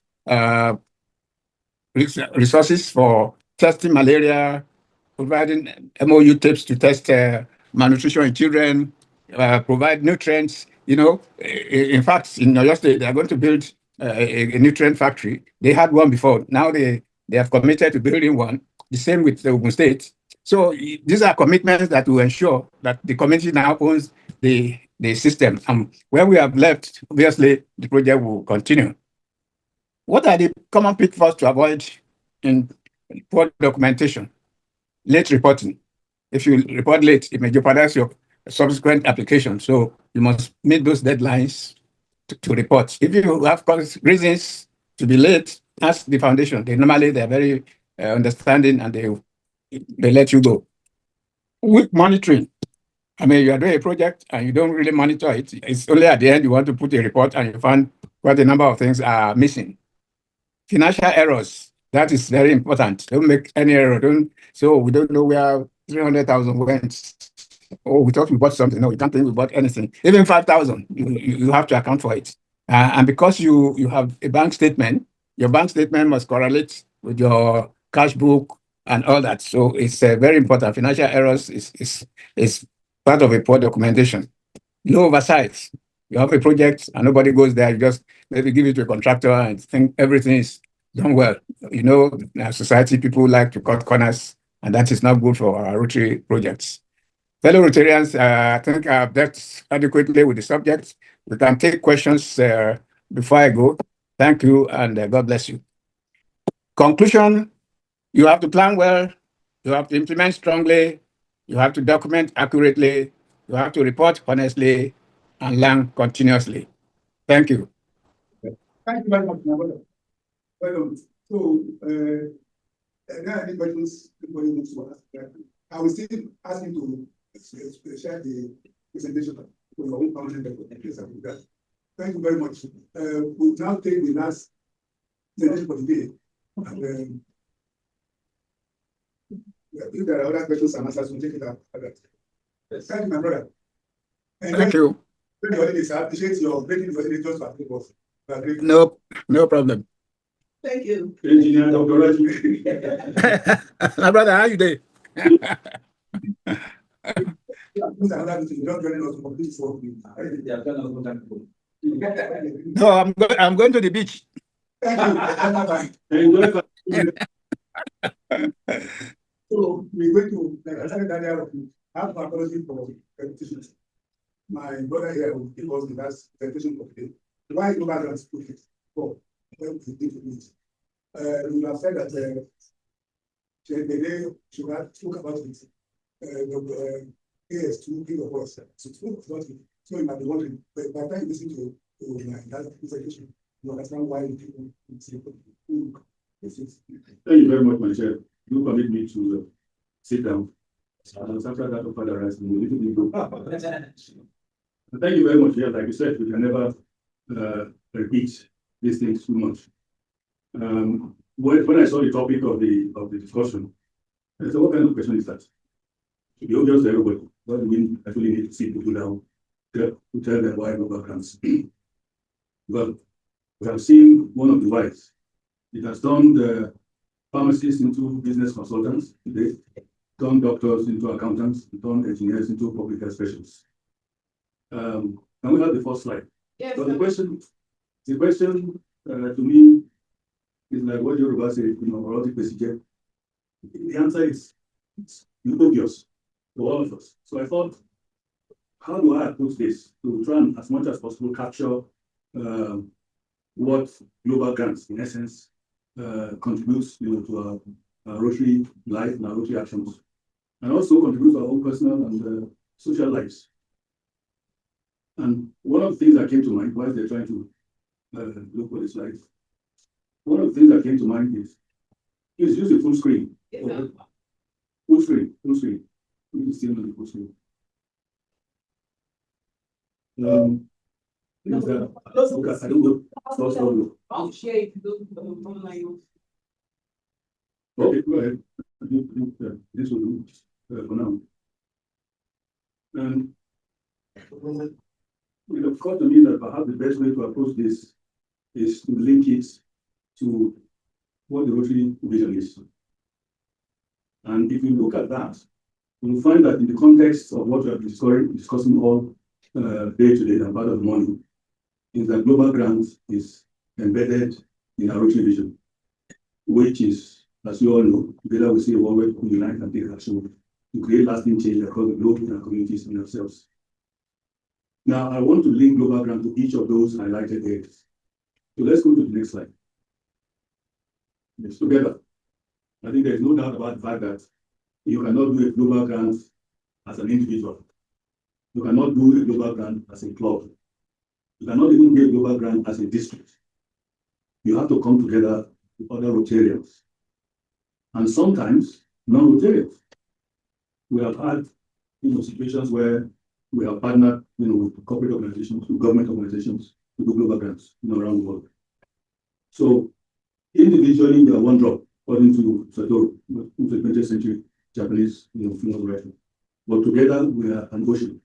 resources for testing malaria, providing MOU tapes to test malnutrition in children, provide nutrients. You know, in fact, in Oyo State, they are going to build a nutrient factory. They had one before. Now they have committed to building one. The same with the Ogun State. So these are commitments that will ensure that the community now owns the system. And when we have left, obviously, the project will continue. What are the common pitfalls to avoid in poor documentation? Late reporting. If you report late, it may jeopardize your subsequent application. So you must meet those deadlines to report. If you have reasons to be late, ask the foundation. They're very understanding and they let you go. Weak monitoring. I mean, you are doing a project and you don't really monitor it. It's only at the end you want to put a report and you find quite a number of things are missing. Financial errors, that is very important. Don't make any error. So we don't know where 300,000 went. Oh, we thought we bought something. No, we can't think we bought anything. Even 5,000, you have to account for it. And because you have a bank statement, your bank statement must correlate with your cash book and all that. So it's very important. Financial errors is part of a poor documentation. No oversight. You have a project and nobody goes there. You just maybe give it to a contractor and think everything is done well. You know, in our society, people like to cut corners, and that is not good for our Rotary projects. Fellow Rotarians, I think I've dealt adequately with the subject. We can take questions before I go. Thank you, and God bless you. Conclusion, you have to plan well, you have to implement strongly, you have to document accurately, you have to report honestly, and learn continuously. Thank you. Thank you very much, my brother. Well done. So, there are any questions anybody wants to ask? I will still ask you to share the presentation for your own foundation. Thank you very much. We'll now take the last presentation for the day. And, if there are other questions and answers, we'll take it up. Thank you, my brother. And Thank you. the holidays, I appreciate your breaking the holidays just for us. No problem. Thank you. Engineer Dr. Raju. My brother, how you doing? No, I'm going to the beach. Thank you. So we're going to, like I said earlier, have an apology for repetitions. My brother here will give us the last presentation of the day. Why global grants put it for when we did it? We have said that they should have spoke about it. The AS2 give of us. So spoke about it. So you might be wondering, but by the time you listen to that presentation, you understand why people say Thank you very much, my chair. Do permit me to sit down. And after that, Father Rice, we need to go. Thank you very much. Yeah, like you said, we can never repeat these things too much. When I saw the topic of the discussion, I said, what kind of question is that? To be obvious to everybody, what do we actually need to sit people down to tell them why global grants? Well, we have seen one of the whys. It has turned the pharmacists into business consultants today, turned doctors into accountants, turned engineers into public health specialists. Can we have the first slide? Yes. So the question to me is like what Yoruba say, or the answer is it's obvious to all of us. So I thought, how do I approach this to try and as much as possible capture what global grants, in essence, contributes to our Rotary life and our Rotary actions, and also contributes to our own personal and social lives. And one of the things that came to mind while they're trying to look for the slides, one of the things that came to mind is use the full screen. Yes, Full screen. We can still on the full screen. I don't know. I'll share if you don't online. Okay, go ahead. I think this will do for now. And it occurred to me that perhaps the best way to approach this is to link it to what the Rotary vision is. And if you look at that, you'll find that in the context of what we have been discussing all day today and part of the morning, is that global grants is embedded in our Rotary vision, which is, as you all know, together we see a world where people unite and take action to create lasting change across the globe in our communities and ourselves. Now, I want to link global grant to each of those highlighted areas. So let's go to the next slide. Yes, together. I think there's no doubt about the fact that you cannot do a global grant as an individual. You cannot do a global grant as a club. You cannot even do a global grant as a district. You have to come together with other Rotarians. And sometimes non-Rotarians. We have had situations where we have partnered, with corporate organizations, with government organizations, to do global grants, around the world. So individually, we are one drop, according to Satoru, who's a 20th century Japanese, famous writer. But together, we are an ocean.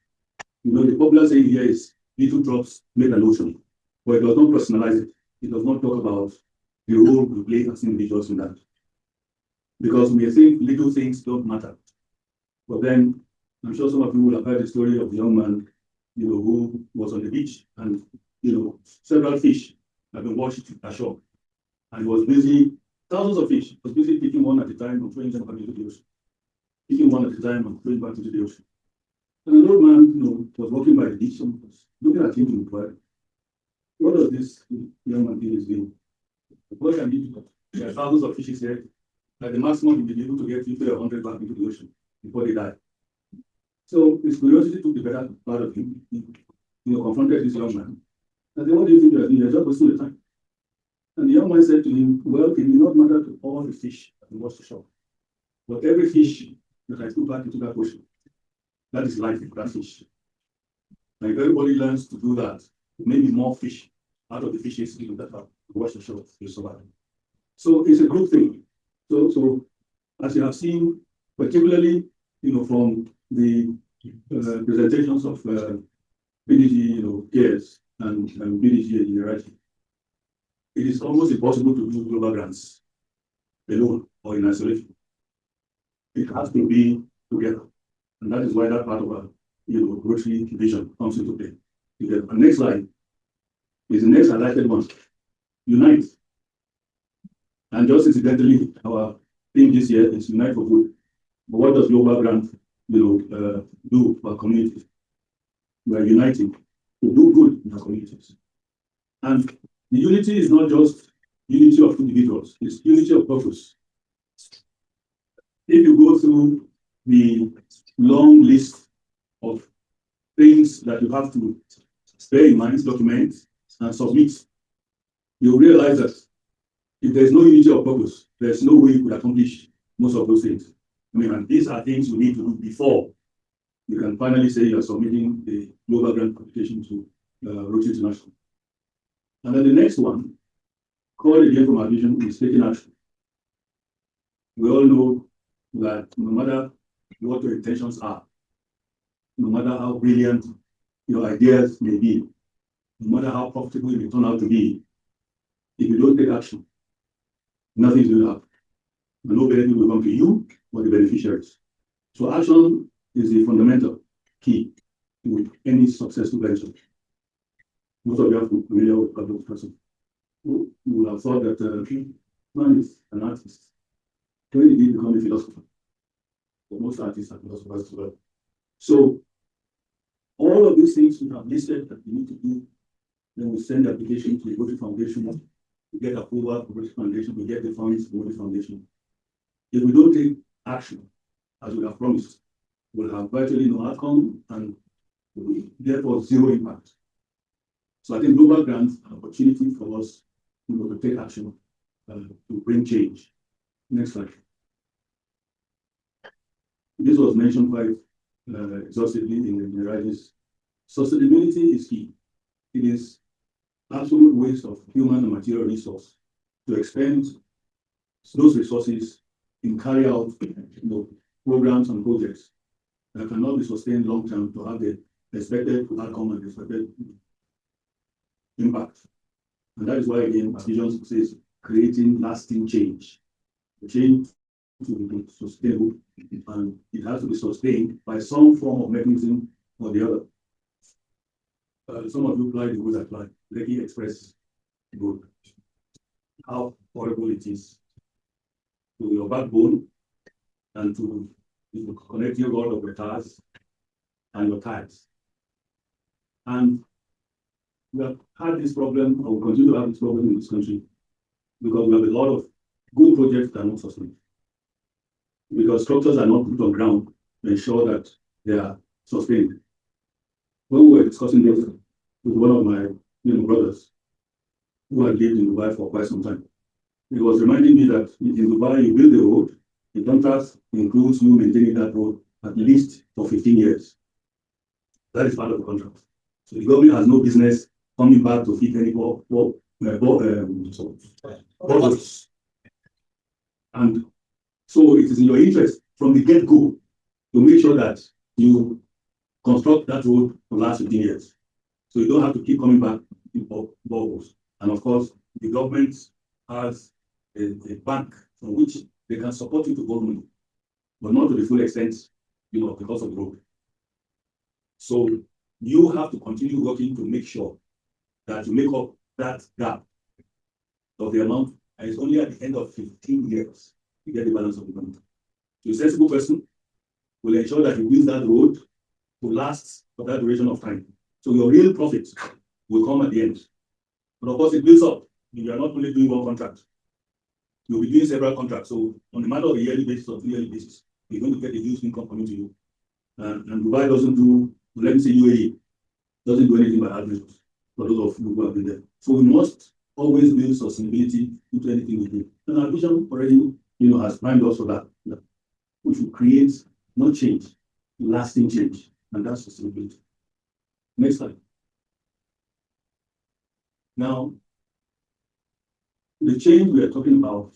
The popular saying here is little drops make an ocean, but it does not personalize it. It does not talk about the role we play as individuals in that. Because we think little things don't matter. But then, I'm sure some of you will have heard the story of the young man, who was on the beach and, several fish have been washed ashore. And he was busy, thousands of fish, was busy picking one at a time and throwing them back into the ocean. Picking one at a time and throwing back into the ocean. And an old man, was walking by the beach and was looking at him to inquire, what does this young man is doing? What can he do? There are thousands of fishes here. Like the maximum he will be able to get 50 or 100 back into the ocean before they die. So his curiosity took the better part of him. He confronted this young man. And then, what do you think you are doing? You're just wasting the time. And the young man said to him, well, it will not matter to all the fish that wash the shore. But every fish that I put back into that ocean, that is life for that fish. And if everybody learns to do that, maybe more fish out of the fishes that have wash the shore will survive. So it's a good thing. So as you have seen, particularly from the presentations of BDG peers and BDG in Iraqi, it is almost impossible to do global grants alone or in isolation. It has to be together, and that is why that part of our Rotary vision comes into play. The next slide is the next highlighted one. Unite. And just incidentally, our theme this year is Unite for Good. But what does global grant, do for our communities? We are uniting to do good in our communities. And the unity is not just unity of individuals, it's unity of purpose. If you go through the long list of things that you have to bear in mind, document, and submit, you'll realize that if there's no unity of purpose, there's no way you could accomplish most of those things. And these are things you need to do before you can finally say you're submitting the global grant application to Rotary International. And then the next one, call again from our vision, is taking action. We all know that no matter what your intentions are, no matter how brilliant your ideas may be, no matter how profitable it may turn out to be, if you don't take action, nothing will happen. No benefit will come to you or the beneficiaries. So action is the fundamental key to any successful venture. Most of you are familiar with public person. You will have thought that man is an artist. When did he become a philosopher? But most artists are philosophers as well. So all of these things we have listed that we need to do, then we send the application to the Rotary Foundation, we get approval for Rotary Foundation, we get the funds for Rotary Foundation. If we don't take action, as we have promised, we'll have virtually no outcome and therefore zero impact. So I think global grants are an opportunity for us to take action to bring change. Next slide. This was mentioned quite exhaustively in the writings. Sustainability is key. It is absolute waste of human and material resource to expend those resources in carry out programs and projects that cannot be sustained long term to have the expected outcome and expected impact. And that is why, again, our vision says creating lasting change. The change to be sustainable, and it has to be sustained by some form of mechanism or the other. Some of you apply the good apply. Lekki Express good. How horrible it is to your backbone and to connect your rod of your tires and your tires. And we have had this problem, or we continue to have this problem in this country, because we have a lot of good projects that are not sustained. Because structures are not put on ground to ensure that they are sustained. When we were discussing this with one of my brothers who had lived in Dubai for quite some time, he was reminding me that in Dubai, you build a road, the contract includes you maintaining that road at least for 15 years. That is part of the contract. So the government has no business coming back to feed any bottles. And so it is in your interest from the get-go to make sure that you construct that road for the last 15 years. So you don't have to keep coming back to bottles. And of course, the government has a bank from which they can support you to borrow money, but not to the full extent, because of the road. So you have to continue working to make sure that you make up that gap of the amount, and it's only at the end of 15 years you get the balance of the money. So a sensible person will ensure that you build that road to last for that duration of time. So your real profit will come at the end. But of course, it builds up. You are not only doing one contract. You'll be doing several contracts. So on a matter of a yearly basis or 2 yearly basis, you're going to get a huge income coming to you. And Dubai doesn't do, let me say UAE, doesn't do anything by average for those of you who have been there. So we must always build sustainability into anything we do. And our vision already, has primed us for that. We should create not change, lasting change. And that's sustainability. Next slide. Now, the change we are talking about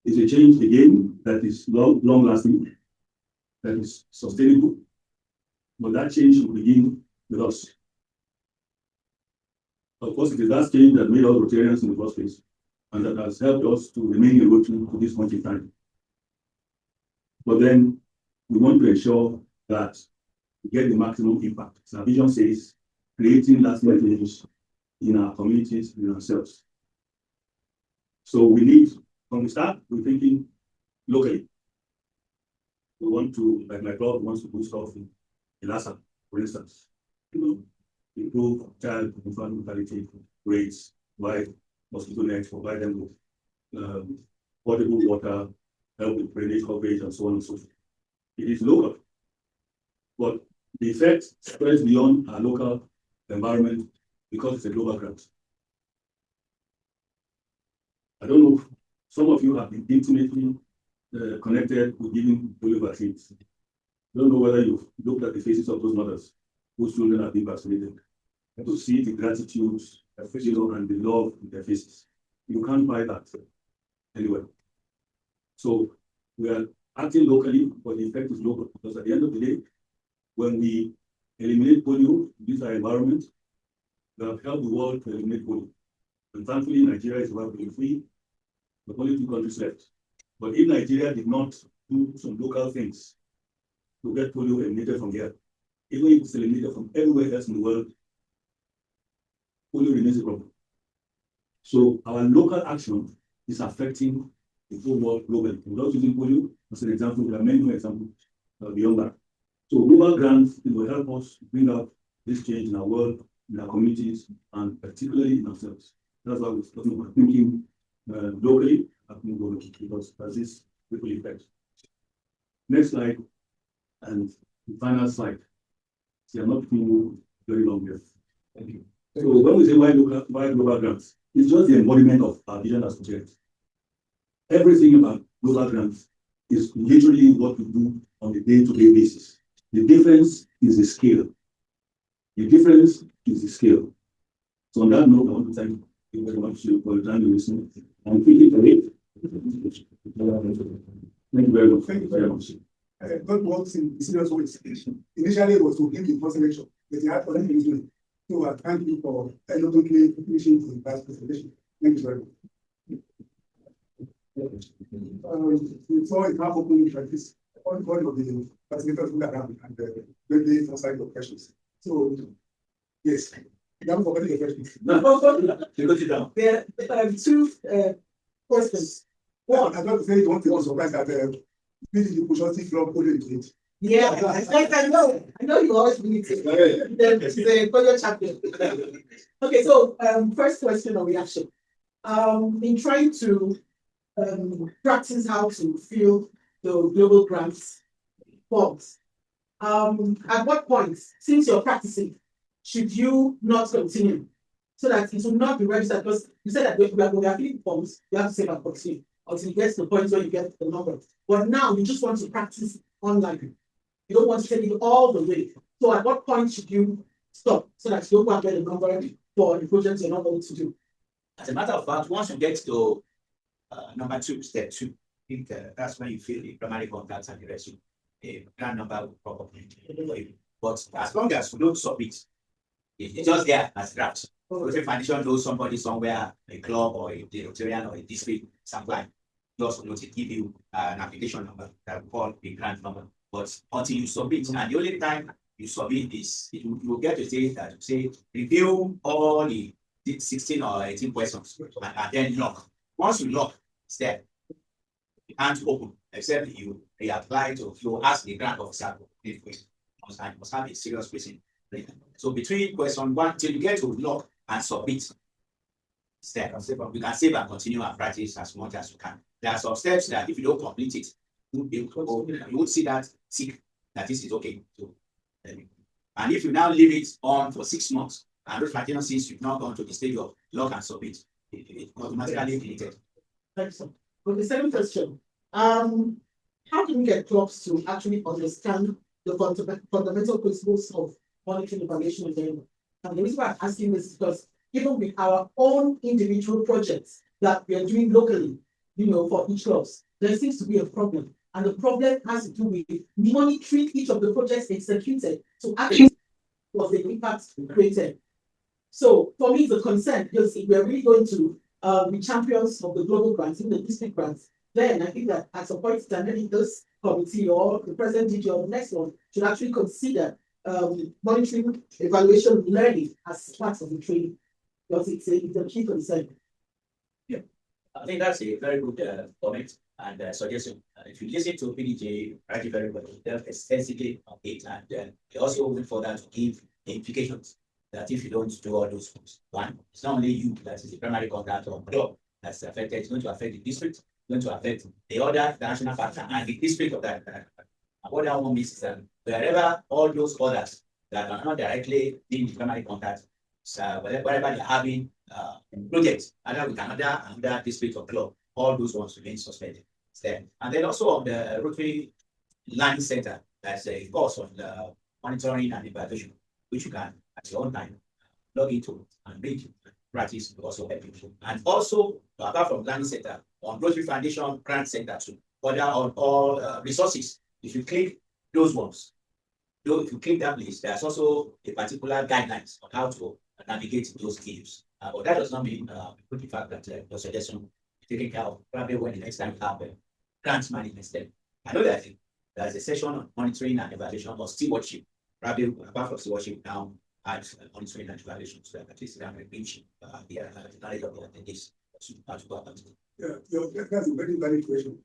is a change, again, that is long-lasting, that is sustainable, but that change will begin with us. Of course, it is that change that made us Rotarians in the first place, and that has helped us to remain in Rotary to this point in time. But then, we want to ensure that we get the maximum impact. So our vision says, creating lasting change in our communities, in ourselves. So we need, from the start, we're thinking locally. We want to, like my club wants to put stuff in Lhasa, for instance. Improve child and infant mortality rates, provide mosquito nets, provide them with potable water, help with drainage coverage, and so on and so forth. It is local, but the effect spreads beyond our local environment because it's a global grant. I don't know, some of you have been intimately connected with giving polio vaccines. I don't know whether you've looked at the faces of those mothers whose children have been vaccinated, and to see the gratitude, and the love in their faces. You can't buy that anywhere. So we are acting locally, but the effect is local, because at the end of the day, when we eliminate polio, this our environment, we have helped the world to eliminate polio. And thankfully, Nigeria is well free. The only 2 countries left. But if Nigeria did not do some local things to get polio eliminated from here, even if it's eliminated from everywhere else in the world, polio remains a problem. So our local action is affecting the whole world globally. Without using polio as an example, there are many more examples beyond that. So global grants will help us bring out this change in our world, in our communities, and particularly in ourselves. That's why we're talking about thinking locally, because there's this ripple effect. Next slide, and the final slide. See, I'm not too very long here. Thank you. So when we say why global grants, it's just the embodiment of our vision as projects. Everything about global grants is literally what we do on a day-to-day basis. The difference is the scale. The difference is the scale. So on that note, I want to thank you very much for the time you listened. I'm thinking for it. Thank you very much. Thank you very much. God works in serious ways. Initially, it was to give the first election, but he had other things doing. So I thank you for eloquently finishing the past presentation. Thank you very much. Before it now open like this, all of the facilitators look around and really answer your questions. So, yes, you haven't forgotten your questions. You got it down. There are 2 questions. One, I'm going to say you want to also surprise that you push on from polio into it. Yeah, I know you always believe it. She's a polio champion. Okay, so first question or reaction. In trying to practice how to fill the global grants forms, at what point, since you're practicing, should you not continue so that it will not be registered? Because you said that we are filling forms, you have to save and continue. until you get to the point where you get the number. But now you just want to practice online. You don't want to take it all the way. So at what point should you stop so that you don't go and get a number for the projects you're not able to do? As a matter of fact, once you get to number 2, step 2, I think that's when you feel the primary contacts and the rest. A grand number will probably for you. But as long as you don't submit, it's just there as draft. Rotary Foundation knows somebody somewhere, a club or a Rotarian or a district, something. You also know to give you an application number that we call a grant number. But until you submit, and the only time you submit this, you will get to say that say review all the 16 or 18 questions and then lock. Once you lock, it's there. You can't open except you reapply to you ask the grant officer if you must have a serious reason. So between question 1 till you get to lock and submit, it's there. You can save and continue and practice as much as you can. There are some steps that if you don't complete it, you would see that tick that this is okay. So, and if you now leave it on for 6 months, and those Foundation since you've not gone to the stage of lock and submit, it automatically deleted. Excellent. Okay, second question. How can we get clubs to actually understand the fundamental principles of monitoring, evaluation, and learning? And the reason why I'm asking this is because even with our own individual projects that we are doing locally, for each clubs, there seems to be a problem. And the problem has to do with monitoring each of the projects executed to actually was the impact created. So for me, the concern, you'll see, we're really going to be champions of the global grants, even the district grants. Then I think that at some point, maybe this committee or the present DG or the next one should actually consider monitoring, evaluation, learning as part of the training. Because it's a key concern. Yeah, I think that's a very good comment and suggestion. If you listen to PDJ, write it very well, they extensively on it, and they also went further to give the implications that if you don't do all those things, one, it's not only you that is the primary contact or club that's affected, it's going to affect the district, it's going to affect the other national partner and the district of that. What that one means is that wherever all those others that are not directly in the primary contact, wherever they're having projects, either with another district or club, all those ones remain suspended. And then also on the Rotary Learning Center, that's a course on the monitoring and evaluation, which you can at your own time log into and read, practice will also help you. And also, apart from Learning Center, on Rotary Foundation Grant Center too, other on all resources, if you click those ones, if you click that list, there's also a particular guidelines on how to navigate those schemes. But that does not mean the fact that your suggestion is taken care of probably when the next time you have grants management step. I know that there's a session on monitoring and evaluation or stewardship, probably apart from stewardship now, add monitoring and evaluation so that at least they can reach the knowledge of the attendees to go about it. Yeah, that's a very valid question.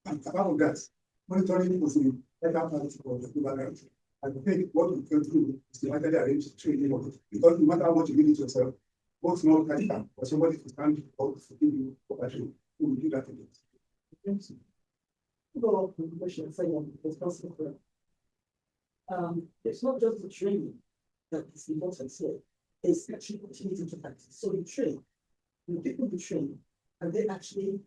And apart from that, monitoring was the better part of the global grant. I think what we can do is to actually arrange training of it. Because no matter how much you give it yourself, both small capital or somebody to stand up to give you opportunity, who will do that again. It's not just the training that is important here, it's actually continuing to practice. So you train, when people you train, and they actually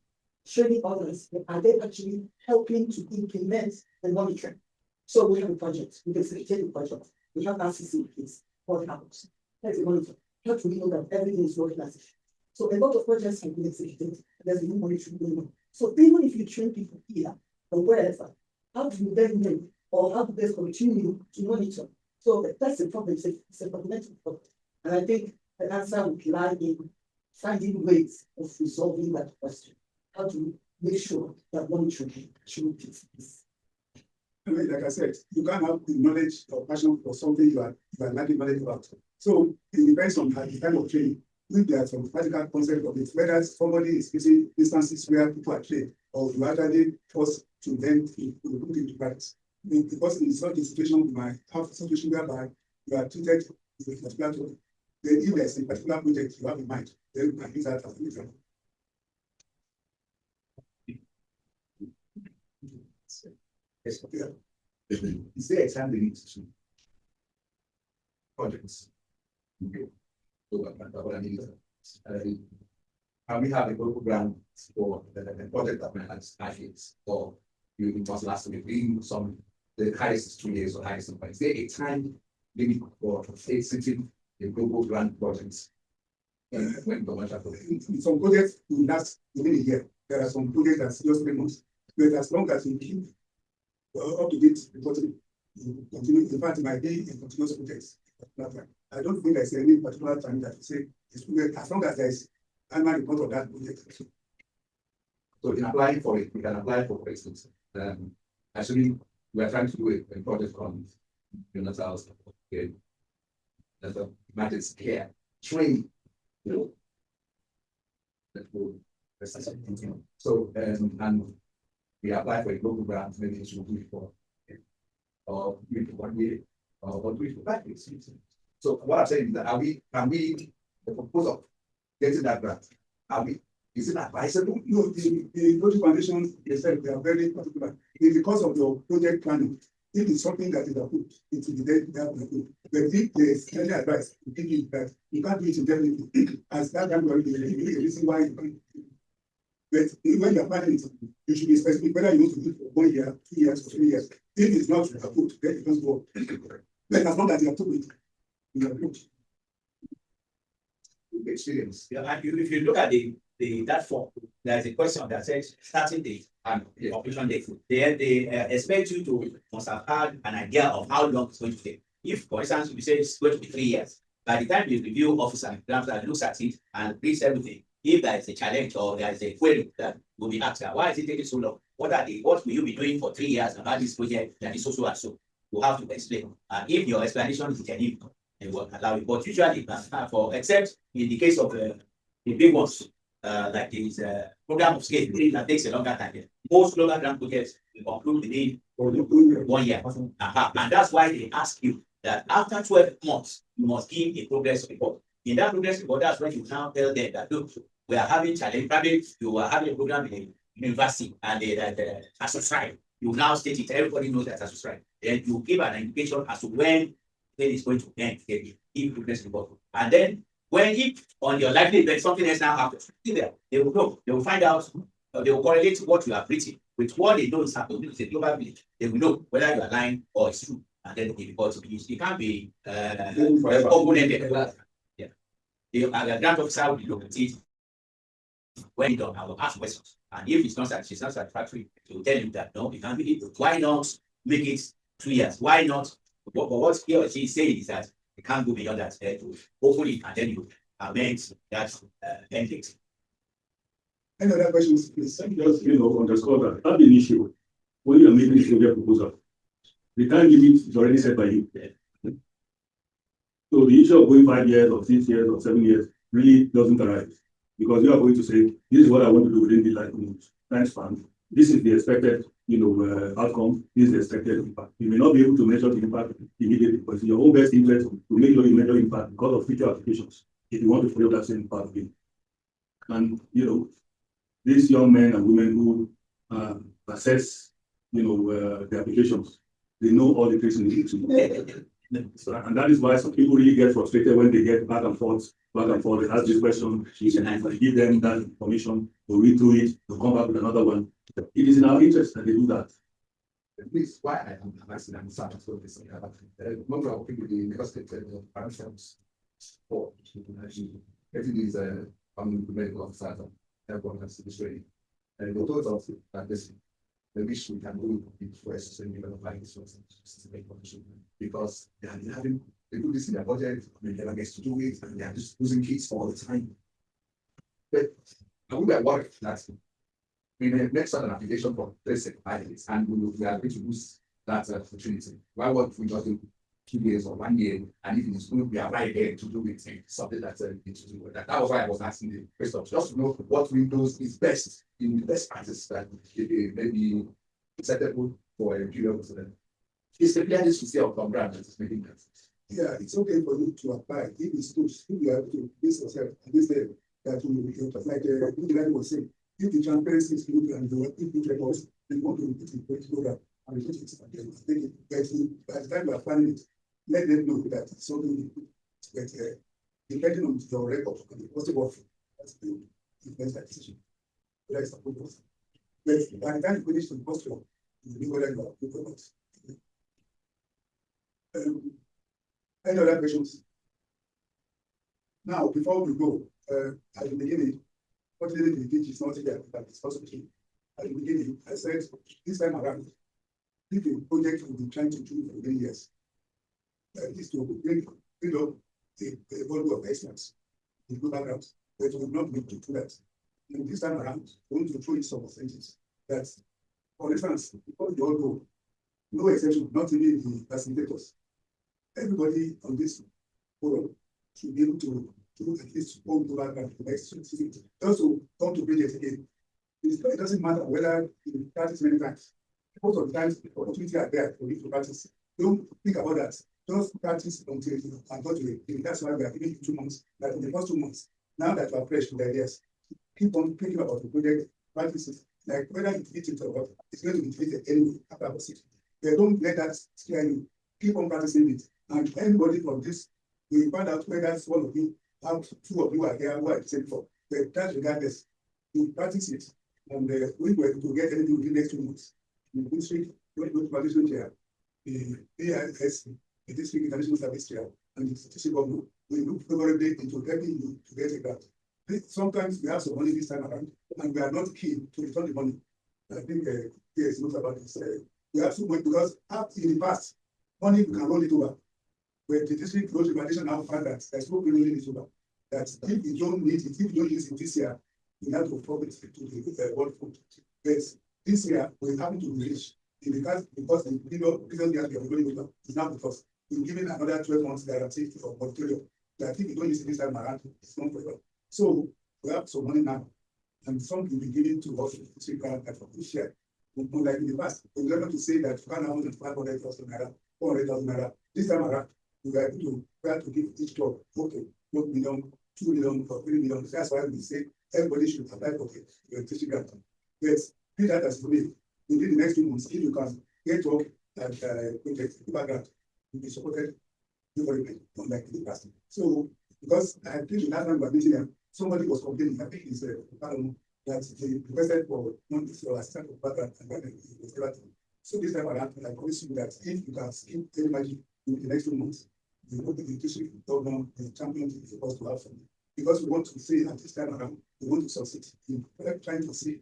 training others, are they actually helping to implement the monitoring? So we have a project, we facilitate the project, we have RCC in place, what happens? There's a monitor. How do we know that everything is working as it should? So a lot of projects have been executed, there's no monitoring going on. So even if you train people here or wherever, how do you then know or how do they continue to monitor? So that's the problem, it's a fundamental problem. And I think the answer would lie in finding ways of resolving that question. How do you make sure that monitoring actually takes place? Like I said, you can't have the knowledge or passion for something you are lacking knowledge about. So it depends on the kind of training. If there are some practical concept of it, whether somebody is facing instances where people are trained, or you actually forced to then put into practice. Because in such a situation, you might have a situation whereby you are treated with a particular topic. Then if there's a particular project you have in mind, then you can use that as an example. Is there a time limit to projects? Okay. So what I mean is, and we have a local grant for the project that has athletes, or it was last week, being some, the highest is 2 years or highest, but is there a time limit for exiting the global grant projects? When commercial projects? Some projects will last within a year. There are some projects that's just 3 months, but as long as you keep up to date reporting, you continue. In fact, it might be a continuous project. I don't think there's any particular time that you say it's project, as long as there is annual report of that project. So in applying for it, we can apply for instance. Actually, we are trying to do a project on universal okay. That's a matters care, train, you know. That will so and we apply for a global grant, maybe it should do it for or do it for 1 year or do it for 5 years. So what I'm saying is that can we the proposal of getting that grant, is it advisable? No, the project foundation, they said they are very particular. It's because of your project planning. If it's something that is approved, it will be there. But if there is any advice, you give you that you can't do it indefinitely. As that can be the reason why you can't. But when you're planning it, you should be specific whether you want to do it for 1 year, 2 years, or 3 years. If it's not approved, then it doesn't go. But as long as you are approved, you are approved. Experience. Yeah, and if you look at that form, there's a question that says starting date and completion date. They expect you to must have had an idea of how long it's going to take. If, for instance, we say it's going to be 3 years, by the time the review officer looks at it and reads everything, if there is a challenge or there is a query that will be asked, why is it taking so long? What will you be doing for 3 years about this project that is so and so? You have to explain. And if your explanation is genuine, they will allow it. But usually, except in the case of the big ones, like this program of scale, that takes a longer time. Most global grant projects will conclude within 1 year. And that's why they ask you that after 12 months, you must give a progress report. In that progress report, that's when you now tell them that, look, we are having challenge. Probably you are having a program in university and they are subscribed. You now state it, everybody knows that as subscribed. Then you give an indication as to when it is going to end, give progress report. And then if on your likely event something else now happens, they will know, they will find out, they will correlate what you have written with what they know is happening. It's a global village. They will know whether you are lying or it's true. And then the report to use. It can't be open-ended. Yeah. The grant officer will look at it when it's done. I will ask questions. And if it's not satisfactory, they will tell you that no, you can't be it. Why not make it 2 years? Why not? But what he or she is saying is that it can't go beyond that. Hopefully, and then you amend that end date. Any other questions, please? Just underscore that at the initial, when you are making this project proposal, the time limit is already set by you. So the issue of going 5 years or 6 years or 7 years really doesn't arise, because you are going to say, this is what I want to do within the time span. This is the expected, outcome. This is the expected impact. You may not be able to measure the impact immediately, but it's your own best interest to make sure you measure impact because of future applications. If you want to follow that same path again, and these young men and women who assess, the applications, they know all the things in the and that is why some people really get frustrated when they get back and forth. They ask this question, and I give them that information, to read through it, to come back with another one. It is in our interest that they do that. Please, why I am asking and starting to this number of people in the state parameters for getting these medical officers and everyone has to be training. And the total of that this the wish we can do it first and applying this because they do this in their budget, they never get to do it, and they are just losing kids all the time. But I would be worried that we may make an application for 5 years, and we are going to lose that opportunity. Why won't we just do 2 years or 1 year, and if it's good, we are right there to do it, something that's need to do. That was why I was asking the question, just to know what Windows is best in the best practice that maybe acceptable for a period of time. It's the clearest to see outcome grant that is making that. Yeah, it's okay for you to apply if it's good, if you have to base yourself and this day that you will be like the was saying. If the transparency is good and if the reports, they want to repeat the program and repeat it again. By the time you are planning it, let them know that it's something but depending on your record and the possible, influence that decision. Whether it's approved or not. But by the time you finish the posture, you know whether you are approved or not. Any other questions? Now, before we go, at the beginning, fortunately, the pitch is not here, that is possible. At the beginning, I said, this time around, if the project will be trying to do for many years, is to build up a volume of excellence in global ground, but we will not be able to do that. And this time around, we want to throw in some things that, for instance, because you all know, no exception, not even the facilitators. Everybody on this forum should be able to do at least one global ground for the next 20 years. Also, come to project again. It doesn't matter whether you practice many times. Most of the times, the opportunity are there for you to practice. Don't think about that. Just practice until you can go to it. That's why we are giving you 2 months. That in the first 2 months, now that you are fresh with ideas, keep on thinking about the project, practice it. Like whether you defeat it or not, it's going to be defeated anyway after about 6 months. But don't let that scare you. Keep on practicing it. And anybody from this, you find out whether that's one of you, how 2 of you are here who are the same for. But that's regardless. You practice it. And we were to get anything within the next 2 months. The district, traditional chair, the AIS, the district international service chair, and the district government, we look favorably into helping you to get a grant. Sometimes we have some money this time around, and we are not keen to return the money. I think yes, knows about this. We have so much because in the past, money we can roll it over. But the district road recommendation now found that there's no rolling it over. That if you don't need it, if you don't use it this year, you have to forward it to the World Food. But this year, we happen to reach in the case because the previous year we are going over is now because we're giving another 12 months guarantee for moratorium. That if you don't use it this time around, it's not forever. So we have some money now, and some will be given to us to grant that for this year. Like in the past, we were able to say that 500,000 naira, 400,000 naira. This time around, we were able to give each club, okay, 1 million, 2 million, or 3 million. That's why we say everybody should apply for the electricity grant. Yes, do that as for me. Within the next 2 months, if you can get work and project grant, will be supported very well, unlike the past. So, because I think the last time we were meeting them, somebody was complaining, I think it's that they requested for money for assistance for background and then it was never done. So this time around, I promise you that if you can skip any magic in the next 2 months, you will be the district governor, the champion is supposed to have something. Because we want to say at this time around, we want to succeed in trying to see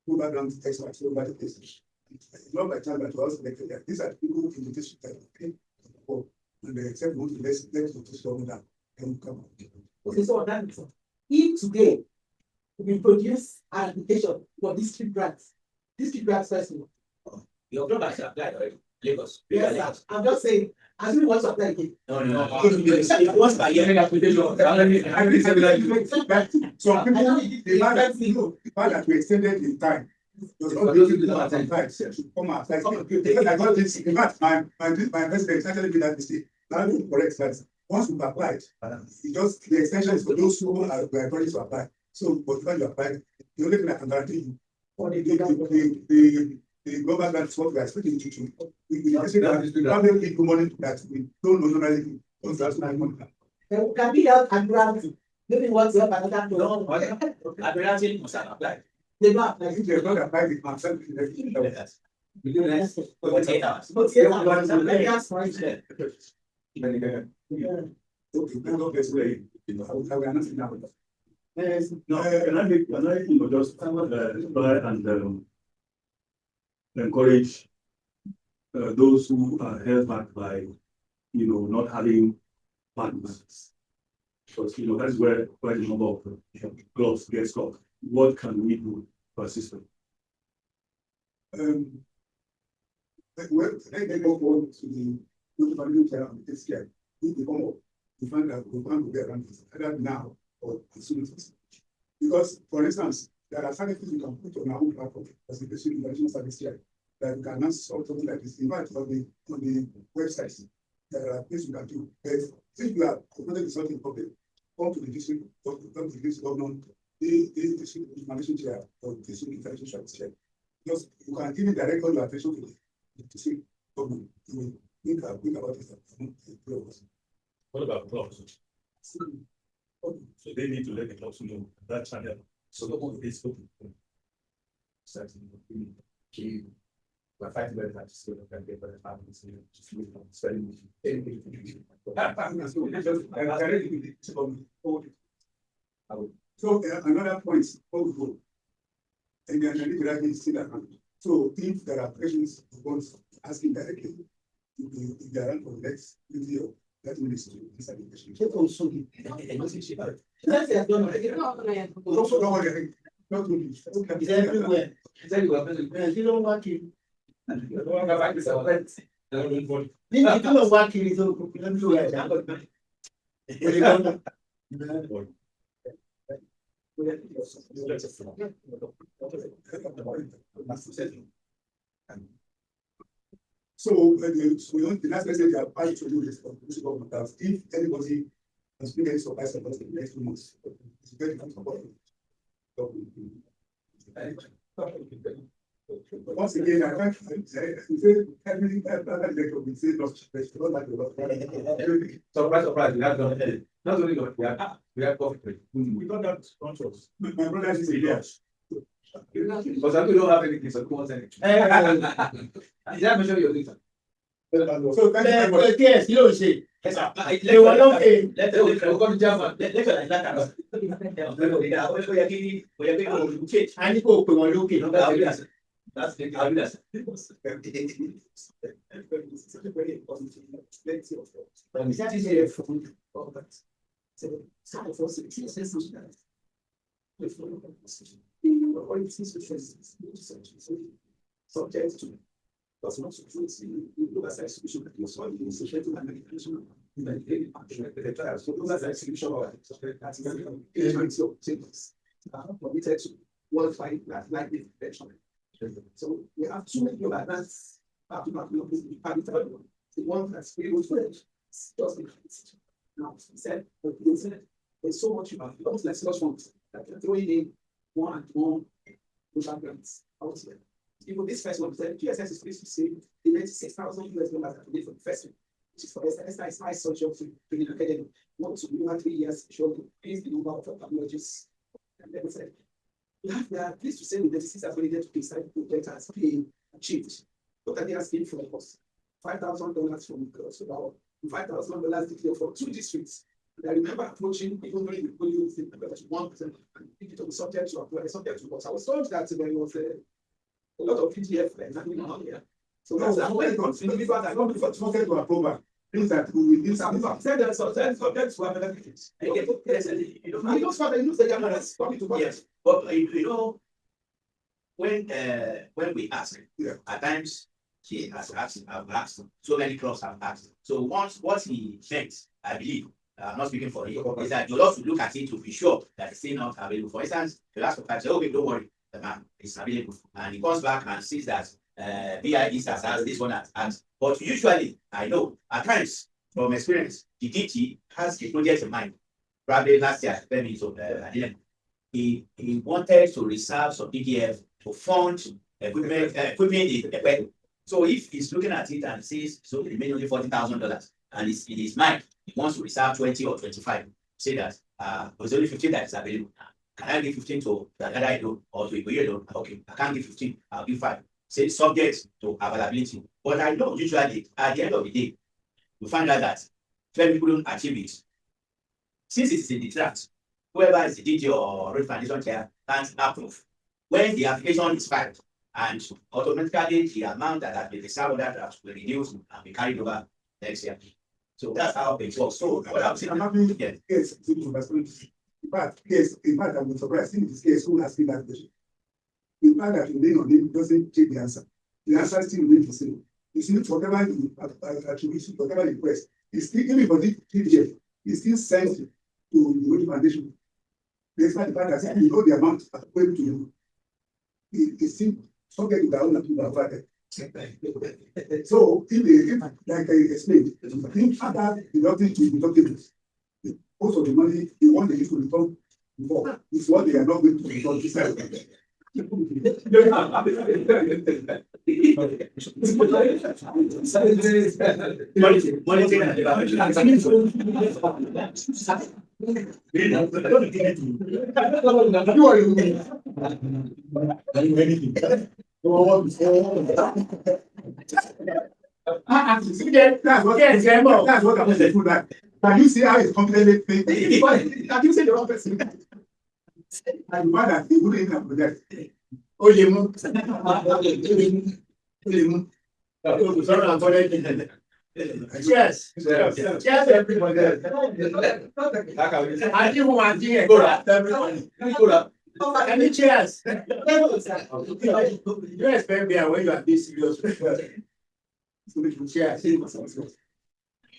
who background experts over the places. It's not by chance that we also elected that these are people in the district that came before, and they accept what the let the district governor and come out. Okay, so on that, if today we produce an application for district grants festival. Your club has applied already, Lagos. Yes, sir. I'm just saying, as we want to apply again. No. Once per year, application. Some people, the fact that we extended the time. Does not give you the time to come out. Like, because I got this, in fact, my president actually did that mistake. Now you correct that. Once we've applied, it just the extension is for those who are ready to apply. So, but when you apply, the only thing I can guarantee you, for the global grant is what we are expecting to do. We say that probably people money that we don't normally give. Can we help and grant? Maybe once you have another. No, Admiralty must have applied. They don't apply. If they don't apply, they can send it. We do that for 48 hours. No, can I just try and encourage those who are held back by, not having partners. Because, that's where quite a number of clubs get stuck. What can we do for assistance? Well, they go forward to the family care and this care. If they come up, we find that we can't get around this either now or as soon as possible. Because, for instance, there are certain things you can put on our own platform as the basic international service here that you can announce something like this. In fact, on the websites, there are things you can do. But if you are confronted with something public, come to the district, come to the district government, the district information chair or the district information service chair. Because you can even direct all your attention to the district government. You will think about this. What about clubs? So they need to let the clubs know that channel So the whole is open. We're fighting very hard to see what can get better families, just look at spending anything. So another point, also, and then I think that is still around. So if there are questions, ones asking directly, if they are on for the next video, that will be this question. Also, don't worry, not really. It's everywhere. It's everywhere. You don't want it. You don't want to fight this. You don't want it, so everywhere. So the last message I have to do is that if anybody has been any surprise about the next 2 months, it's very difficult. Once again, I can't say everything we say Surprise, we have done not only we have coffee. We got that conscious. My brother is a yes. Because I don't have anything, so come on, say it. Is that measure your data? So thank you very much. Yes, you say. They were not paying. Let's go to Java. I need to go looking. That's the subject to does not support the as execution that was on the social and the trial. So those are execution of committed to qualify that like the prevention. So we have too many of advanced the one that's able to just now said there's so much about those like slush funds that you're throwing in more and more social grants out here. Even this first one said GSS is pleased to say they made $6,000 today for the first one, which is for SI high social training academy. Want to do 3 years, show increase the number of technologies. And then said, we are pleased to say the 96 has already to decide project has been achieved. What are they asking for us? $5,000 from so $5,000 declared for 2 districts. And I remember approaching even during the polio thing, about 1%, and it was subject to apply, subject to us. I was told that there was a lot of PGF happening on here. So that's when it comes to individuals that come before subject to approval. Things that we will send them subject to another package. You don't start to use the cameras coming to work. Yes, but you know, when we ask, at times he has asked, I've asked, so many clubs have asked. So once what he meant, I believe, I'm not speaking for him, is that you have to look at it to be sure that it's still not available. For instance, the last time say, okay, don't worry, the man is available, and he comes back and sees that BIE has asked, this one has asked. But usually, I know at times from experience, the DT has a project in mind. Probably last year, he wanted to reserve some PDF to fund equipment. So if he's looking at it and says so it remains only $40,000, and it's in his mind, he wants to reserve 20 or 25, say that there's only 15 that is available. Can I give 15 to another loan or to a year loan? Okay, I can't give 15, I'll give 5. Say subject to availability. But I know usually at the end of the day, we find out that when people don't achieve it, since it's in the draft, whoever is the DG or road foundation chair can't approve. When the application is filed, and automatically the amount that has been reserved on that draft will reduce and be carried over next year. So that's how it works. So what I'm saying, I'm happy. Yes, in fact, I'm surprised in this case who has been that question. In fact, that you on it doesn't take the answer. The answer still remains the same. You see, whatever you attribute, whatever you request, it's still even for the PDF, it's still sent to the Road Foundation. Despite the fact that you know the amount paid to you, it's still subject to the own approval. So, if like I explained, if other deducting to deductibles, most of the money the one they used to return before is what they are not going to return this time. That's what I'm saying. Can you see how it's completely fake? Can you say the wrong person? And why that he wouldn't have project? Yes. Yes, everybody. I give one idea. Any chairs? You expect me when you are this serious. Chairs.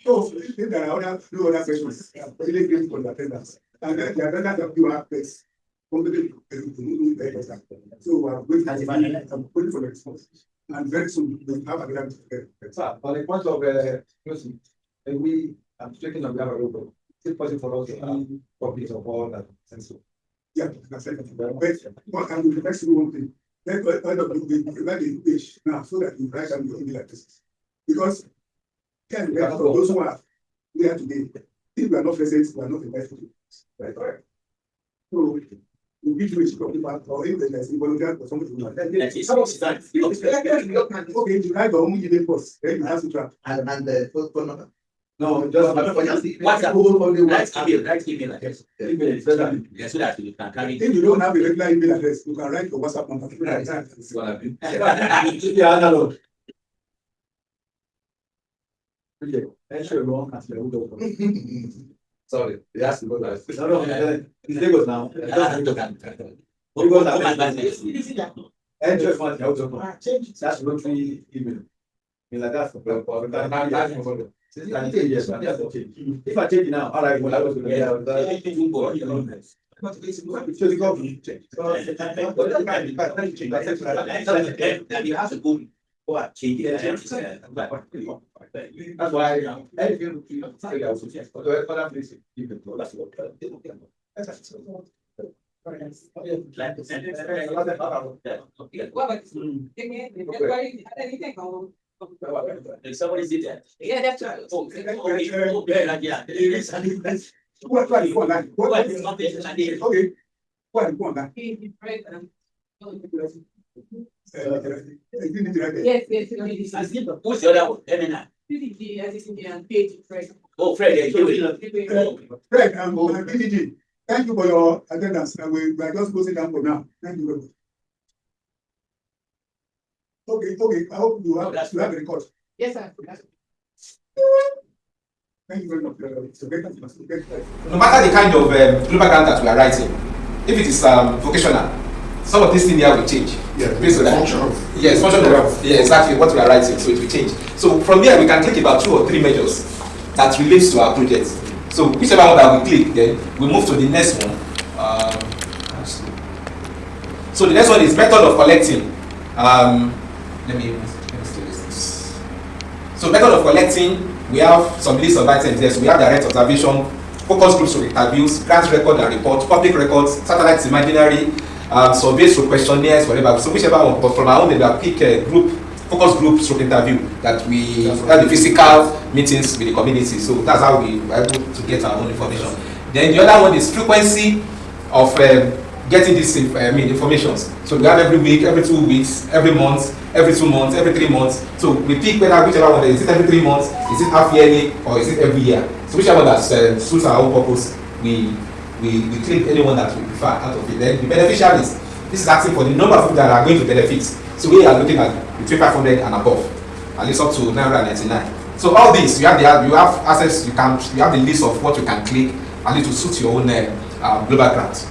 So, if there are other, no other questions, I'm really grateful for the attendance. And then the attendance of you have place. So, I'm waiting for the response. And very soon, we'll have another. Sir, on the point of closing, we are checking on the other road. Is it possible for us to have copies of all that? Yeah, that's it. But what I'm the next one thing. Then end up with the page now so that you write down your email address. Because for those who are there today, if we are not present, we are not invited. Right? So we give you a copy or if there's a volunteer or something. Okay, you write your own email first, then you have to track. And the phone number. No, just Write email address. Yes, so that you can carry. If you don't have a regular email address, you can write your WhatsApp number. Yeah, analog. Okay, sorry, they asked to go there. No, it's Lagos now. That's rotary email. Like that for if I change it now, all right, well, I was going to you have to go and change it. That's why anything other places give it. Somebody did that. Yeah, that's right. Yes, who's the other one? Emina. Oh, Fred, Fred, PDG, thank you for your attendance. We are just closing down for now. Thank you very much. Okay. I hope you have a record. Yes, sir. Thank you very much. No matter the kind of global grant that we are writing, if it is vocational, some of these things here will change. Yeah, based on that. functional. Yes, functional. Yeah, exactly what we are writing, so it will change. So from there, we can click about 2 or 3 measures that relates to our project. So whichever one that we click, then we move to the next one. So the next one is method of collecting. Let me do this. So method of collecting, we have some list of items there. So we have direct observation, focus groups or interviews, grant record and report, public records, satellites imaginary, surveys or questionnaires, whatever. So whichever one, but from our own, we have pick a group, focus group stroke interview that we have the physical meetings with the community. So that's how we were able to get our own information. Then the other one is frequency of getting this information. So we have every week, every 2 weeks, every month, every 2 months, every 3 months. So we pick whichever one, is it every 3 months, is it half yearly, or is it every year? So whichever that suits our own purpose, we click anyone that we prefer out of it. Then the beneficiaries, this is asking for the number of people that are going to benefit. So we are looking at between 500 and above, at least up to 999. So all this, you have access, you have the list of what you can click, and it will suit your own global grant.